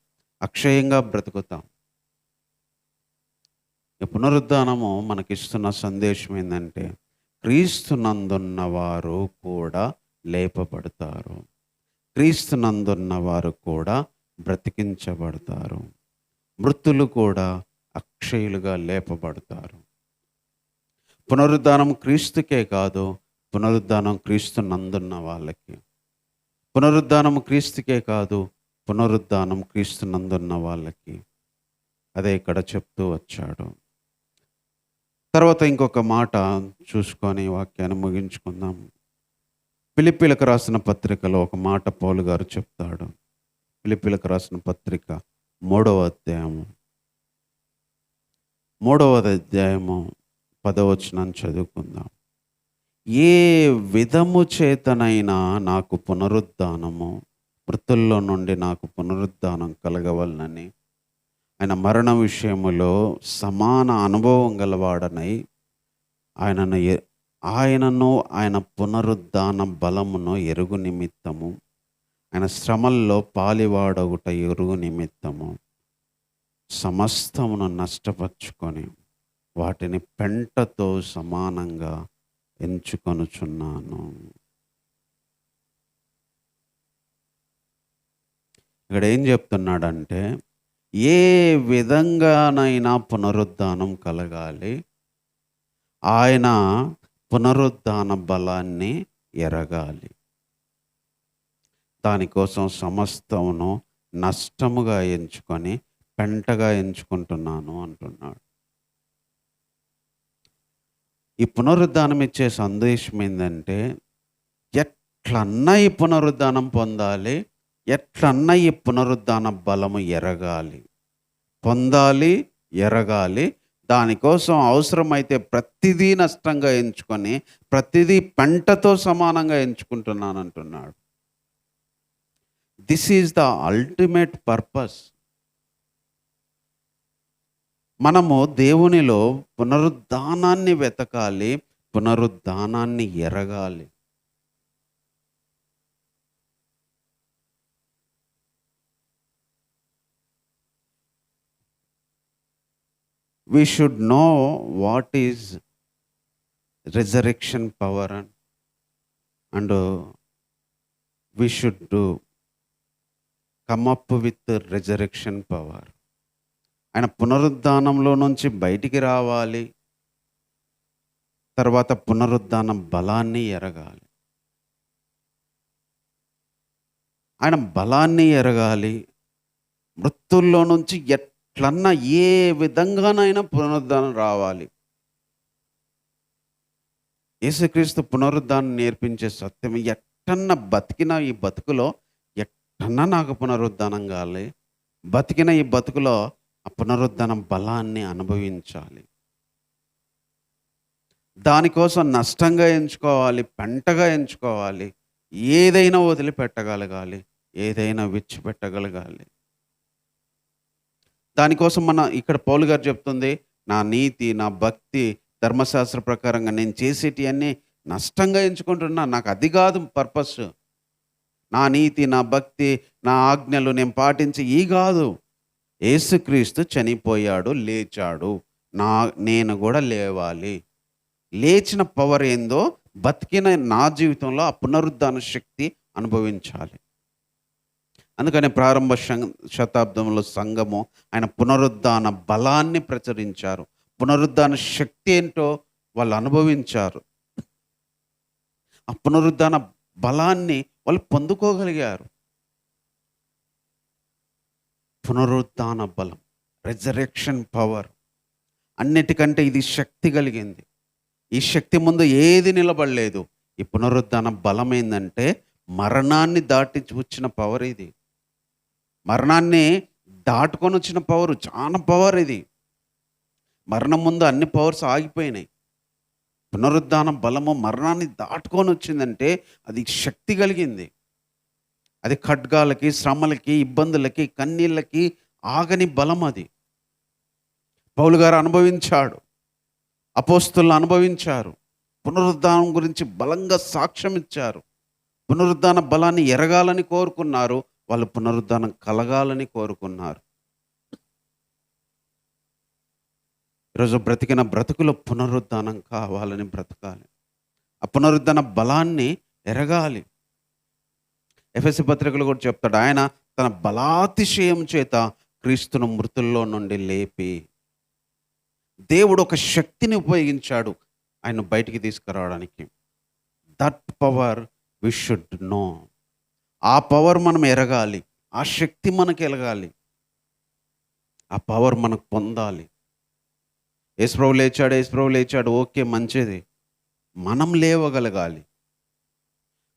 Speaker 1: అక్షయంగా బ్రతుకుతాం. ఈ పునరుద్ధానము మనకిస్తున్న సందేశం ఏంటంటే క్రీస్తునందున్న వారు కూడా లేపబడతారు, క్రీస్తునందున్న వారు కూడా బ్రతికించబడతారు, మృతులు కూడా అక్షయులుగా లేపబడతారు. పునరుద్ధానం క్రీస్తుకే కాదు, పునరుద్ధానం క్రీస్తునందున్న వాళ్ళకి. పునరుద్ధానం క్రీస్తుకే కాదు, పునరుద్ధానం క్రీస్తునందున్న వాళ్ళకి. అదే ఇక్కడ చెప్తూ వచ్చాడు. తర్వాత ఇంకొక మాట చూసుకొని వాక్యాన్ని ముగించుకుందాం. ఫిలిప్పీలకు రాసిన పత్రికలో ఒక మాట పౌలు గారు చెప్తాడు. ఫిలిప్పీలకు రాసిన పత్రిక 3వ అధ్యాయము 10వ వచనం చదువుకుందాం. ఏ విధము చేతనైనా నాకు పునరుద్ధానము, మృతుల్లో నుండి నాకు పునరుద్ధానం కలగవలనని ఆయన మరణ విషయములో సమాన అనుభవం గలవాడనై ఆయనను ఆయన పునరుద్ధాన బలమును ఎరుగు నిమిత్తము, ఆయన శ్రమల్లో పాలివాడొకట ఎరుగు నిమిత్తము సమస్తమును నష్టపరుచుకొని వాటిని పెంటతో సమానంగా ఎంచుకొనుచున్నాను. ఇక్కడ ఏం చెప్తున్నాడంటే ఏ విధంగానైనా పునరుద్ధానం కలగాలి, ఆయన పునరుద్ధాన బలాన్ని ఎరగాలి. దానికోసం సమస్తమును నష్టముగా ఎంచుకొని పెంటగా ఎంచుకుంటున్నాను అంటున్నాడు. ఈ పునరుద్ధానం ఇచ్చే సందేశం ఏంటంటే ఎట్లన్నా ఈ పునరుద్ధానం పొందాలి, ఎట్లన్నా ఈ పునరుద్ధాన బలము ఎరగాలి, పొందాలి, ఎరగాలి. దానికోసం అవసరమైతే ప్రతిదీ నష్టంగా ఎంచుకొని ప్రతిదీ పెంటతో సమానంగా ఎంచుకుంటున్నాను అంటున్నాడు. This is the ultimate purpose. మనము దేవునిలో పునరుద్ధానాన్ని వెతకాలి, పునరుద్ధానాన్ని ఎరగాలి. We should know what is resurrection power and we should come up with the resurrection power. ఆయన పునరుద్ధానంలో నుంచి బయటికి రావాలి, తర్వాత పునరుద్ధాన బలాన్ని ఎరగాలి. ఆయన బలాన్ని ఎరగాలి, మృతుల్లో నుంచి ఎట్లన్నా ఏ విధంగానైనా పునరుద్ధానం రావాలి. యేసుక్రీస్తు పునరుద్ధానం నేర్పించే సత్యం, ఎట్టన్నా బతికిన ఈ బతుకులో ఎట్టన్నా నాకు పునరుద్ధానం కావాలి, బతికిన ఈ బతుకులో ఆ పునరుద్ధానం బలాన్ని అనుభవించాలి. దానికోసం నష్టంగా ఎంచుకోవాలి, పెంటగా ఎంచుకోవాలి, ఏదైనా వదిలిపెట్టగలగాలి, ఏదైనా విడిచిపెట్టగలగాలి. దానికోసం ఇక్కడ పౌలు గారు చెప్తుంది, నా నీతి, నా భక్తి, ధర్మశాస్త్ర ప్రకారంగా నేను చేసేటివన్నీ నష్టంగా ఎంచుకుంటున్నా. నాకు అది కాదు పర్పస్. నా నీతి, నా భక్తి, నా ఆజ్ఞలు నేను పాటించి ఈ కాదు. యేసుక్రీస్తు చనిపోయాడు, లేచాడు, నేను కూడా లేవాలి. లేచిన పవర్ ఏందో బతికిన నా జీవితంలో ఆ పునరుద్ధాన శక్తి అనుభవించాలి. అందుకని ప్రారంభ శతాబ్దంలో సంఘము ఆయన పునరుద్ధాన బలాన్ని ప్రచురించారు. పునరుద్ధాన శక్తి ఏంటో వాళ్ళు అనుభవించారు. ఆ పునరుద్ధాన బలాన్ని వాళ్ళు పొందుకోగలిగారు. పునరుద్ధాన బలం, రెజరెక్షన్ పవర్, అన్నిటికంటే ఇది శక్తి కలిగింది. ఈ శక్తి ముందు ఏది నిలబడలేదు. ఈ పునరుద్ధాన బలం ఏంటంటే మరణాన్ని దాటి వచ్చిన పవర్ ఇది. మరణాన్ని దాటుకొని వచ్చిన పవర్, చాలా పవర్ ఇది. మరణం ముందు అన్ని పవర్స్ ఆగిపోయినాయి. పునరుద్ధాన బలము మరణాన్ని దాటుకొని వచ్చిందంటే అది శక్తి కలిగింది. అది ఖడ్గాలకి, శ్రమలకి, ఇబ్బందులకి, కన్నీళ్ళకి ఆగని బలం అది. పౌలు గారు అనుభవించాడు, అపోస్తలులు అనుభవించారు. పునరుద్ధానం గురించి బలంగా సాక్ష్యం ఇచ్చారు. పునరుద్ధాన బలాన్ని ఎరగాలని కోరుకున్నారు. వాళ్ళు పునరుద్ధానం కలగాలని కోరుకున్నారు. ఈరోజు బ్రతికిన బ్రతుకులో పునరుద్ధానం కావాలని బ్రతకాలి. ఆ పునరుద్ధాన బలాన్ని ఎరగాలి. ఎఫెసీ పత్రికలు కూడా చెప్తాడు, ఆయన తన బలాతిశయం చేత క్రీస్తును మృతుల్లో నుండి లేపి, దేవుడు ఒక శక్తిని ఉపయోగించాడు ఆయన బయటికి తీసుకురావడానికి. That power we should know. ఆ పవర్ మనం ఎరగాలి, ఆ శక్తి మనకు ఎరగాలి, ఆ పవర్ మనకు పొందాలి. యేసుప్రభు లేచాడు, యేసుప్రభు లేచాడు, ఓకే మంచిది. మనం లేవగలగాలి.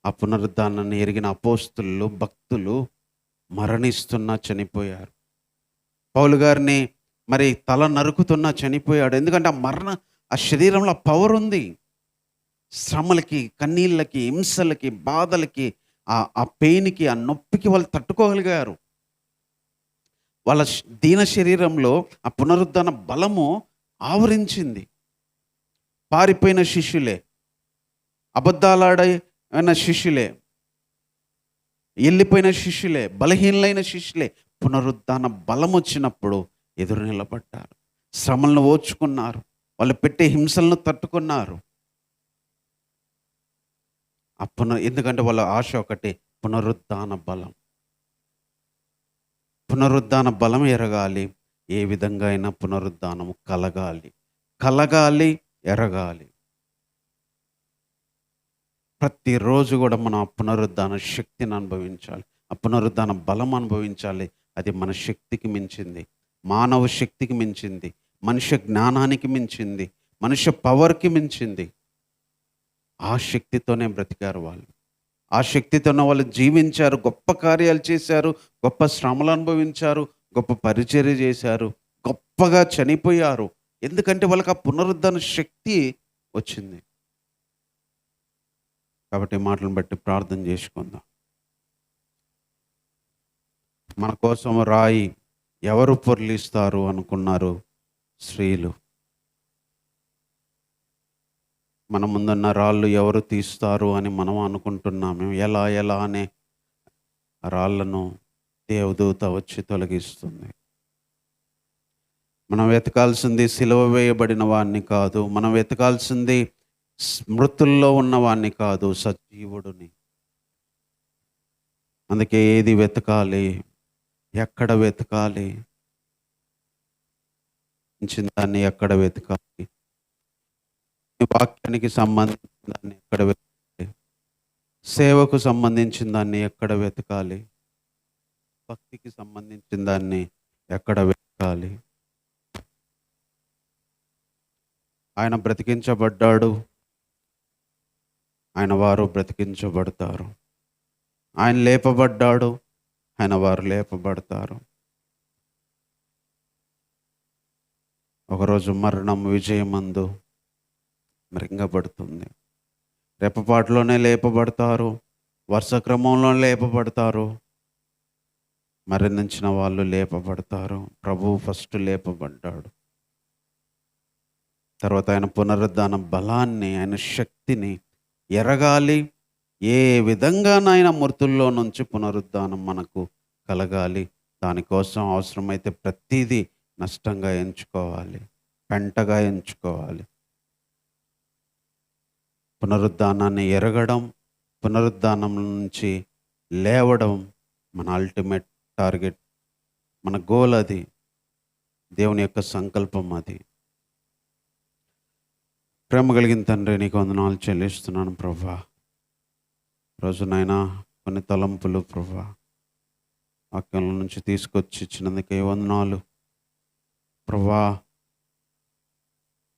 Speaker 1: ఆ పునరుద్ధానాన్ని ఎరిగిన అపోస్తలులు, భక్తులు మరణిస్తున్నా చనిపోయారు. పౌలు గారిని మరి తల నరుకుతున్నా చనిపోయాడు. ఎందుకంటే ఆ శరీరంలో పవర్ ఉంది. శ్రమలకి, కన్నీళ్ళకి, హింసలకి, బాధలకి, ఆ పెయిన్కి, ఆ నొప్పికి వాళ్ళు తట్టుకోగలిగారు. వాళ్ళ దీన శరీరంలో ఆ పునరుద్ధాన బలము ఆవరించింది. పారిపోయిన శిష్యులే, అబద్ధాలాడిన శిష్యులే, వెళ్ళిపోయిన శిష్యులే, బలహీనలైన శిష్యులే పునరుద్ధాన బలం వచ్చినప్పుడు ఎదురు నిలబడ్డారు. శ్రమలను ఓర్చుకున్నారు. వాళ్ళు పెట్టే హింసలను తట్టుకున్నారు. ఎందుకంటే వాళ్ళ ఆశ ఒకటి, పునరుద్ధాన బలం. పునరుద్ధాన బలం ఎరగాలి. ఏ విధంగా అయినా పునరుద్ధానము కలగాలి, ఎరగాలి. ప్రతిరోజు కూడా మనం ఆ పునరుద్ధాన శక్తిని అనుభవించాలి, ఆ పునరుద్ధాన బలం అనుభవించాలి. అది మన శక్తికి మించింది, మానవ శక్తికి మించింది, మనుష్య జ్ఞానానికి మించింది, మనుష్య పవర్కి మించింది. ఆ శక్తితోనే బ్రతికారు వాళ్ళు. ఆ శక్తితోనే వాళ్ళు జీవించారు, గొప్ప కార్యాలు చేశారు, గొప్ప శ్రమలు అనుభవించారు, గొప్ప పరిచర్య చేశారు, గొప్పగా చనిపోయారు. ఎందుకంటే వాళ్ళకి ఆ పునరుద్ధాన శక్తి వచ్చింది. కాబట్టి మాటలను బట్టి ప్రార్థన చేసుకుందాం. మన కోసం రాయి ఎవరు పొర్లిస్తారు అనుకున్నారు స్త్రీలు. మన ముందున్న రాళ్ళు ఎవరు తీస్తారు అని మనం అనుకుంటున్నాము. ఎలా అనే రాళ్లను దేవదూత వచ్చి తొలగిస్తుంది. మనం వెతకాల్సింది సిలువ వేయబడిన వాడిని కాదు, మనం వెతకాల్సింది మృతుల్లో ఉన్నవాడిని కాదు, సజీవుడిని. అందుకే ఏది వెతకాలి, ఎక్కడ వెతకాలి, దాన్ని ఎక్కడ వెతకాలి, వాక్యానికి సంబంధించిన దాన్ని ఎక్కడ వెతకాలి, సేవకు సంబంధించిన దాన్ని ఎక్కడ వెతకాలి, భక్తికి సంబంధించిన దాన్ని ఎక్కడ వెతకాలి? ఆయన బ్రతికించబడ్డాడు, ఆయన వారు బ్రతికించబడతారు. ఆయన లేపబడ్డాడు, ఆయన వారు లేపబడతారు. ఒకరోజు మరణం విజయమందు మృంగబడుతుంది. రెప్పపాటులోనే లేపబడతారు, వరుస క్రమంలో లేపబడతారు. మరణించిన వాళ్ళు లేపబడతారు. ప్రభువు ఫస్ట్ లేపబడ్డాడు. తర్వాత ఆయన పునరుద్ధాన బలాన్ని, ఆయన శక్తిని ఎరగాలి. ఏ విధంగానైనా మృతుల్లో నుంచి పునరుద్ధానం మనకు కలగాలి. దానికోసం అవసరమైతే ప్రతిదీ నష్టంగా ఎంచుకోవాలి, పెంటగా ఎంచుకోవాలి. పునరుద్ధానాన్ని ఎరగడం, పునరుద్ధానం నుంచి లేవడం మన అల్టిమేట్ టార్గెట్, మన గోల్. అది దేవుని యొక్క సంకల్పం. అది ప్రేమ కలిగిన తండ్రి, నీకు వందనాలు చెల్లిస్తున్నాను ప్రభా. రోజు నాయనా కొన్ని తలంపులు ప్రభా వాక్యంలో నుంచి తీసుకొచ్చి ఇచ్చినందుకే వందనాలు ప్రభా.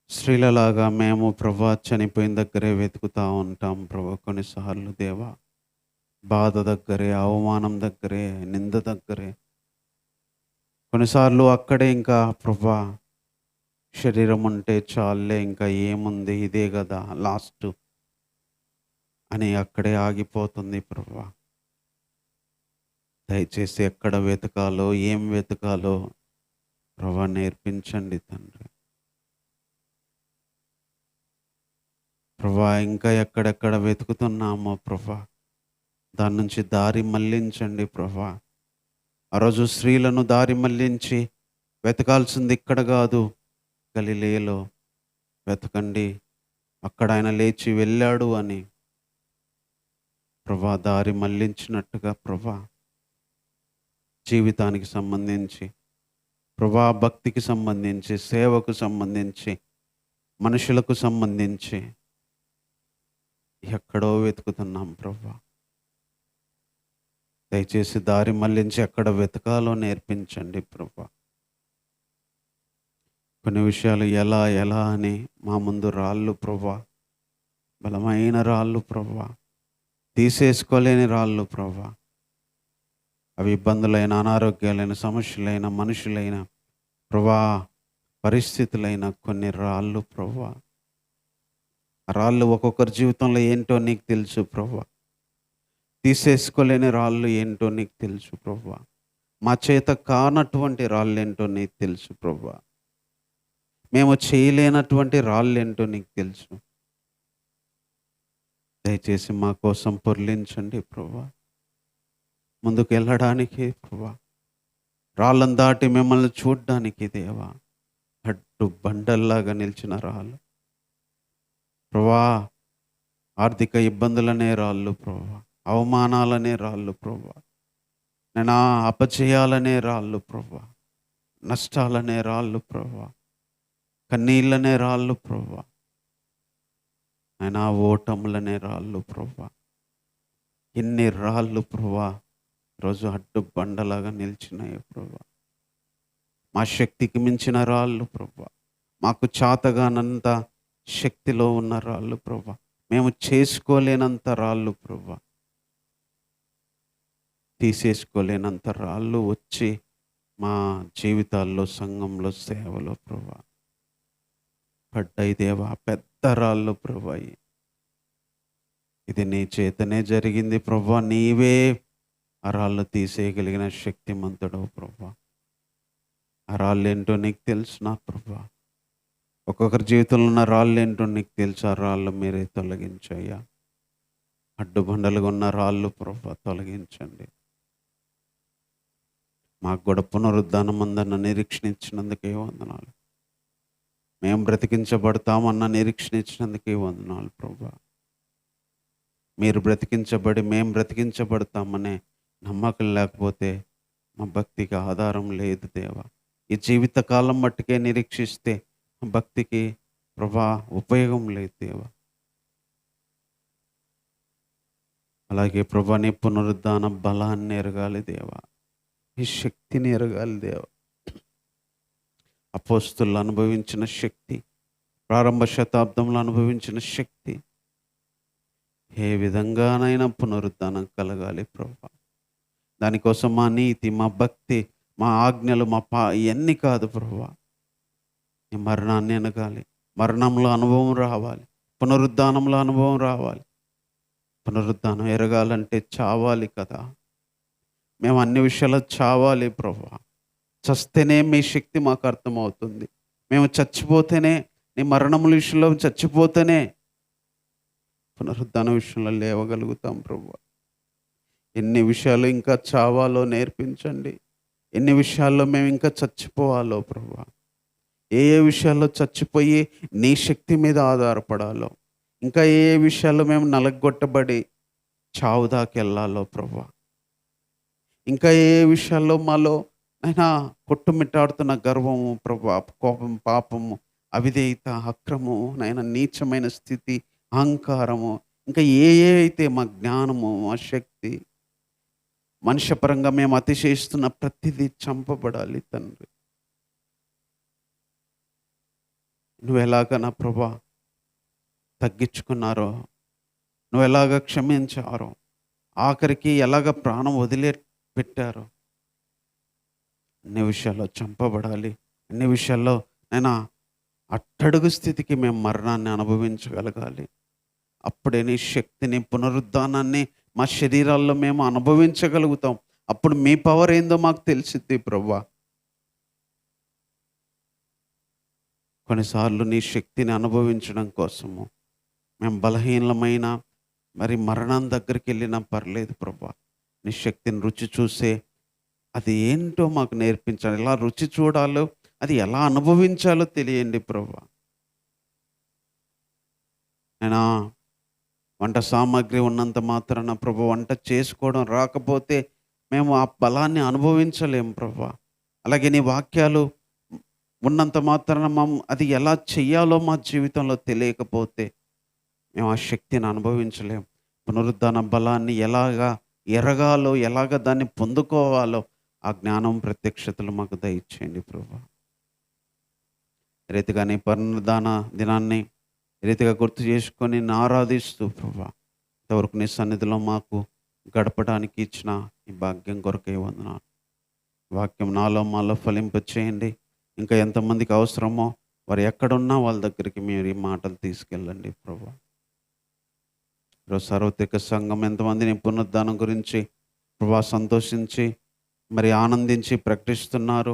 Speaker 1: స్త్రీలలాగా మేము ప్రభా చనిపోయిన దగ్గరే వెతుకుతూ ఉంటాం ప్రభా. కొన్నిసార్లు దేవా బాధ దగ్గరే, అవమానం దగ్గరే, నింద దగ్గరే, కొన్నిసార్లు అక్కడే ఇంకా ప్రభా శరీరం ఉంటే చాలే, ఇంకా ఏముంది, ఇదే కదా లాస్ట్ అని అక్కడే ఆగిపోతుంది ప్రభా. దయచేసి ఎక్కడ వెతకాలో, ఏం వెతకాలో ప్రభా నేర్పించండి తండ్రి. ప్రభా ఇంకా ఎక్కడెక్కడ వెతుకుతున్నామో ప్రభా దాని నుంచి దారి మళ్లించండి ప్రభా. ఆ రోజు స్త్రీలను దారి మళ్లించి వెతకాల్సింది ఇక్కడ కాదు, గలిలయలో వెతకండి, అక్కడ ఆయన లేచి వెళ్ళాడు అని ప్రభా దారి మళ్లించినట్టుగా ప్రభా జీవితానికి సంబంధించి ప్రభా, భక్తికి సంబంధించి, సేవకు సంబంధించి, మనుషులకు సంబంధించి ఎక్కడో వెతుకుతున్నాం ప్రభా. దయచేసి దారి మళ్లించి ఎక్కడ వెతకాలో నేర్పించండి ప్రభా. కొన్ని విషయాలు ఎలా ఎలా అని మా ముందు రాళ్ళు ప్రభా, బలమైన రాళ్ళు ప్రభా, తీసేసుకోలేని రాళ్ళు ప్రభా. అవి ఇబ్బందులైన, అనారోగ్యాలైన, సమస్యలైన, మనుషులైన ప్రభా, పరిస్థితులైన కొన్ని రాళ్ళు ప్రభా. ఆ రాళ్ళు ఒక్కొక్కరి జీవితంలో ఏంటో నీకు తెలుసు ప్రభా. తీసేసుకోలేని రాళ్ళు ఏంటో నీకు తెలుసు ప్రభా. మా చేత కానటువంటి రాళ్ళు ఏంటో నీకు తెలుసు ప్రభా. మేము చేయలేనటువంటి రాళ్ళు ఏంటో నీకు తెలుసు. దయచేసి మా కోసం పొర్లించండి ప్రభా. ముందుకు వెళ్ళడానికి ప్రభా, రాళ్ళను దాటి మిమ్మల్ని చూడ్డానికి దేవా అడ్డు బండల్లాగా నిలిచిన రాళ్ళు ప్రభా. ఆర్థిక ఇబ్బందులనే రాళ్ళు ప్రభా, అవమానాలనే రాళ్ళు ప్రభా, నేను అపజయాలనే రాళ్ళు ప్రభా, నష్టాలనే రాళ్ళు ప్రభా, కన్నీళ్ళనే రాళ్ళు ప్రభా, నేను ఓటములనే రాళ్ళు ప్రభా. ఎన్ని రాళ్ళు ప్రభా ఈరోజు అడ్డు బండలాగా నిలిచినాయి ప్రభా. మా శక్తికి మించిన రాళ్ళు ప్రభా, మాకు చాతగానంత శక్తిలో ఉన్న రాళ్ళు ప్రభా, మేము చేసుకోలేనంత రాళ్ళు ప్రభా, తీసేసుకోలేనంత రాళ్ళు వచ్చి మా జీవితాల్లో, సంఘంలో, సేవలో ప్రభా పడ్డాయి దేవా. పెద్ద రాళ్ళు ప్రభా. ఇది నీ చేతనే జరిగింది ప్రభా. నీవే ఆ రాళ్ళు తీసేయగలిగిన శక్తిమంతుడవు ప్రభా. ఆ రాళ్ళు ఏంటో నీకు తెలుసు నా ప్రభా. ఒక్కొక్కరి జీవితంలో ఉన్న రాళ్ళు ఏంటో నీకు తెలుసు. ఆ రాళ్ళు మీరే తొలగించయ్యా. అడ్డుబండలుగా ఉన్న రాళ్ళు ప్రభా తొలగించండి. మాకు కూడా పునరుద్ధానం అందన్న నిరీక్షణ ఇచ్చినందుకే వందనాలు. మేము బ్రతికించబడతామన్న నిరీక్షణ ఇచ్చినందుకే వందనాలు ప్రభా. మీరు బ్రతికించబడి మేము బ్రతికించబడతామనే నమ్మకం లేకపోతే మా భక్తికి ఆధారం లేదు దేవా. ఈ జీవితకాలం మట్టుకే నిరీక్షిస్తే భక్తికి ప్రభా ఉపయోగం లేదు దేవా. అలాగే ప్రభా నీ పునరుద్ధాన బలాన్ని ఎరగాలి దేవా. ఈ శక్తిని ఎరగాలి దేవ. అపోస్తులు అనుభవించిన శక్తి, ప్రారంభ శతాబ్దంలో అనుభవించిన శక్తి ఏ విధంగానైనా పునరుద్ధానం కలగాలి ప్రభా. దానికోసం మా నీతి, మా భక్తి, మా ఆజ్ఞలు, ఇవన్నీ కాదు ప్రభా. ఈ మరణాన్ని ఎనగాలి, మరణంలో అనుభవం రావాలి, పునరుద్ధానంలో అనుభవం రావాలి. పునరుద్ధానం ఎరగాలంటే చావాలి కదా. మేము అన్ని విషయాల్లో చావాలి ప్రభా. చస్తేనే మీ శక్తి మాకు అర్థమవుతుంది. మేము చచ్చిపోతేనే, నీ మరణముల విషయంలో చచ్చిపోతేనే పునరుద్ధాన విషయంలో లేవగలుగుతాం ప్రభా. ఎన్ని విషయాలు ఇంకా చావాలో నేర్పించండి. ఎన్ని విషయాల్లో మేము ఇంకా చచ్చిపోవాలో ప్రభా. ఏ విషయాల్లో చచ్చిపోయి నీ శక్తి మీద ఆధారపడాలో, ఇంకా ఏ విషయాల్లో మేము నలగొట్టబడి చావు దాకా వెళ్ళాలో ప్రభా. ఇంకా ఏ విషయాల్లో మాలో అయినా కొట్టుమిట్టాడుతున్న గర్వము ప్రభా, కోపం, పాపము, అవిధేయత, అక్రమము, నైనా నీచమైన స్థితి, అహంకారము, ఇంకా అయితే మా జ్ఞానము, మా శక్తి, మనుష్యపరంగా మేము అతిశయిస్తున్న ప్రతిదీ చంపబడాలి తండ్రి. నువ్వు ఎలాగ నా ప్రభా తగ్గించుకున్నారో, నువ్వు ఎలాగ క్షమించారో, ఆఖరికి ఎలాగ ప్రాణం పెట్టారో, అన్ని విషయాల్లో చంపబడాలి. అన్ని విషయాల్లో నైనా అట్టడుగు స్థితికి మేము మరణాన్ని అనుభవించగలగాలి. అప్పుడే నీ శక్తిని, పునరుద్ధానాన్ని మా శరీరాల్లో మేము అనుభవించగలుగుతాం. అప్పుడు మీ పవర్ ఏందో మాకు తెలిసిద్ది ప్రభా. కొన్నిసార్లు నీ శక్తిని అనుభవించడం కోసము మేము బలహీనమైన మరి మరణం దగ్గరికి వెళ్ళినా పర్లేదు ప్రభా. నీ శక్తిని రుచి చూసే అది ఏంటో మాకు నేర్పించాలి. ఎలా రుచి చూడాలో, అది ఎలా అనుభవించాలో తెలియండి ప్రభా. నేనా వంట సామాగ్రి ఉన్నంత మాత్రాన ప్రభు వంట చేసుకోవడం రాకపోతే మేము ఆ బలాన్ని అనుభవించలేం ప్రభా. అలాగే నీ వాక్యాలు ఉన్నంత మాత్రాన అది ఎలా చెయ్యాలో మా జీవితంలో తెలియకపోతే మేము ఆ శక్తిని అనుభవించలేం. పునరుద్ధాన బలాన్ని ఎలాగా ఎరగాలో, ఎలాగ దాన్ని పొందుకోవాలో ఆ జ్ఞానం, ప్రత్యక్షతలు మాకు దయచేయండి ప్రభా. రీతిగానే పునరుద్ధాన దినాన్ని రీతిగా గుర్తు చేసుకొని ఆరాధిస్తూ ప్రభా, ఇంతవరకు నీ సన్నిధిలో మాకు గడపడానికి ఇచ్చిన ఈ భాగ్యం కొరకే వందనాలు. వాక్యం నాలో మాలో ఫలింప చేయండి. ఇంకా ఎంతమందికి అవసరమో వారు ఎక్కడున్నా వాళ్ళ దగ్గరికి మీరు ఈ మాటలు తీసుకెళ్ళండి ప్రభా. ఈరోజు సార్వత్రిక సంఘం ఎంతమందిని పునరుద్ధానం గురించి ప్రభా సంతోషించి మరి ఆనందించి ప్రకటిస్తున్నారు,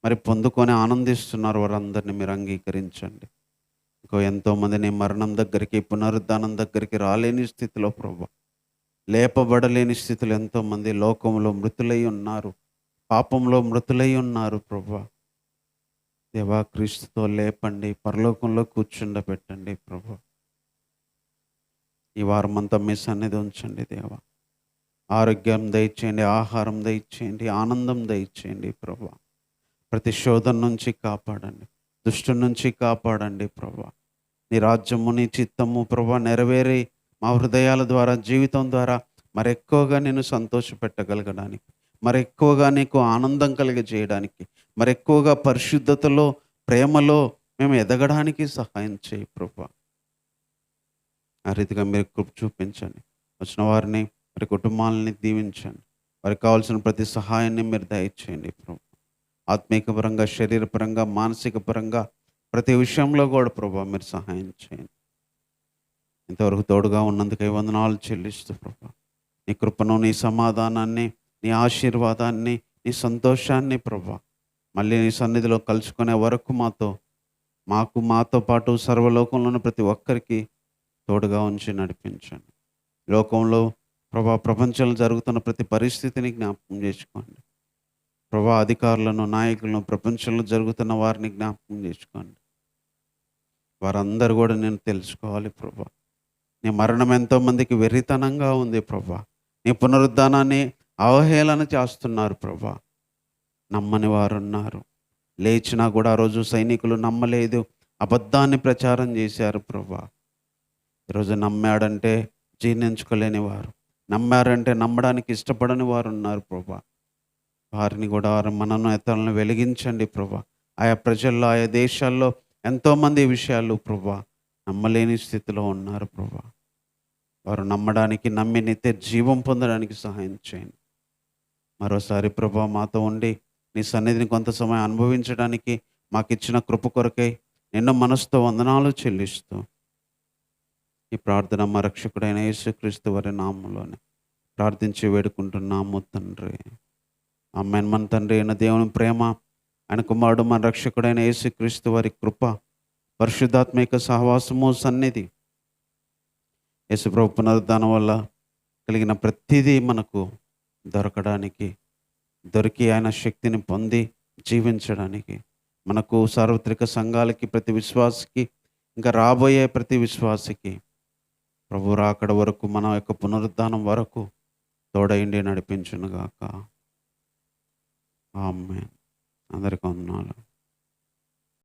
Speaker 1: మరి పొందుకొని ఆనందిస్తున్నారు, వారందరినీ మీరు అంగీకరించండి. ఇంకో ఎంతోమందిని మరణం దగ్గరికి, పునరుద్ధానం దగ్గరికి రాలేని స్థితిలో ప్రభా, లేపబడలేని స్థితిలో ఎంతోమంది లోకంలో మృతులై ఉన్నారు, పాపంలో మృతులై ఉన్నారు ప్రభా. దేవా, క్రీస్తుతో లేపండి, పరలోకంలో కూర్చుండబెట్టండి ప్రభా. ఈ వారం అంతా మీ సన్నిధి ఉంచండి దేవా. ఆరోగ్యం దయచేయండి, ఆహారం దయచేయండి, ఆనందం దయచేయండి ప్రభా. ప్రతి శోధన నుంచి కాపాడండి, దుష్టు నుంచి కాపాడండి ప్రభా. నీ రాజ్యము, నీ చిత్తము ప్రభా నెరవేరి మా హృదయాల ద్వారా, జీవితం ద్వారా మరెక్కువగా నేను సంతోషపెట్టగలగడానికి, మరెక్కువగా నీకు ఆనందం కలిగజేయడానికి, మరెక్కువగా పరిశుద్ధతలో, ప్రేమలో మేము ఎదగడానికి సహాయం చేయి ప్రభా. ఆ రీతిగా మీరు కృప చూపించండి. వచ్చిన వారిని, వారి కుటుంబాలని దీవించండి. వారికి కావాల్సిన ప్రతి సహాయాన్ని మీరు దయచేయండి ప్రభు. ఆత్మీయ పరంగా, శరీరపరంగా, మానసిక పరంగా ప్రతి విషయంలో కూడా ప్రభు మీరు సహాయం చేయండి. ఇంతవరకు తోడుగా ఉన్నందుకై వందనాలు చెల్లిస్తూ ప్రభు, నీ కృపను, నీ సమాధానాన్ని, నీ ఆశీర్వాదాన్ని, నీ సంతోషాన్ని ప్రభు మళ్ళీ నీ సన్నిధిలో కలుసుకునే వరకు మాతో పాటు సర్వలోకంలోని ప్రతి ఒక్కరికి తోడుగా ఉంచి నడిపించండి. లోకంలో ప్రభా, ప్రపంచంలో జరుగుతున్న ప్రతి పరిస్థితిని జ్ఞాపకం చేసుకోండి ప్రభా. అధికారులను, నాయకులను, ప్రపంచంలో జరుగుతున్న వారిని జ్ఞాపకం చేసుకోండి. వారందరూ కూడా నేను తెలుసుకోవాలి ప్రభా. నీ మరణం ఎంతోమందికి వెర్రితనంగా ఉంది ప్రభా. నీ పునరుద్ధానాన్ని అవహేళన చేస్తున్నారు ప్రభా. నమ్మని వారు ఉన్నారు. లేచినా కూడా ఆ రోజు సైనికులు నమ్మలేదు, అబద్ధాన్ని ప్రచారం చేశారు ప్రభా. ఈరోజు నమ్మాడంటే జీర్ణించుకోలేని వారు, నమ్మారంటే నమ్మడానికి ఇష్టపడని వారు ఉన్నారు ప్రభా. వారిని కూడా వారి మనోనేతలను వెలిగించండి ప్రభా. ఆయా ప్రజల్లో, ఆయా దేశాల్లో ఎంతోమంది ఈ విషయాలు ప్రభా నమ్మలేని స్థితిలో ఉన్నారు ప్రభా. వారు నమ్మడానికి, నమ్మి నిత్య జీవం పొందడానికి సహాయం చేయండి. మరోసారి ప్రభా మాతో ఉండి నీ సన్నిధిని కొంత సమయం అనుభవించడానికి మాకిచ్చిన కృప కొరకై నిన్ను మనసుతో వందనాలు చెల్లిస్తూ ఈ ప్రార్థన మా రక్షకుడైన యేసుక్రీస్తు వారి నామంలోనే ప్రార్థించి వేడుకుంటున్నాము తండ్రి. ఆమేన్. మన తండ్రి అయిన దేవుని ప్రేమ, ఆయన కుమారుడు మన రక్షకుడైన యేసుక్రీస్తు వారి కృప, పరిశుద్ధాత్మిక సహవాసము, సన్నిధి, యేసుప్రభు పునరుద్ధానం వల్ల కలిగిన ప్రతిదీ మనకు దొరికి ఆయన శక్తిని పొంది జీవించడానికి, మనకు సార్వత్రిక సంఘాలకి, ప్రతి విశ్వాసికి, ఇంకా రాబోయే ప్రతి విశ్వాసికి ప్రభు రాకడ వరకు, మన యొక్క పునరుద్ధానం వరకు తోడైండి నడిపించునుగాక. ఆమేన్. అందరికీ వందనాలు.